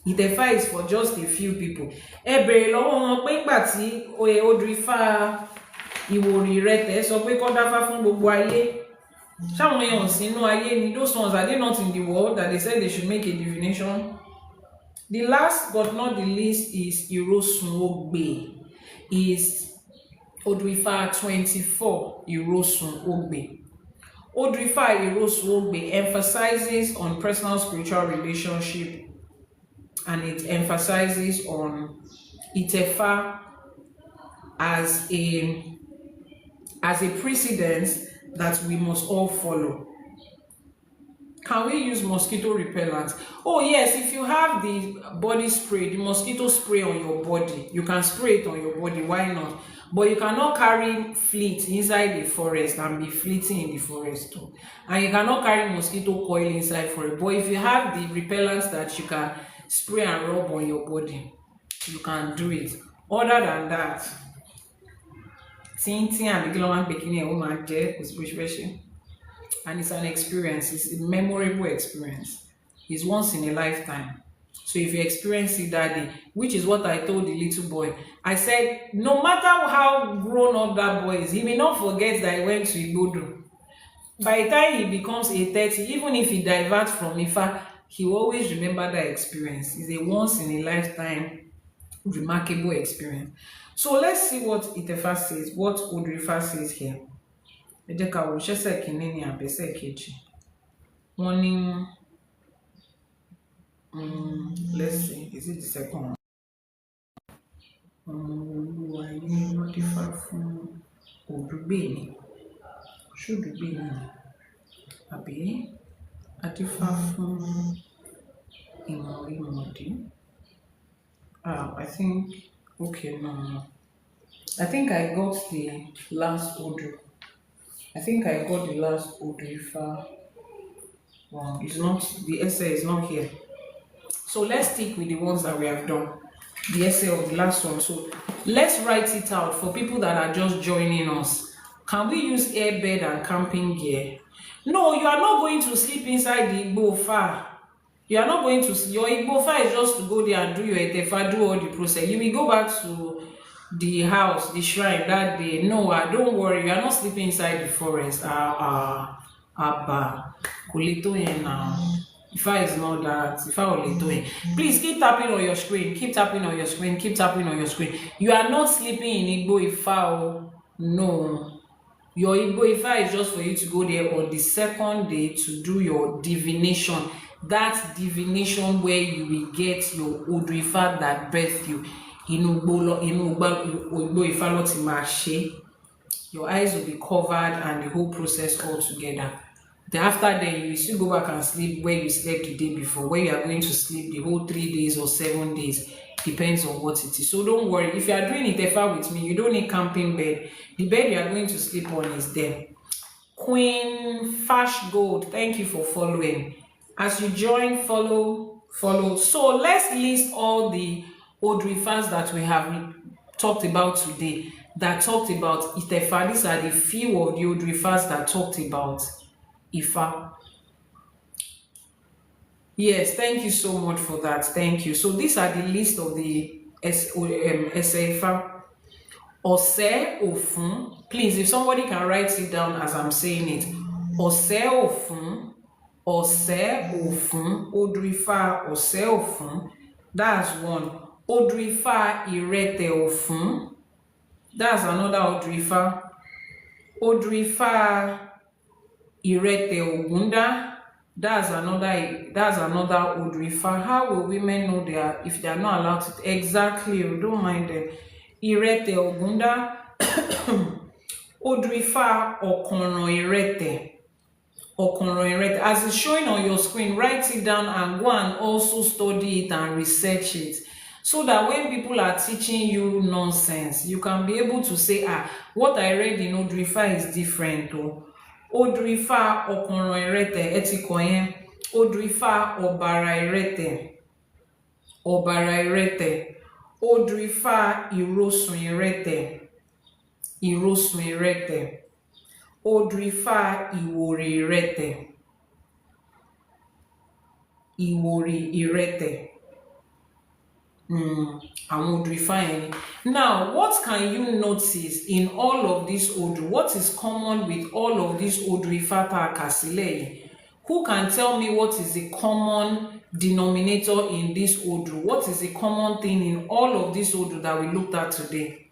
Itefa is for just a few people, ẹ bèrè lọ́wọ́ wọn pé nígbà tí Odù Ifá Ìwòrì rẹ tẹ̀ sọ pé kó dáfá fún gbogbo ayé, ṣáwọn èèyàn sínú ayé ni, those ones, are they not in the world that they said they should make a divination? The last but not the least is Irosun Ogbe, is Odù Ifá 24 Irosun Ogbe. Odù Ifá Irosun Ogbe emphasizes on personal spiritual relationship, and it emphasizes on Itefa as a precedence that we must all follow. Can we use mosquito repellent? Oh yes, if you have the body spray, the mosquito spray on your body, you can spray it on your body, why not? But you cannot carry fleet inside the forest and be fleeting in the forest too. And you cannot carry mosquito coil inside for it. But if you have the repellents that you can spray and rub on your body, you can do it. Other than that, and it's an experience, it's a memorable experience, it's once in a lifetime. So if you experience it that day, which is what I told the little boy, I said no matter how grown up that boy is, he may not forget that he went to Igodo. By the time he becomes a 30, even if he diverts from Ifa, he will always remember that experience. It's a once in a lifetime remarkable experience. So let's see what Itefa says, what Odù Ifá says here. Let's see, is it the second one? I think, okay, no. I think I got the last Odù. I think I got the last Odù Ifá. Well, it's not, the essay is not here. So let's stick with the ones that we have done. The essay of the last one. So let's write it out for people that are just joining us. Can we use airbed and camping gear? No, you are not going to sleep inside the Igbo Ifá. You are not going to, your Igbo Ifá is just to go there and do your Itefa, do all the process. You will go back to the house, the shrine that day. No, don't worry, you are not sleeping inside the forest. Ifá is not that. Ifá. Please keep tapping on your screen. Keep tapping on your screen. Keep tapping on your screen. You are not sleeping in Igbo Ifá. No. Your Igbo Ifá is just for you to go there on the second day to do your divination. That divination where you will get your Odù Ifá that birthed you. Your eyes will be covered and the whole process all together. Then after then, you still go back and sleep where you slept the day before, where you are going to sleep the whole 3 days or 7 days, depends on what it is. So don't worry, if you are doing Itefa with me, you don't need camping bed. The bed you are going to sleep on is there. Queen Fash Gold, thank you for following. As you join, follow. So let's list all the Odù Ifás that we have talked about today, that talked about Itefa. These are the few of the Odù Ifás that talked about Ifa. Yes, thank you so much for that. Thank you. So these are the list of the Ifa. Ose Ofun. Please, if somebody can write it down as I'm saying it. Ose Ofun. Ose Ofun. Odù Ifá Ose Ofun. That's one. Odù Ifá Irete Ofun. That's another Odù Ifá. Odù Ifá Irete Ogunda. That's another Odù Ifá. How will women know if they are not allowed to? Exactly, oh, don't mind them. Irete Ogunda, Odù Ifá Ọ̀kànràn Ìrẹtẹ̀. As it's showing on your screen, write it down and go and also study it and research it. So that when people are teaching you nonsense, you can be able to say, what I read in Odù Ifá is different. Odù Ifá Ọ̀kànràn Ìrẹtẹ̀, etikoyen. Odù Ifá Ọ̀bàrà Ìrẹtẹ̀. Ọ̀bàrà Ìrẹtẹ̀. Odù Ifá Ìrosùn Ìrẹtẹ̀. Ìrosùn Ìrẹtẹ̀. Odù Ifá Ìwòrì Ìrẹtẹ̀. Ìwòrì Ìrẹtẹ̀. Àwọn Odù Ifá yẹn ni. Now, what can you notice in all of this Odù? What is common with all of these Odù Ifá tá a kà sílẹ̀ yìí? Who can tell me what is the common denominator in this Odù? What is the common thing in all of this Odù that we looked at today?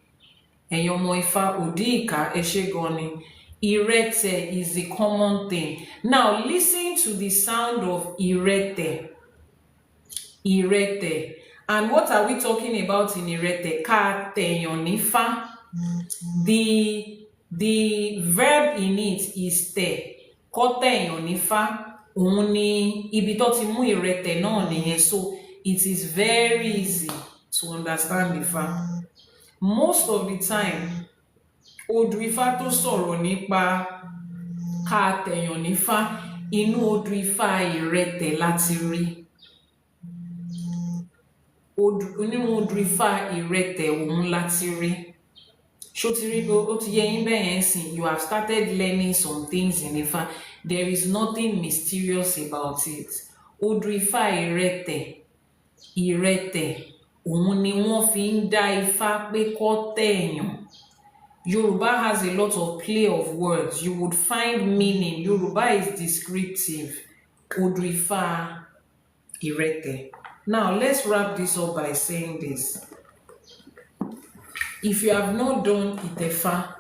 Ẹ̀yin ọmọ Ifá, òdì ìkà, ẹ ṣé gan ni. Ìrẹtẹ̀ is the common thing. Now, listen to the sound of ìrẹtẹ̀. Ìrẹtẹ̀. And what are we talking about in ìrẹtẹ̀? Ká tẹ̀yàn nífá. The verb in it is tẹ̀. Kó tẹ̀yàn nífá. Òun ni ibi tó ti mú ìrẹtẹ̀ náà nìyẹn. So it is very easy to understand Ifá. Most of the time, Odù Ifá tó sọ̀rọ̀ nípa ká tẹ̀yàn nífá, inú Odù Ifá ìrẹtẹ̀ láti rí. Nínú Odù Ifá ìrẹtẹ̀ òun láti rí. Ṣó ti rí ó ti yé yín bẹ́ẹ̀ yẹn sìn, you have started learning some things in Ifá. There is nothing mysterious about it. Odù Ifá ìrẹtẹ̀ òun ni wọ́n fi ń dá Ifá pé kó tẹ̀yàn. Yoruba has a lot of play of words. You would find meaning. Yoruba is descriptive. Odù Ifá ìrẹtẹ̀. Now, let's wrap this up by saying this. If you have not done Itefa,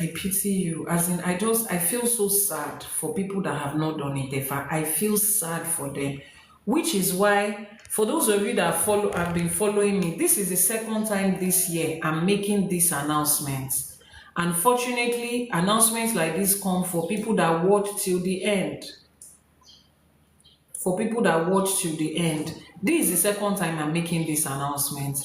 I pity you. As in, I feel so sad for people that have not done Itefa. I feel sad for them. Which is why, for those of you that have been following me, this is the second time this year I'm making this announcement. Unfortunately, announcements like this come for people that watch till the end. For people that watch till the end. This is the second time I'm making this announcement.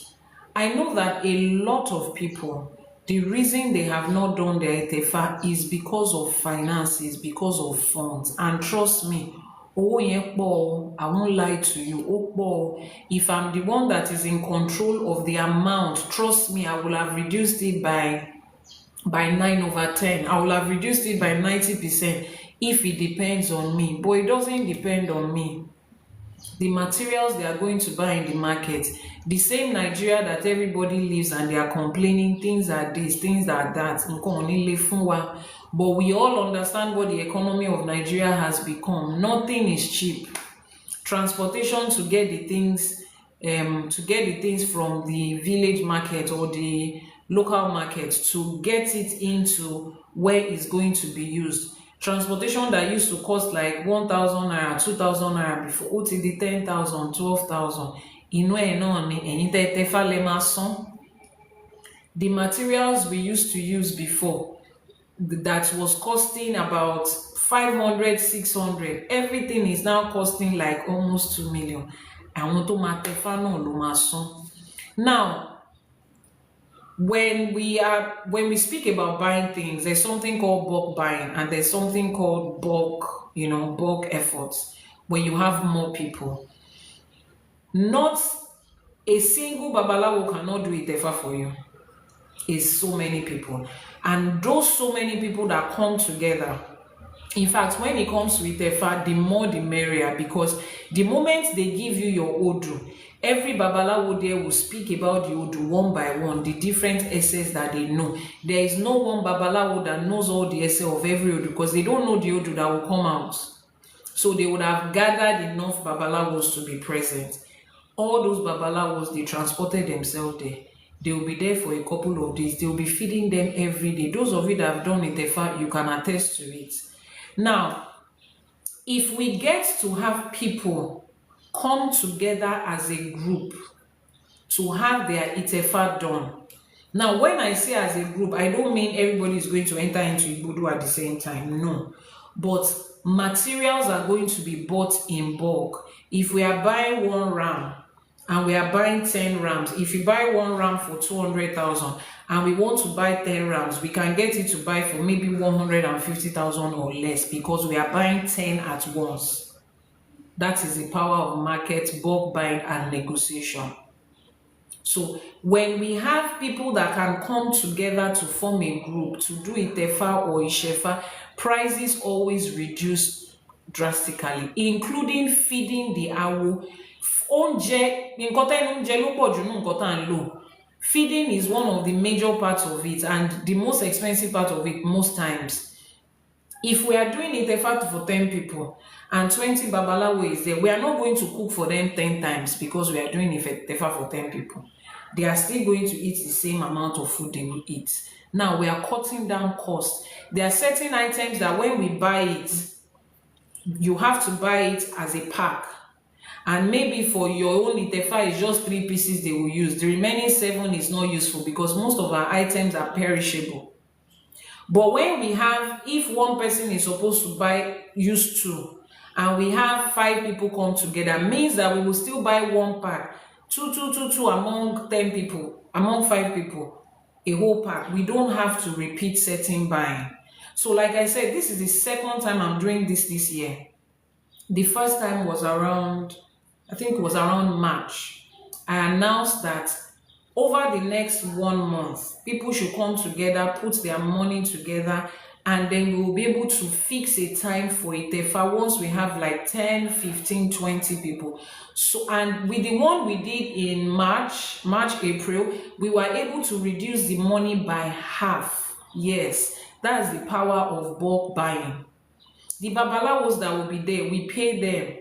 I know that a lot of people, the reason they have not done their Itefa is because of finances, because of funds. And trust me, owó yẹn pọ̀, I won't lie to you, ó pọ̀. If I'm the one that is in control of the amount, trust me, I will have reduced it by 9/10. I will have reduced it by 90% if it depends on me. But it doesn't depend on me. The materials they are going to buy in the market, the same Nigeria that everybody lives and they are complaining, things are this, things are that, but we all understand what the economy of Nigeria has become. Nothing is cheap. Transportation to get the things from the village market or the local market to get it into where it's going to be used. Transportation that used to cost like 1,000 naira, 2,000 naira before, ó ti di 10,000, 12,000. Inú ẹ̀ náà ni ẹ̀yin tẹ́ Itefa lẹ máa san. The materials we used to use before, that was costing about 500, 600, everything is now costing like almost 2 million. Àwọn tó máa Itefa náà ló máa san. Now, when we speak about buying things, there's something called bulk buying and there's something called bulk efforts. When you have more people, not a single babalawo cannot do Itefa for you. It's so many people, and those so many people that come together. In fact, when it comes to Itefa, the more the merrier, because the moment they give you your Odù, every babalawo there will speak about the Odù one by one, the different essays that they know. There is no one babalawo that knows all the essay of every Odù, because they don't know the Odù that will come out. So they would have gathered enough babalawos to be present. All those babalawos, they transported themselves there. They will be there for a couple of days. They will be feeding them every day. Those of you that have done Itefa, you can attest to it. Now, if we get to have people come together as a group to have their Itefa done. Now, when I say as a group, I don't mean everybody is going to enter into Ibudu at the same time. No. But materials are going to be bought in bulk. If we are buying 1 ram and we are buying 10 rams, if you buy 1 ram for 200,000 and we want to buy 10 rams, we can get it to buy for maybe 150,000 or less because we are buying 10 at once. That is the power of market, bulk buying, and negotiation. So when we have people that can come together to form a group to do Itefa or Ishefa, prices always reduce drastically, including feeding the awo. Feeding is one of the major parts of it and the most expensive part of it most times. If we are doing Itefa for 10 people and 20 babalawo is there, we are not going to cook for them 10 times because we are doing Itefa for 10 people. They are still going to eat the same amount of food they will eat. Now we are cutting down cost. There are certain items that when we buy it, you have to buy it as a pack. And maybe for your own Itefa, it's just 3 pieces they will use. The remaining 7 is not useful because most of our items are perishable. But when we have, if one person is supposed to use 2, and we have 5 people come together, means that we will still buy 1 pack. 2 among 10 people, among 5 people, a whole pack. We don't have to repeat certain buying. So like I said, this is the second time I'm doing this year. The first time was around, I think it was around March. I announced that over the next 1 month, people should come together, put their money together, and then we will be able to fix a time for Itefa once we have like 10, 15, 20 people. So, and with the one we did in March, April, we were able to reduce the money by half. Yes, that's the power of bulk buying. The babalawos that will be there, we pay them.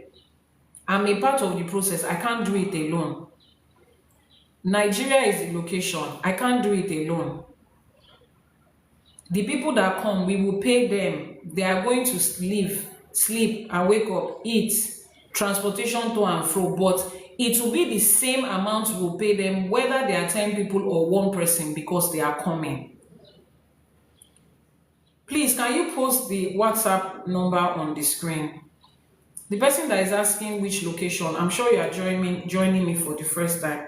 I'm a part of the process. I can't do it alone. Nigeria is the location. I can't do it alone. The people that come, we will pay them. They are going to live, sleep, and wake up, eat, transportation to and fro. But it will be the same amount we will pay them, whether they are 10 people or 1 person, because they are coming. Please, can you post the WhatsApp number on the screen? The person that is asking which location, I'm sure you are joining me for the first time.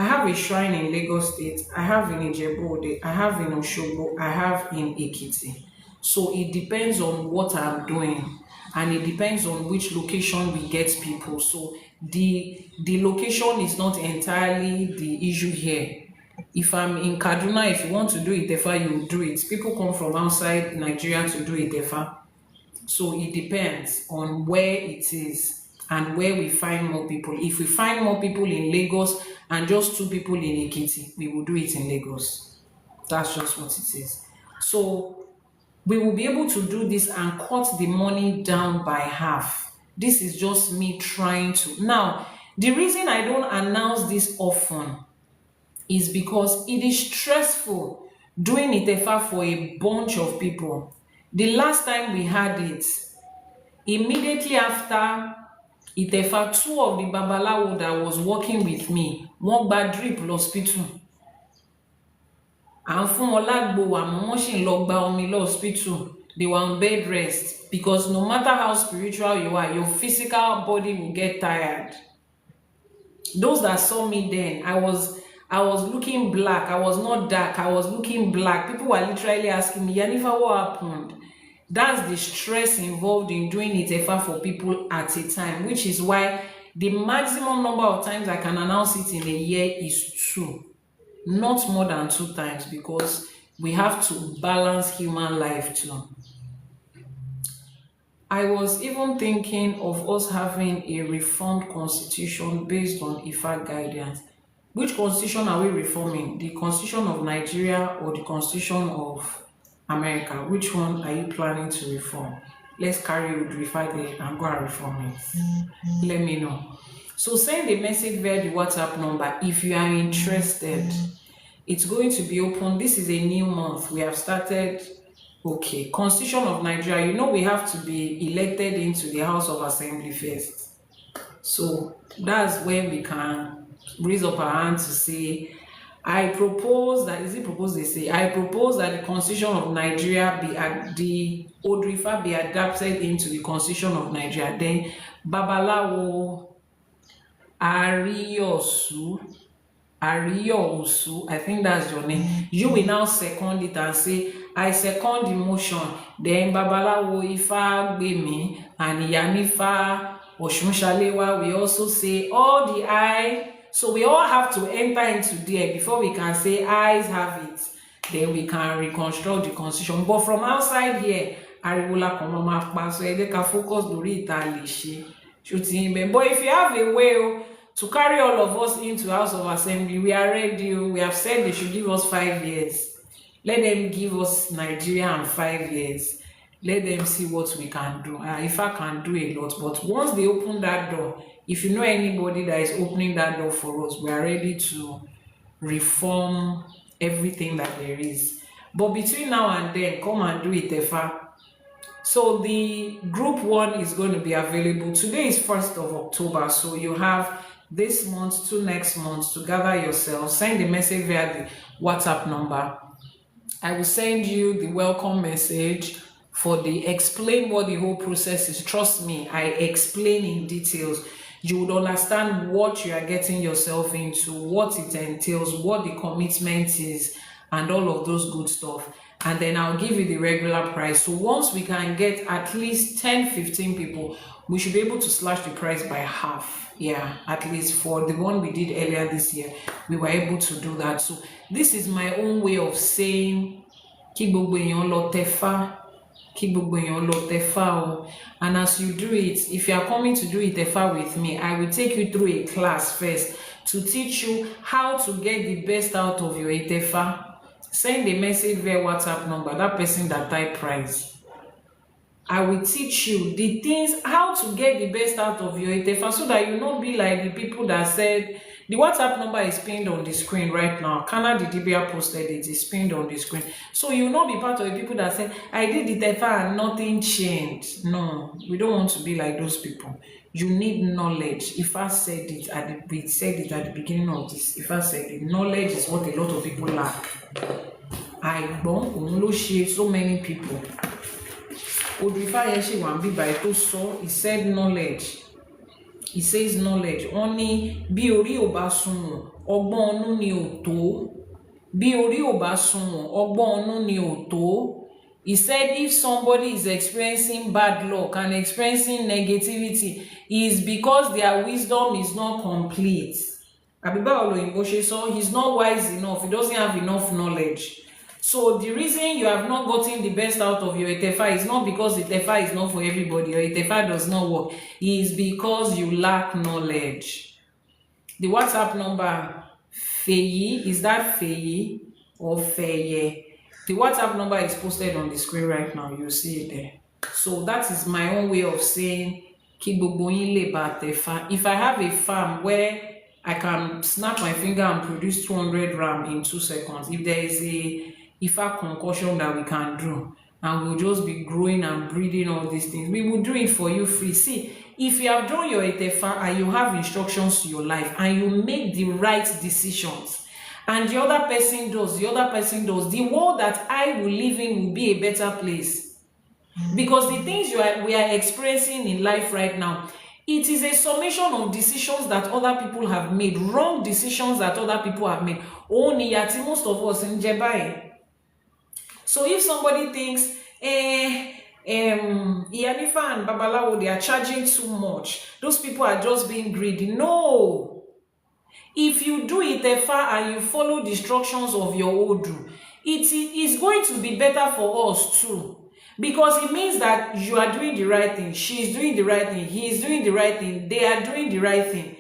I have a shrine in Lagos State, I have in Ijebu-Ode, I have in Osogbo, I have in Ekiti. So it depends on what I'm doing, and it depends on which location we get people. So the location is not entirely the issue here. If I'm in Kaduna, if you want to do Itefa, you will do it. People come from outside Nigeria to do Itefa. So it depends on where it is and where we find more people. If we find more people in Lagos and just 2 people in Ekiti, we will do it in Lagos. That's just what it is. So we will be able to do this and cut the money down by half. This is just me trying to. Now, the reason I don't announce this often is because it is stressful doing Itefa for a bunch of people. The last time we had it, immediately after Itefa, 2 of the babalawo that was working with me, one bad drip hospital. And fún wọn lágbo àmọ́ wọ́n ṣì ń lọ gba omi hospital. They were on bed rest because no matter how spiritual you are, your physical body will get tired. Those that saw me then, I was looking black. I was not dark. I was looking black. People were literally asking me, Iyanifa, what happened? That's the stress involved in doing Itefa for people at a time, which is why the maximum number of times I can announce it in a year is 2. Not more than 2 times, because we have to balance human life too. I was even thinking of us having a reformed constitution based on IFA guidance. Which constitution are we reforming? The constitution of Nigeria or the constitution of America? Which one are you planning to reform? Let's carry Odù Ifá there and go and reform it. Let me know. So send a message via the WhatsApp number if you are interested. It's going to be open. This is a new month. We have started. Okay, Constitution of Nigeria. You know we have to be elected into the House of Assembly first. So that's when we can raise up our hand to say, I propose that, is it proposed they say, I propose that the Constitution of Nigeria the Odù Ifá be adapted into the Constitution of Nigeria. Then Babalawo Ariyosu, I think that's your name. You will now second it and say, I second the motion. Then Babalawo Ifá Gbemi and Iyanifa Oshunshalewa, we also say all the I. So we all have to enter into there before we can say eyes have it. Then we can reconstruct the constitution. But from outside here, Ariwola Komama Paso, they can focus lórí ìta lè ṣe. But if you have a way to carry all of us into House of Assembly, we are ready. We have said they should give us 5 years. Let them give us Nigeria in 5 years. Let them see what we can do. IFA can do a lot. But once they open that door, if you know anybody that is opening that door for us, we are ready to reform everything that there is. But between now and then, come and do Itefa. So the group 1 is going to be available. Today is 1st of October. So you have this month to next month to gather yourself. Send a message via the WhatsApp number. I will send you the welcome message for the explain what the whole process is. Trust me, I explain in details. You would understand what you are getting yourself into, what it entails, what the commitment is, and all of those good stuff. And then I'll give you the regular price. So once we can get at least 10-15 people, we should be able to slash the price by half. Yeah, at least for the one we did earlier this year, we were able to do that. So this is my own way of saying, kí gbogbo èèyàn lọ tẹ̀fá. And as you do it, if you are coming to do Itefa with me, I will take you through a class first to teach you how to get the best out of your Itefa. Send a message via WhatsApp number, that person that type price. I will teach you the things, how to get the best out of your Itefa, so that you not be like the people that said, the WhatsApp number is pinned on the screen right now. Kana the DBA posted it, is pinned on the screen. So you will not be part of the people that say, I did Itefa and nothing changed. No, we don't want to be like those people. You need knowledge. If I said it we said it at the beginning of this, if I said it, knowledge is what a lot of people lack. So many people. Odù Ifá yẹn ṣì wà níbí báyìí tó sọ, he said knowledge. He says knowledge. Only bí orí ò bá sunwọ̀n, ọgbọ́n ọnú ni ò tó. Bí orí ò bá sunwọ̀n, ọgbọ́n ọnú ni ò tó. He said if somebody is experiencing bad luck and experiencing negativity, is because their wisdom is not complete. Abiba Oloyinbo ṣe sọ, he's not wise enough, he doesn't have enough knowledge. So the reason you have not gotten the best out of your Itefa is not because Itefa is not for everybody or Itefa does not work. It is because you lack knowledge. The WhatsApp number, Feyi, is that Feyi or Feye? The WhatsApp number is posted on the screen right now. You'll see it there. So that is my own way of saying, Ki gbogbo yin le ba Itefa. If I have a farm where I can snap my finger and produce 200 ram in 2 seconds, if there is a IFA concoction that we can do, and we'll just be growing and breeding all these things, we will do it for you free. See, if you have done your Itefa and you have instructions to your life and you make the right decisions, and the other person does, the world that I will live in will be a better place. Because the things we are experiencing in life right now, it is a summation of decisions that other people have made, wrong decisions that other people have made. Only yati most of us in Jebai. So if somebody thinks, Iyanifa and Babalawo, they are charging too much, those people are just being greedy. No. If you do Itefa and you follow the instructions of your Odù, it is going to be better for us too. Because it means that you are doing the right thing, she is doing the right thing, he is doing the right thing, they are doing the right thing.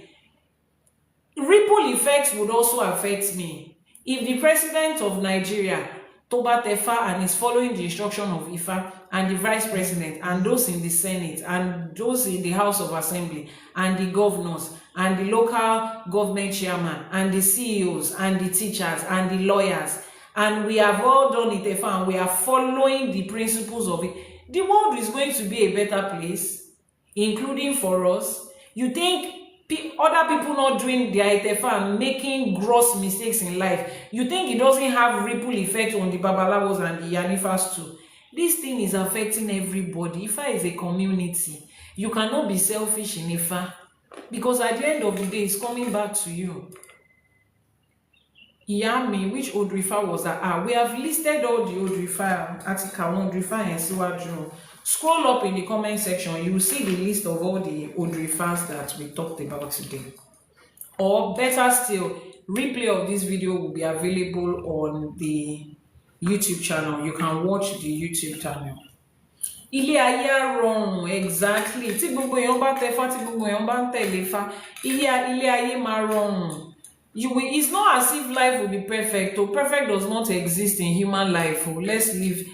Ripple effects would also affect me. If the president of Nigeria, Toba Tefa, and is following the instruction of IFA, and the vice president, and those in the Senate, and those in the House of Assembly, and the governors, and the local government chairman, and the CEOs, and the teachers, and the lawyers, and we have all done Itefa, and we are following the principles of it, the world is going to be a better place, including for us. You think other people not doing their Itefa and making gross mistakes in life, you think it doesn't have ripple effect on the Babalawos and the Iyanifas too? This thing is affecting everybody. Ifa is a community. You cannot be selfish in Ifa, because at the end of the day, it's coming back to you. Iyami, which Odù Ifá was that? We have listed all the Odù Ifá article, Odù Ifá and Siwaju. Scroll up in the comment section, you will see the list of all the Odù Ifás that we talked about today. Or better still, replay of this video will be available on the YouTube channel. You can watch the YouTube channel. Ilé ayé rọrùn, exactly. Tí gbogbo èèyàn bá tẹ̀fá, tí gbogbo èèyàn bá ń tẹ̀lé Ifá, ilé ayé máa rọrùn. It's not as if life will be perfect. Perfect does not exist in human life. Let's live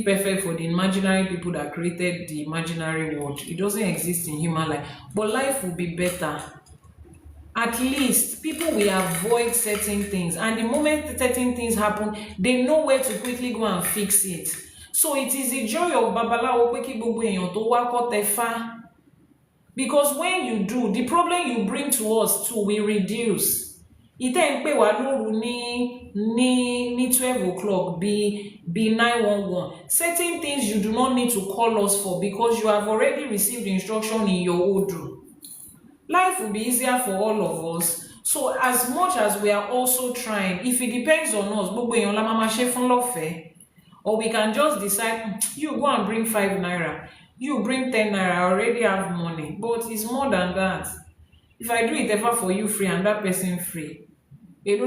perfect for the imaginary people that created the imaginary world. It doesn't exist in human life. But life will be better. At least people will avoid certain things. And the moment certain things happen, they know where to quickly go and fix it. So it is the joy of Babalawo pé kí gbogbo èèyàn tó wá kọ́ tẹ̀fá. Because when you do, the problem you bring to us too will reduce. Ìtẹ́ ń pè wá lóru ní 12 o'clock be 911. Certain things you do not need to call us for because you have already received instruction in your Odù. Life will be easier for all of us. So as much as we are also trying, if it depends on us, gbogbo èèyàn la máa ṣe fún lọ́fẹ̀ẹ́. Or we can just decide, you go and bring 5 naira. You bring 10 naira, I already have money. But it's more than that. If I do it ever for you free and that person free, thank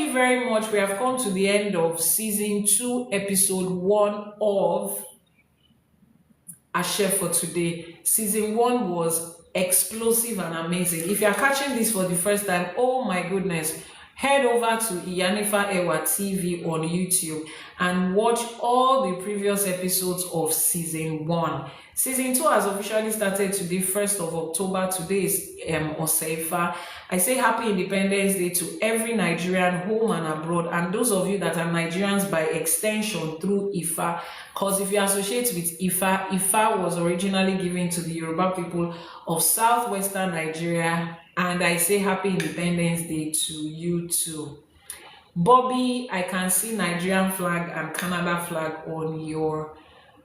you very much. We have come to the end of season 2, episode 1 of Ashe for today. Season 1 was explosive and amazing. If you are catching this for the first time, oh my goodness, head over to Ìyánífá Ẹwà TV on YouTube and watch all the previous episodes of season 1. Season 2 has officially started today, 1st of October. Today is Itefa. I say happy Independence Day to every Nigerian home and abroad, and those of you that are Nigerians by extension through IFA. Because if you associate with IFA, IFA was originally given to the Yoruba people of southwestern Nigeria. And I say happy Independence Day to you too. Bobby, I can see Nigerian flag and Canada flag on your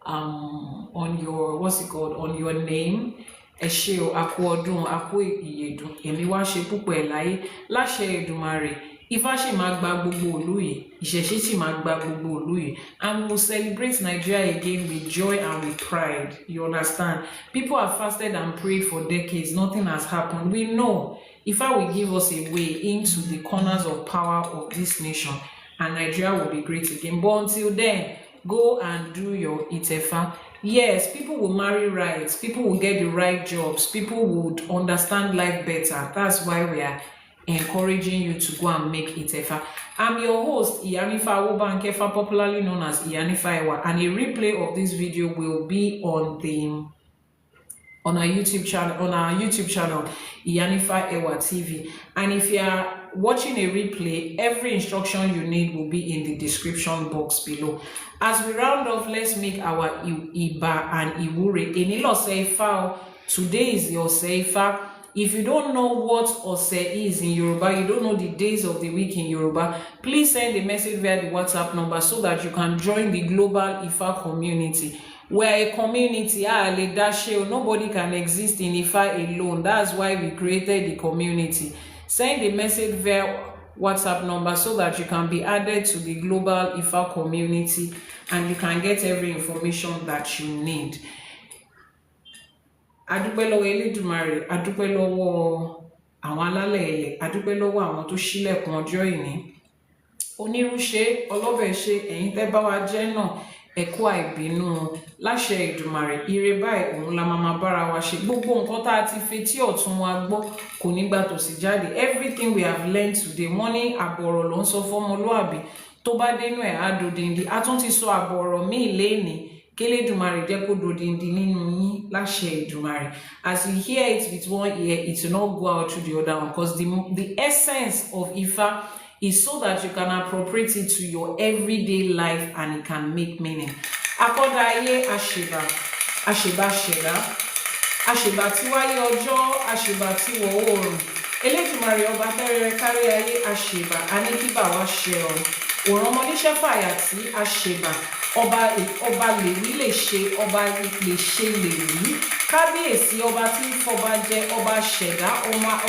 what's it called, on your name. Esheo akwodun akwo iyedun emi wa se pupo e láyé láṣẹ Èdùmàrè. Ifá ṣì máa gba gbogbo ìlú yìí, ìṣẹ̀ṣe ṣì máa gba gbogbo ìlú yìí, and we'll celebrate Nigeria again with joy and with pride. You understand? People have fasted and prayed for decades. Nothing has happened. We know Ifá will give us a way into the corners of power of this nation, and Nigeria will be great again. But until then, go and do your Itefa. Yes, people will marry right. People will get the right jobs. People would understand life better. That's why we are encouraging you to go and make Itefa. I'm your host, Ìyánífá Ẹwà, popularly known as Ìyánífá Ẹwà, and a replay of this video will be on our YouTube channel, Ìyánífá Ẹwà TV. And if you are watching a replay, every instruction you need will be in the description box below. As we round off, let's make our Iba and Iwure. Enilo Seifa. Today is your Seifa. If you don't know what Ose is in Yoruba, you don't know the days of the week in Yoruba, please send a message via the WhatsApp number so that you can join the global Ifa community. We're a community, nobody can exist in Ifa alone. That's why we created the community. Send a message via WhatsApp number so that you can be added to the global Ifa community and you can get every information that you need. Adúpẹ́ lọ́wọ́ Elédùmarè, adúpẹ́ lọ́wọ́ àwọn alálẹ̀ ilẹ̀, adúpẹ́ lọ́wọ́ àwọn tó ṣílẹ̀kùn ọjọ́ ìní. Onírúṣe, ọlọ́bẹ̀ṣe, ẹ̀yin tẹ́ bá wa jẹ́ náà, ẹ kú àìbínú. Láṣẹ Èdùmàrè, ire báyìí òun la máa bára wa ṣe. Gbogbo nǹkan tá a ti fetí ọ̀tún wa gbọ́ kò ní gbà tòsí jáde. Everything we have learned today, wọ́n ní àbọ̀rọ̀ ló ń sọ fọ́mọlúàbí. Tó bá dénú ẹ̀ á dòdìndí. A tún ti sọ àbọ̀rọ̀ míì lénìí Kélédùmarè jẹ́ kó dodindi nínú yín láṣẹ Èdùmàrè. As you hear it with one ear, it will not go out through the other one, because the essence of Ifa is so that you can appropriate it to your everyday life and it can make meaning. Akọ́dá ayé àṣèbà, àṣèbà ṣẹ̀dá, àṣèbà tí wáyé ọjọ́, àṣèbà tí wọ̀ oòrùn. Elédùmarè ọba tẹ́rẹrẹ kárí ayé àṣèbà, aníkíbà wá ṣe ọ̀run. Òràn ọmọdéṣẹ́ fàyà tí àṣèbà, ọba lèwí lè ṣe, ọba lè ṣe lèwí. Kábíyèsí ọba tí ń fọba jẹ, ọba ṣẹ̀dá,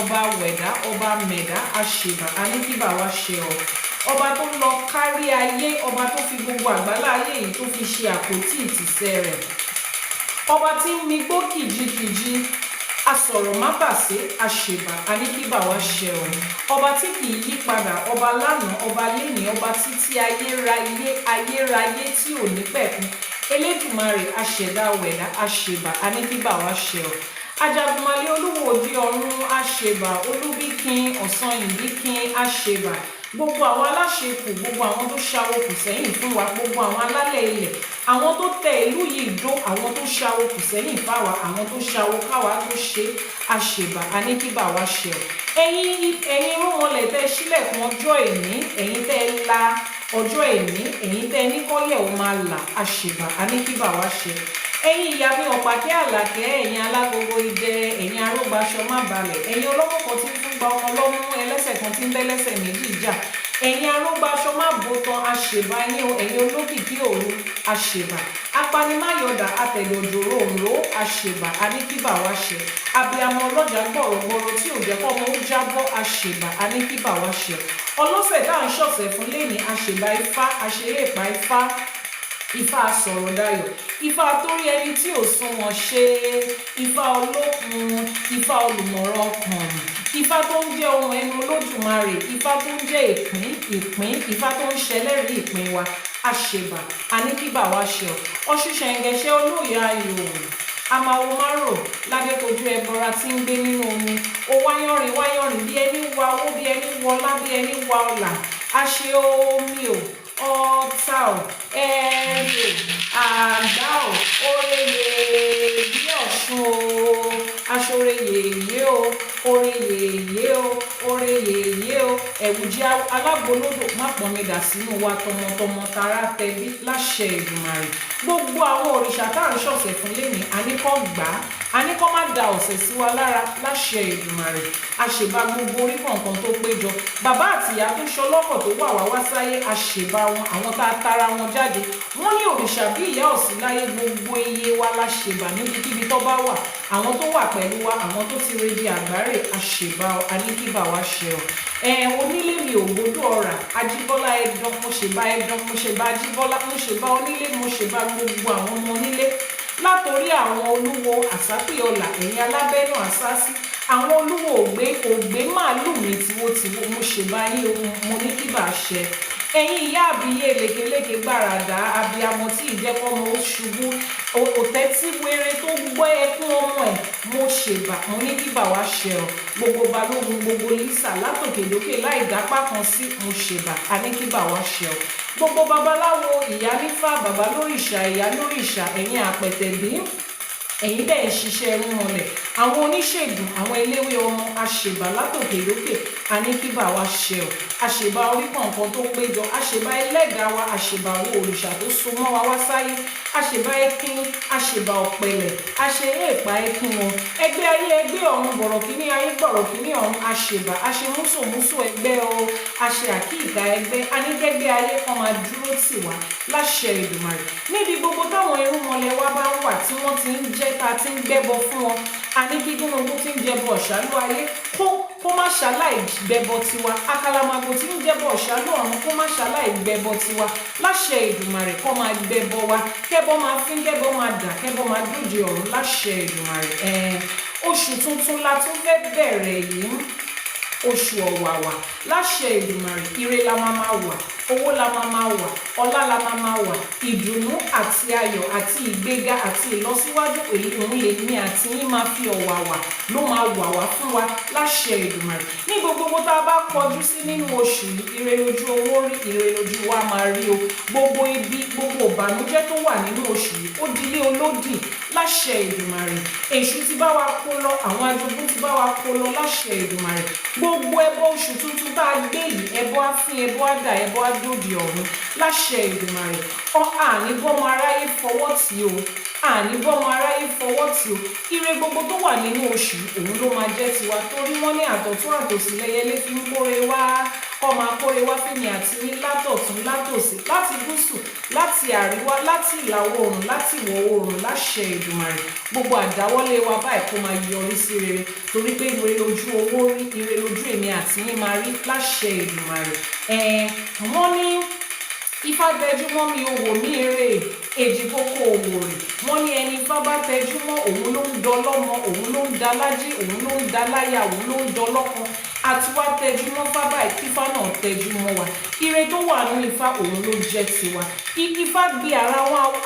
ọba wẹ̀dá, ọba mẹ̀dá, àṣèbà, aníkíbà wá ṣe ọ̀run. Ọba tó lọ kárí ayé, ọba tó fi gbogbo àgbálá ayé yìí tó fi ṣe àpótí ìtìsẹ̀ rẹ̀. Ọba tí ń migbó kìjikìji, asọ̀rọ̀ má bàsé, àṣèbà, aníkíbà wá ṣe ọ̀run. Ọba tí kì í yí padà, ọba lánàá, ọba lénìí, ọba títí ayérayé tí ò ní pẹ̀kun. Elédùmarè aṣẹ̀dá wẹ̀dá, àṣèbà, aníkíbà wá ṣe ọ̀run. Ajagunmalé olúwo òde ọ̀run, àṣèbà, olúbíkin ọ̀sán ìbíkin, àṣèbà. Gbogbo àwọn aláṣepọ̀, gbogbo àwọn tó ṣàwòkù sẹ́yìn fún wa, gbogbo àwọn alálẹ̀ ilẹ̀, àwọn tó tẹ ìlú yìí dó, àwọn tó ṣàwòkù sẹ́yìn fáwa, àwọn tó ṣàwò káwa tó ṣe, àṣèbà, aníkíbà wá ṣe ọ̀. ẹ̀yin rúmọlẹ̀ tẹ́ sílẹ̀kùn ọjọ́ èní, ẹ̀yin tẹ́ la ọjọ́ èní, ẹ̀yin tẹ́ ní kọ́lẹ̀ ò máa là, àṣèbà, aníkíbà wá ṣe. Ẹ̀yin ìyá mi ọ̀pàkẹ́ àlàkẹ́, ẹ̀yin alágogo idẹ, ẹ̀yin arógbaṣọ má balẹ̀, ẹ̀yin ọlọ́mọ kan tí ń fún gba ọmọ lọ́mú, ẹlẹ́sẹ̀ kan tí ń bẹ́lẹ́sẹ̀ méjì jà, ẹ̀yin arógbaṣọ má bótan, àṣèbà yín o, ẹ̀yin olókìkí òru, àṣèbà, apanimáyọ̀dà atẹ̀dọ̀dọ̀rọ̀ òǹró, àṣèbà, aníkíbà wá ṣe. Abiyamọ ọlọ́jà gbọ̀rọ̀gbọ̀rọ̀ tí ò jẹ́ kọ́ ọmọ ó jábọ́, àṣèbà, aníkíbà wá ṣe. Ọlọ́sẹ̀ dá ń ṣọ̀sẹ̀ fún lẹ́ni, àṣèbà Ifá, àṣeré ìpá Ifá. Ifá sọ̀rọ̀ dayọ̀, Ifá torí ẹni tí ò sunwọ̀n ṣe, Ifá olókun, Ifá olùmọ̀ràn ọkàn, Ifá tó ń jẹ́ ohun ẹnu Olódùmarè, Ifá tó ń jẹ́ ìpín, Ifá tó ń ṣẹlẹ́rìí ìpín wa, àṣèbà, aníkíbà wá ṣe ọ̀. Ọ̀ṣùṣẹ̀ǹgẹ̀ṣẹ̀ olóyè ayò, àmàwò márò ládékojú ẹbọra tí ń gbé nínú omi, ó wáyọ̀rìn bí ẹni wa owó, bí ẹni wọlá, bí ẹni wa ọlà, àṣẹ omi ò, ọ̀tá ò, ẹ̀rẹ̀ àgbá ò, oreyè bí ọ̀ṣun o, aṣọre yèyé o, oreyè o, oreyè o, ẹ̀wùjí alágbolódò má pọnmi dà sínú wa tọmọtọmọ tara tẹbí láṣẹ Èdùmàrè. Gbogbo àwọn òrìṣà tá à ń ṣọ̀sẹ̀ fún lẹ́ni, àníkọ́ gbà á, àníkọ́ má da ọ̀sẹ̀ sí wa lára láṣẹ Èdùmàrè. àṣèbá gbogbo orí kọ̀ọ̀kan tó péjọ, bàbá àtìyá tó ṣọlọ́kọ̀ tó wà wá wá sáyé, àṣèbá wọn, àwọn tá a tara wọn jáde. Wọ́n ní òrìṣà bí ìyá òsì láyé, gbogbo iye wa láṣèbá níbikíbi tó bá wà, àwọn tó wà pẹ̀lú wa, àwọn tó ti re di àgbáre, àṣèbá aníkíbà wa ṣe ọ. Onílé mi ò gbódò ọ̀rà, Ajíbọ́lá ẹ̀dán, mo ṣèbá ẹ̀dán, mo ṣèbá Ajíbọ́lá, mo ṣèbá onílé, mo ṣèbá gbogbo àwọn ọmọ onílé, látòrí àwọn olúwo àsápìọlà, ẹ̀yin alábẹ́nú àsásí, àwọn olúwo ògbé màálù mi tiwotiwo, mo ṣèbá yín ohun mo ní kí bá ṣe. Ẹ̀yin ìyá àbíyé lékeléke gbàràdà, abiyamọ tí ìjẹ́kọ́mọ ó ṣubú, òtẹ́tí wéré tó gbọ́ ẹkún ọmọ ẹ̀, mo ṣèbà, mo ní kí bá wá ṣe ọ. Gbogbo balógun, gbogbo lísà látòkèdókè láì dápá kan sí, mo ṣèbà, a ní kí bá wá ṣe ọ. Gbogbo babaláwo, Ìyánífá, bàbá lórìṣà, ìyá lórìṣà, ẹ̀yin àpẹ̀tẹ̀bí, ẹ̀yin bẹ́ẹ̀ ń ṣiṣẹ́ ẹrú mọlẹ̀, àwọn oníṣègùn, àwọn eléwé ọmọ, àṣèbà látòkèdókè, a ní kí bá wa ṣe ọ. Àṣèbà orí kọ̀ọ̀kan tó péjọ, àṣèbà ẹlẹ́dàá wa, àṣèbà owó òrìṣà tó so mọ́ wa wá sáyé, àṣèbà ẹkín, àṣèbà ọ̀pẹ̀lẹ̀, àṣeré ìpa ẹkín wọn, ẹgbẹ́ ayé ẹgbẹ́ ọ̀run, bọ̀rọ̀kíní ayé bọ̀rọ̀kíní ọ̀run, àṣèbà, àṣemúsòmúsò ẹgbẹ́ o, àṣẹ àkíìka ẹgbẹ́, anígbẹ́gbẹ́ ayé kan máa dúró tì wá láṣẹ Èdùmàrè. Níbi gbogbo táwọn irúnmọlẹ̀ wa bá ń wà, tí wọ́n ti ń jẹ́, ta ti ń gbẹ́bọ fún wọn, àní gígùn ogún tí ń jẹbọ ọ̀ṣálú ayé, kó má ṣaláì gbẹbọ tiwa, àkàlàmàgbò tí ń jẹbọ ọ̀ṣálú ọ̀run, kó má ṣaláì gbẹbọ tiwa láṣẹ Èdùmàrè. Kó máa gbẹbọ wa, kẹbọ máa fín, kẹbọ máa dà, kẹbọ máa dóde ọ̀run láṣẹ Èdùmàrè. Oṣù tuntun la tún fẹ́ bẹ̀rẹ̀ yìí, oṣù ọ̀wàwà láṣẹ Èdùmàrè, ire la máa wà, owó la máa wà, ọlá la máa wà, ìdùnnú àti ayọ̀ àti ìgbéga àti ìlọsíwájú èyí òun lè ní àti yín máa fi ọ̀wàwà ló máa wà wá fún wa láṣẹ Èdùmàrè. Ní gbogbo tá a bá kọjú sí nínú oṣù yìí, ire lójú owó rí, ire lójú wa máa rí o. Gbogbo ibi, gbogbo ìbànújẹ́ tó wà nínú oṣù yìí ó dilé olódì láṣẹ Èdùmàrè. Èṣù ti bá wa kó lọ, àwọn ajogún ti bá wa kó lọ láṣẹ Èdùmàrè. Gbogbo ẹbọ oṣù tuntun tá a gbé yìí, ẹbọ àfín, ẹbọ àdá, ẹbọ àdòdì ọ̀run láṣẹ Èdùmàrè. Àní bọ́mọ aráyé fọwọ́ tì o, àní bọ́mọ aráyé fọwọ́ tì o. Ire gbogbo tó wà nínú oṣù òun ló máa jẹ́ tiwa, torí wọ́n ní àtọ̀tún àtòsí lẹ́yẹlé fi ń kóre wá, kọ́ máa kóre wá fẹ́mi àti ní látọ̀tún látòsí, láti gúúsù, láti àríwá, láti ìlà oòrùn, láti ìwọ̀ oòrùn láṣẹ Èdùmàrè. Gbogbo àdáwọ́lé wa báyìí kó máa yọrí sí rere, torí pé ire lójú owó rí, ire lójú èmi àti yín máa rí láṣẹ Èdùmàrè. Wọ́n ní Ifá tẹjú mọ́ mi owó mi eré èjì kókó owó rẹ̀. Wọ́n ní ẹni Ifá bá tẹjú mọ́ òun ló ń dọlọ́mọ, òun ló ń dalájí, òun ló ń daláya, òun ló ń dọlọ́kọ. Àti wá tẹjú mọ́ Fábà Ifá náà tẹjú mọ́ wa. Ire tó wà ní Ifá òun ló jẹ́ tiwa. Ifá gbé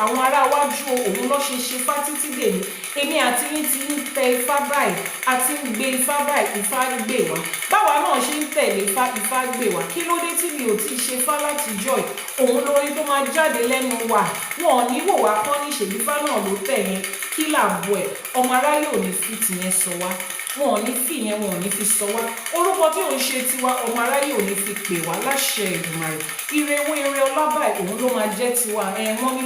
àwọn ará wájú òun ló ṣe Ifá títí dèní. Èmi àti yín ti ń tẹ Ifá báyìí, àti ń gbé Ifá báyìí, Ifá gbé wa. Báwa náà ṣe ń tẹ̀lé Ifá, Ifá gbé wa. Kí ló dé tí mi ò ti ṣe Ifá láti jọ́ ẹ̀? Òun lórí tó máa jáde lẹ́nu wa. Wọn ò ní wò wá kán ní ṣèbí Ifá náà ló tẹ̀ yẹn. Kí làbọ̀ ẹ̀? Ọmọ aráyé ò ní fi tìyẹn sọ wá. Wọn ò ní fi yẹn, wọn ò ní fi sọ wá. Orúkọ tí òun ṣe tiwa, ọmọ aráyé ò ní fi pè wá láṣẹ Èdùmàrè. Ire owó, ire ọlá báyìí òun ló máa jẹ́ tiwa. Wọ́n ní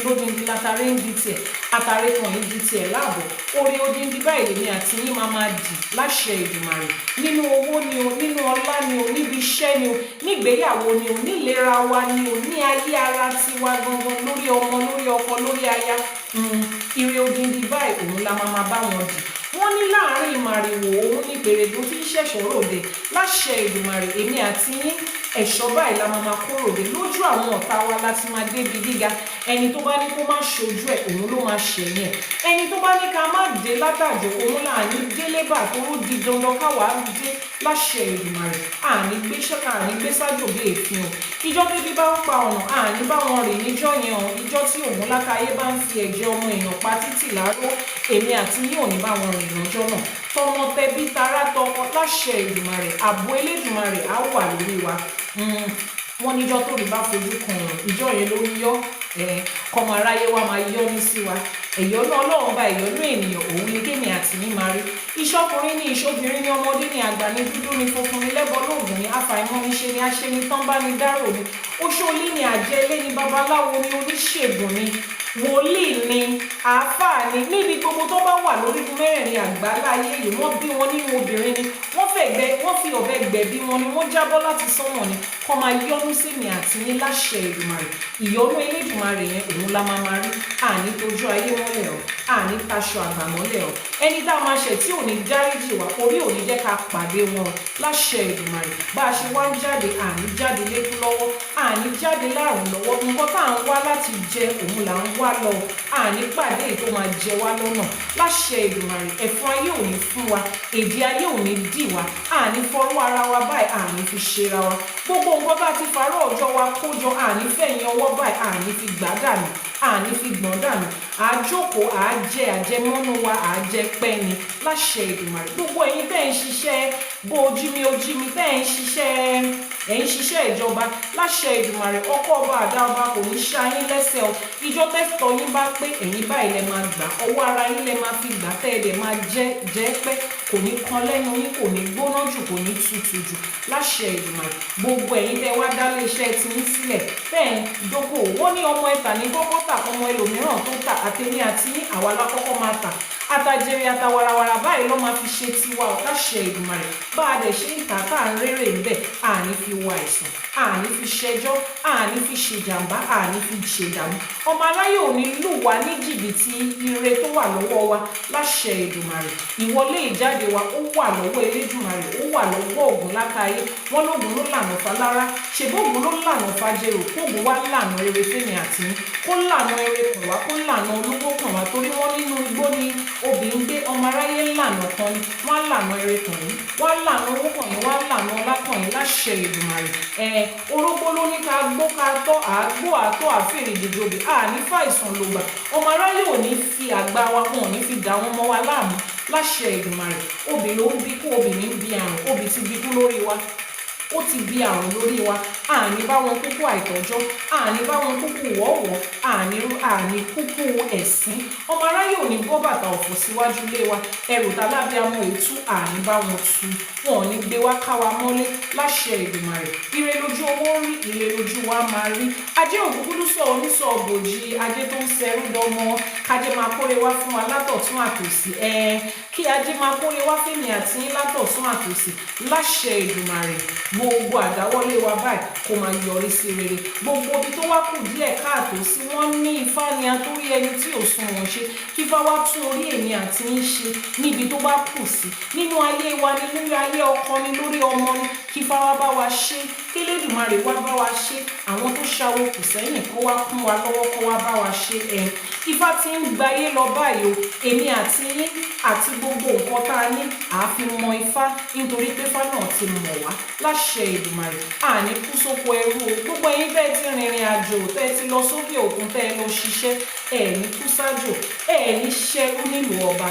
lódindi látàrí ń di tiẹ̀, àtàrí kan yìí di tiẹ̀ láàbọ̀. Orí odindi báyìí lèmi àti yín máa dì láṣẹ Èdùmàrè. Nínú owó ni o, nínú ọlá ni o, níbi iṣẹ́ ni o, nígbéyàwó ni o, nílera wa ni o, ní ayé ara tiwa gangan, lórí ọmọ, lórí ọkọ, lórí aya. Ire odindi báyìí òun la máa bá wọn dì. Wọ́n ní láàárín màrìwò òun ní gbèrègbè tí ń ṣẹ̀ṣọ́ ròde láṣẹ Èdùmàrè. Èmi àti yín ẹ̀ṣọ́ báyìí la máa kó ròde. Lójú àwọn ọ̀tá wa láti máa débi gíga. Ẹni tó bá ní kó má ṣojú ẹ̀ òun ló máa ṣẹ̀yìn ẹ̀. Ẹni tó bá ní ká má dé látàjọ òun là ní délébà tó ó di dandan káwa dé láṣẹ Èdùmàrè. Àní gbé sájò bí èéfín o. Ìjọ tẹ́bí bá ń pa ọ̀nà àní bá wọn rìn níjọ́ yẹn o. Ìjọ tí òun lákàyé bá ń fi ẹ̀jẹ̀ ọmọ èèyàn pa títì láró, èmi àti yín ò ní bá wọn rìn lọ́jọ́ náà. Tọmọ tẹbí tará tọkọ láṣẹ Èdùmàrè. Ààbò Elédùmarè á wà lórí wa. Wọ́n níjọ́ tó rí bá fojú kan ọ̀run, ìjọ yẹn ló ń yọ́. Kọmọ aráyé wa máa yọ́nú sí wa. Ẹ̀yọ́nú Ọlọ́run bá ẹ̀yọ́nú ènìyàn òun ni kémi àti yín máa rí. Ìṣọkùnrin ní ìṣobìnrin ní ọmọdé ní àgbà ní dúdú ní funfun ní lẹ́bọ lóògùn ní àfàìmọ̀ ní ṣe ní aṣẹ́ni tán bá ní dárò ní. Oṣoolé ní àjẹlé ní babaláwo ní oníṣègùn ní wòlíì ni àáfàá ni. Níbi gbogbo tó bá wà lórí mẹ́rẹ̀ẹ̀rin àgbáláyé yìí, wọ́n bí wọn nínú obìnrin ni, wọ́n fi ọ̀bẹ gbẹ̀bí wọn ni, wọ́n jábọ́ láti sánmọ̀ ni. Kọ́ máa yọ́nú sí mi àti yín láṣẹ Èdùmàrè. Ìyọ́nú Elédùmarè yẹn òun la máa rí. Àní tójú ayé mọ́lẹ̀ o, àní taṣọ àgbà mọ́lẹ̀ o. Ẹni tá a máa ṣẹ̀ tí ò ní dáríjì wá, orí ò ní jẹ́ ká pàdé wọn láṣẹ Èdùmàrè. Bá a ṣe wá ń jáde, àní jáde lékú lọ́wọ́, àní jáde láàrùn lọ́wọ́. Nǹkan tá à ń wá láti jẹ òun là ń wá lọ. Àní pàdé èyí tó máa jẹ wá lọ́nà láṣẹ Èdùmàrè. Ẹ̀fọn ayé ò ní fún wa, èdè ayé ò ní dì wá. Àní fọwọ́ ara wa báyìí, àní fi ṣera wa. Gbogbo nǹkan bá ti farọ́ ọjọ́ wa kójọ, àní fẹ̀yìn ọwọ́ báyìí, àní fi gbà dànù, àní fi gbọ̀n dànù. Àjókòó àjẹ àjẹmọ́nú wa àjẹ pẹ́ ni láṣẹ Èdùmàrè. Gbogbo ẹ̀yin tẹ́ ń ṣiṣẹ́ bó ojú mi tẹ́ ń ṣiṣẹ́ ìjọba láṣẹ Èdùmàrè. Ọkọ ọba àdá ọba kò ní ṣá yín lẹ́sẹ̀ o. Ìjọ tẹ́tọ̀ yín bá pé ẹ̀yin báyìí lẹ máa gbà, ọwọ́ ara yín lẹ máa fi gbà, tẹ́ ẹ dẹ̀ máa jẹ́ pẹ́. Kò ní kan lẹ́nu yín, kò ní gbóná jù, kò ní tutù jù láṣẹ Èdùmàrè. Gbogbo ẹ̀yin tẹ́ wá dá iléeṣẹ́ ti yín sílẹ̀ bẹ́ẹ̀ ń dókòwò. Wọ́n ní ọmọ ẹ̀tà ní kọ́kọ́ tà, ọmọ ẹlòmíràn tó tà, àtẹ̀mí àti yín àwa lákọ́kọ́ máa tà. Àtàjèrè àtàwàràwàrà báyìí ló máa fi ṣe tiwa láṣẹ Èdùmàrè. Bá a dẹ̀ ṣe ń tà tá à ń rérè ń bẹ̀, àní fi wo àìsàn, àní fi ṣẹjọ́, àní fi ṣèjàmbá, àní fi ṣèdàmú. Ọmọ aráyé ò ní lù wá ní jìbìtì ire tó wà lọ́wọ́ wa láṣẹ Èdùmàrè. Ìwọlé ìjáde wa ó wà lọ́wọ́ Elédùmarè, ó wà lọ́wọ́ Ògún lákàyé. Wọ́n lóògùn ló lànà falára, ṣèbóògùn ló lànà fàjẹrò, kóògùn wá lànà rere fẹ́mi àti yín, kó lànà rere kàn wá, kó lànà olówó kàn wá, torí wọ́n nínú igbó ni obìnrin gbé ọmọ aráyé ńlànà kan ni wọ́n á lànà eré kan yìí wọ́n á lànà owó kan yìí wọ́n á lànà ọlá kan yìí láṣẹ Èdùmàrè orógbó ló ní ká gbó ká tọ́ àágbó àtọ́ àfèrè ìdìjọbì àní fàìsàn ló gbà ọmọ aráyé ò ní fi àgbà wa wọn ò ní fi dà wọn mọ́ wa láàmú láṣẹ Èdùmàrè obì ló ń bí kú obìnrin bí àrùn obì ti bí kú lórí wa ó ti bí àrùn lórí wa àní bá wọn kúkú àìtọ́jọ́ àní bá wọn kúkú wọ́wọ́ àní kúkú ẹ̀sín ọmọ aráyé ò ní bọ́ bàtà ọ̀fọ̀ síwájú ilé wa ẹrù tálábí amọ̀ ètú àní bá wọn tu wọn ò ní gbé wá ká wa mọ́lé láṣẹ Èdùmàrè ire lójú owó rí ire lójú wa máa rí ajé òkúkúdú sọ onísọ òbòjì ajé tó ń ṣẹrú dọmọ kájé máa kórè wá fún wa látọ̀tún àtòsí kí ajé máa kórè wá fèmí àti látọ̀tún àtòsí láṣẹ Èdùmàrè gbogbo àdáwọ́lé wa báyìí kó máa yọrí sí rere gbogbo ibi tó wá kù díẹ̀ káàtó sí wọ́n ní Ifá ni àtórí ẹni tí ò sún wọn ṣe kífá wá tún orí èmi àti ń ṣe níbi tó bá kù sí nínú ayé wa ni nínú ayé ọkọ ni lórí ọmọ ni kífá wá bá wa ṣe kélédùmarè wá bá wa ṣe àwọn tó ṣàwó kù sẹ́yìn kó wá kún wa lọ́wọ́ kó wá bá wa ṣe Ifá ti ń gbayé lọ báyìí o èmi àti yín àti gbogbo nǹkan tá a ní àáfi mọ Ifá nítorí pé Ifá náà ti mọ̀ wá láṣẹ Èdùmàrè àní kú sóko ẹrú o gbogbo ẹ̀yin bẹ́ẹ̀ ti rìnrìn àjò tẹ́ ti lọ sókè òkun tẹ́ lọ ṣiṣẹ́ ní kú sájò ní ṣẹ́rú nílùú ọba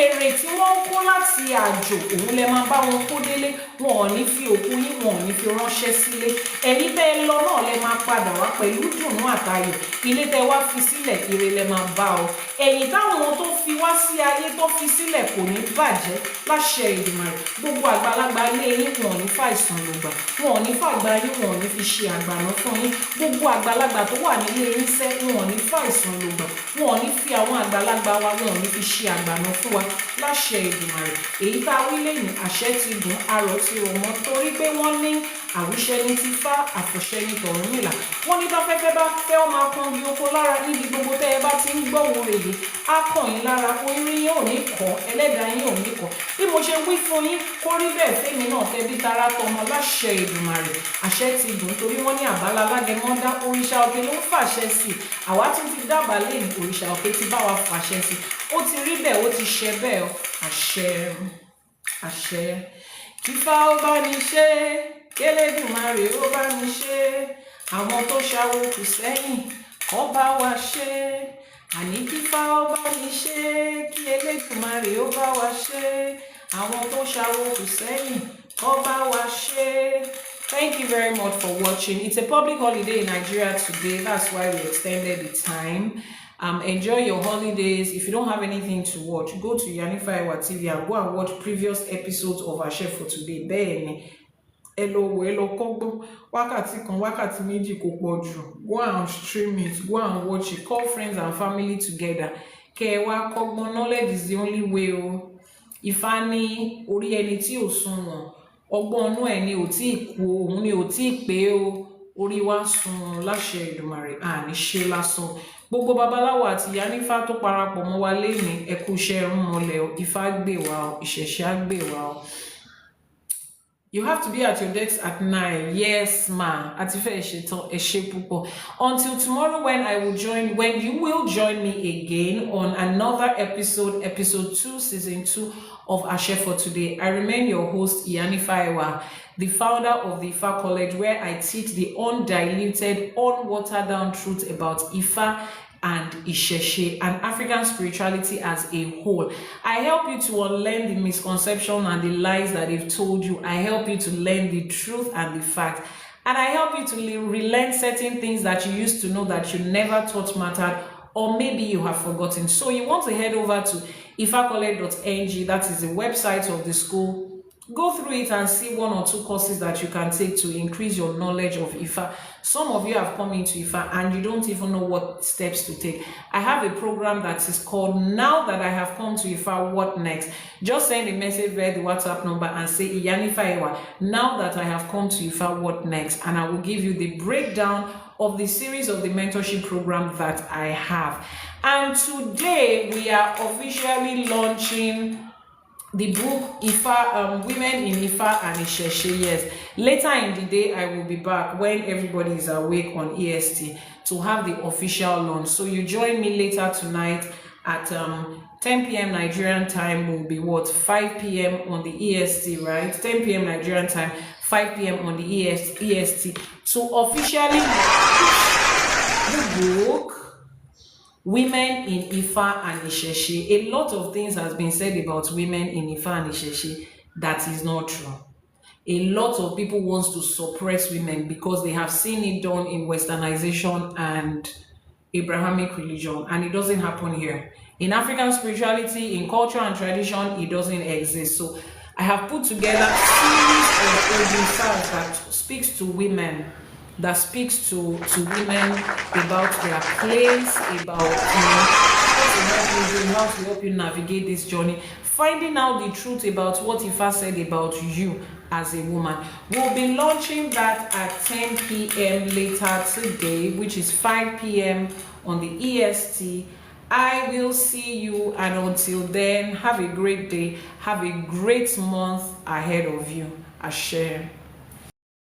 èrè tí wọ́n ń kó láti àjò òun lẹ máa bá wọn kó délé wọn ò ní fi òkú yín wọn ò ní fi ránṣẹ́ sílé ẹ̀yin bẹ́ẹ̀ lọ náà lẹ máa padà wá pẹ̀lú dùnú àtayọ̀ ilé tẹ́ wá fi sílẹ̀ ire lẹ máa bá ọ ẹ̀yìn táwọn tó fi wá sí ayé tó fi sílẹ̀ kò ní bàjẹ́ láṣẹ Èdùmàrè gbogbo àgbàlagbà ilé yín wọn ò ní fàìsàn lògbà wọn ò ní fàgbà yín wọn ò ní fi ṣe àgbàná fún yín gbogbo àgbàlagbà tó wà nílé yín sẹ́ wọn ò ní fàìsàn lògbà wọn ò ní fi àwọn àgbàlagbà wa wọn ò ní fi ṣe àgbàná fún wa láṣẹ Èdùmàrè èyí tá a wí lẹ́yìn àṣẹ ti dùn arọ̀ ti rọ̀ mọ́ torí pé wọ́n ní àwùṣẹ ní ti fá àfọ̀ṣẹ ní tọ̀rúnmìlà wọ́n ní bá fẹ́fẹ́ bá fẹ́ ọ máa kan bí oko lára níbi gbogbo tẹ́ ẹ bá ti ń gbọ́wọ́ rèé á kàn yín lára orí yín ò ní kọ́ ẹlẹ́dàá yín ò ní kọ́ bí mo ṣe wí fún yín kó rí bẹ́ẹ̀ fẹ́mi náà tẹ́bí tara tọmọ láṣẹ Èdùmàrè àṣẹ ti dùn torí wọ́n ní àbálá lágẹmọ́dá òrìṣà òkè ló ń fàṣẹ sí àwa tún ti dábàá lé ní òrìṣà òkè ti bá wa fàṣẹ sí ó ti rí bẹ́ẹ̀ ó ti ṣe bẹ́ẹ̀ àṣẹ kífá ó bá ní ṣe kélédùmarè ó bá ní ṣe àwọn tó ṣàwó kù sẹ́yìn kó bá wa ṣe àní kífá ó bá ní ṣe kí Elédùmarè ó bá wa ṣe àwọn tó ṣàwó kù sẹ́yìn kó bá wa ṣe. Thank you very much for watching. It's a public holiday in Nigeria today. That's why we extended the time. Enjoy your holidays. If you don't have anything to watch, go to Ìyánífá Ẹwà TV and go and watch previous episodes of our chef for today. Bẹ́ẹ̀ni, hello, kọ́gbọ́n wákàtí kan wákàtí méjì kò pọ̀ jù. Go and stream it. Go and watch it. Call friends and family together. Kẹwàá kọ́gbọ́n, knowledge is the only way o. Ifá ní orí ẹni tí ò sunwọ̀n. Ọgbọ́n inú ẹ̀ ni ò tí ì kú òun ni ò tí ì pé o. Orí wa sunwọ̀n láṣẹ Èdùmàrè àní ṣe lásán. Gbogbo babaláwo àti Ìyánífá tó parapọ̀ mọ́ wa lénìí ẹ kú iṣẹ́ ẹrún mọ́lẹ̀ o. Ifá gbè wá o, ìṣẹ̀ṣẹ̀ á gbè wá o. You have to be at your desk at 9. Yes, ma. Atife Eshe púpọ̀. Until tomorrow when you will join me again on another episode 2, season 2 of Ashe for Today. I remain your host, Ìyánífá Ẹwà, the founder of the Ifa College, where I teach the undiluted, unwatered down truth about Ifa and Ìṣẹ̀ṣe and African spirituality as a whole. I help you to unlearn the misconception and the lies that they've told you. I help you to learn the truth and the fact. And I help you to relearn certain things that you used to know that you never thought mattered, or maybe you have forgotten. So you want to head over to ifacollege.ng. That is the website of the school. Go through it and see 1 or 2 courses that you can take to increase your knowledge of Ifa. Some of you have come into Ifa and you don't even know what steps to take. I have a program that is called Now That I Have Come to Ifa, What Next? Just send a message via the WhatsApp number and say Ìyánífá Ẹwà, now that I have come to Ifa, what next? And I will give you the breakdown of the series of the mentorship program that I have. And today we are officially launching the book Ifa, Women in Ifa and Ìṣẹ̀ṣe. Yes, later in the day I will be back when everybody is awake on EST to have the official launch. So you join me later tonight at 10 p.m. Nigerian time will be what? 5 p.m. on the EST, right? 10 p.m. Nigerian time, 5 p.m. on the EST. To officially launch the book, Women in Ifa and Isheshe. A lot of things has been said about women in Ifa and Isheshe that is not true. A lot of people want to suppress women because they have seen it done in westernization and Abrahamic religion, and it doesn't happen here. In African spirituality, in culture and tradition, it doesn't exist. So I have put together a series of Odù that speaks to women, that speaks to women about their place, about how to help you navigate this journey, finding out the truth about what Ifa said about you as a woman. We'll be launching that at 10 p.m. later today, which is 5 p.m. on the EST. I will see you, and until then, have a great day, have a great month ahead of you. Ashe.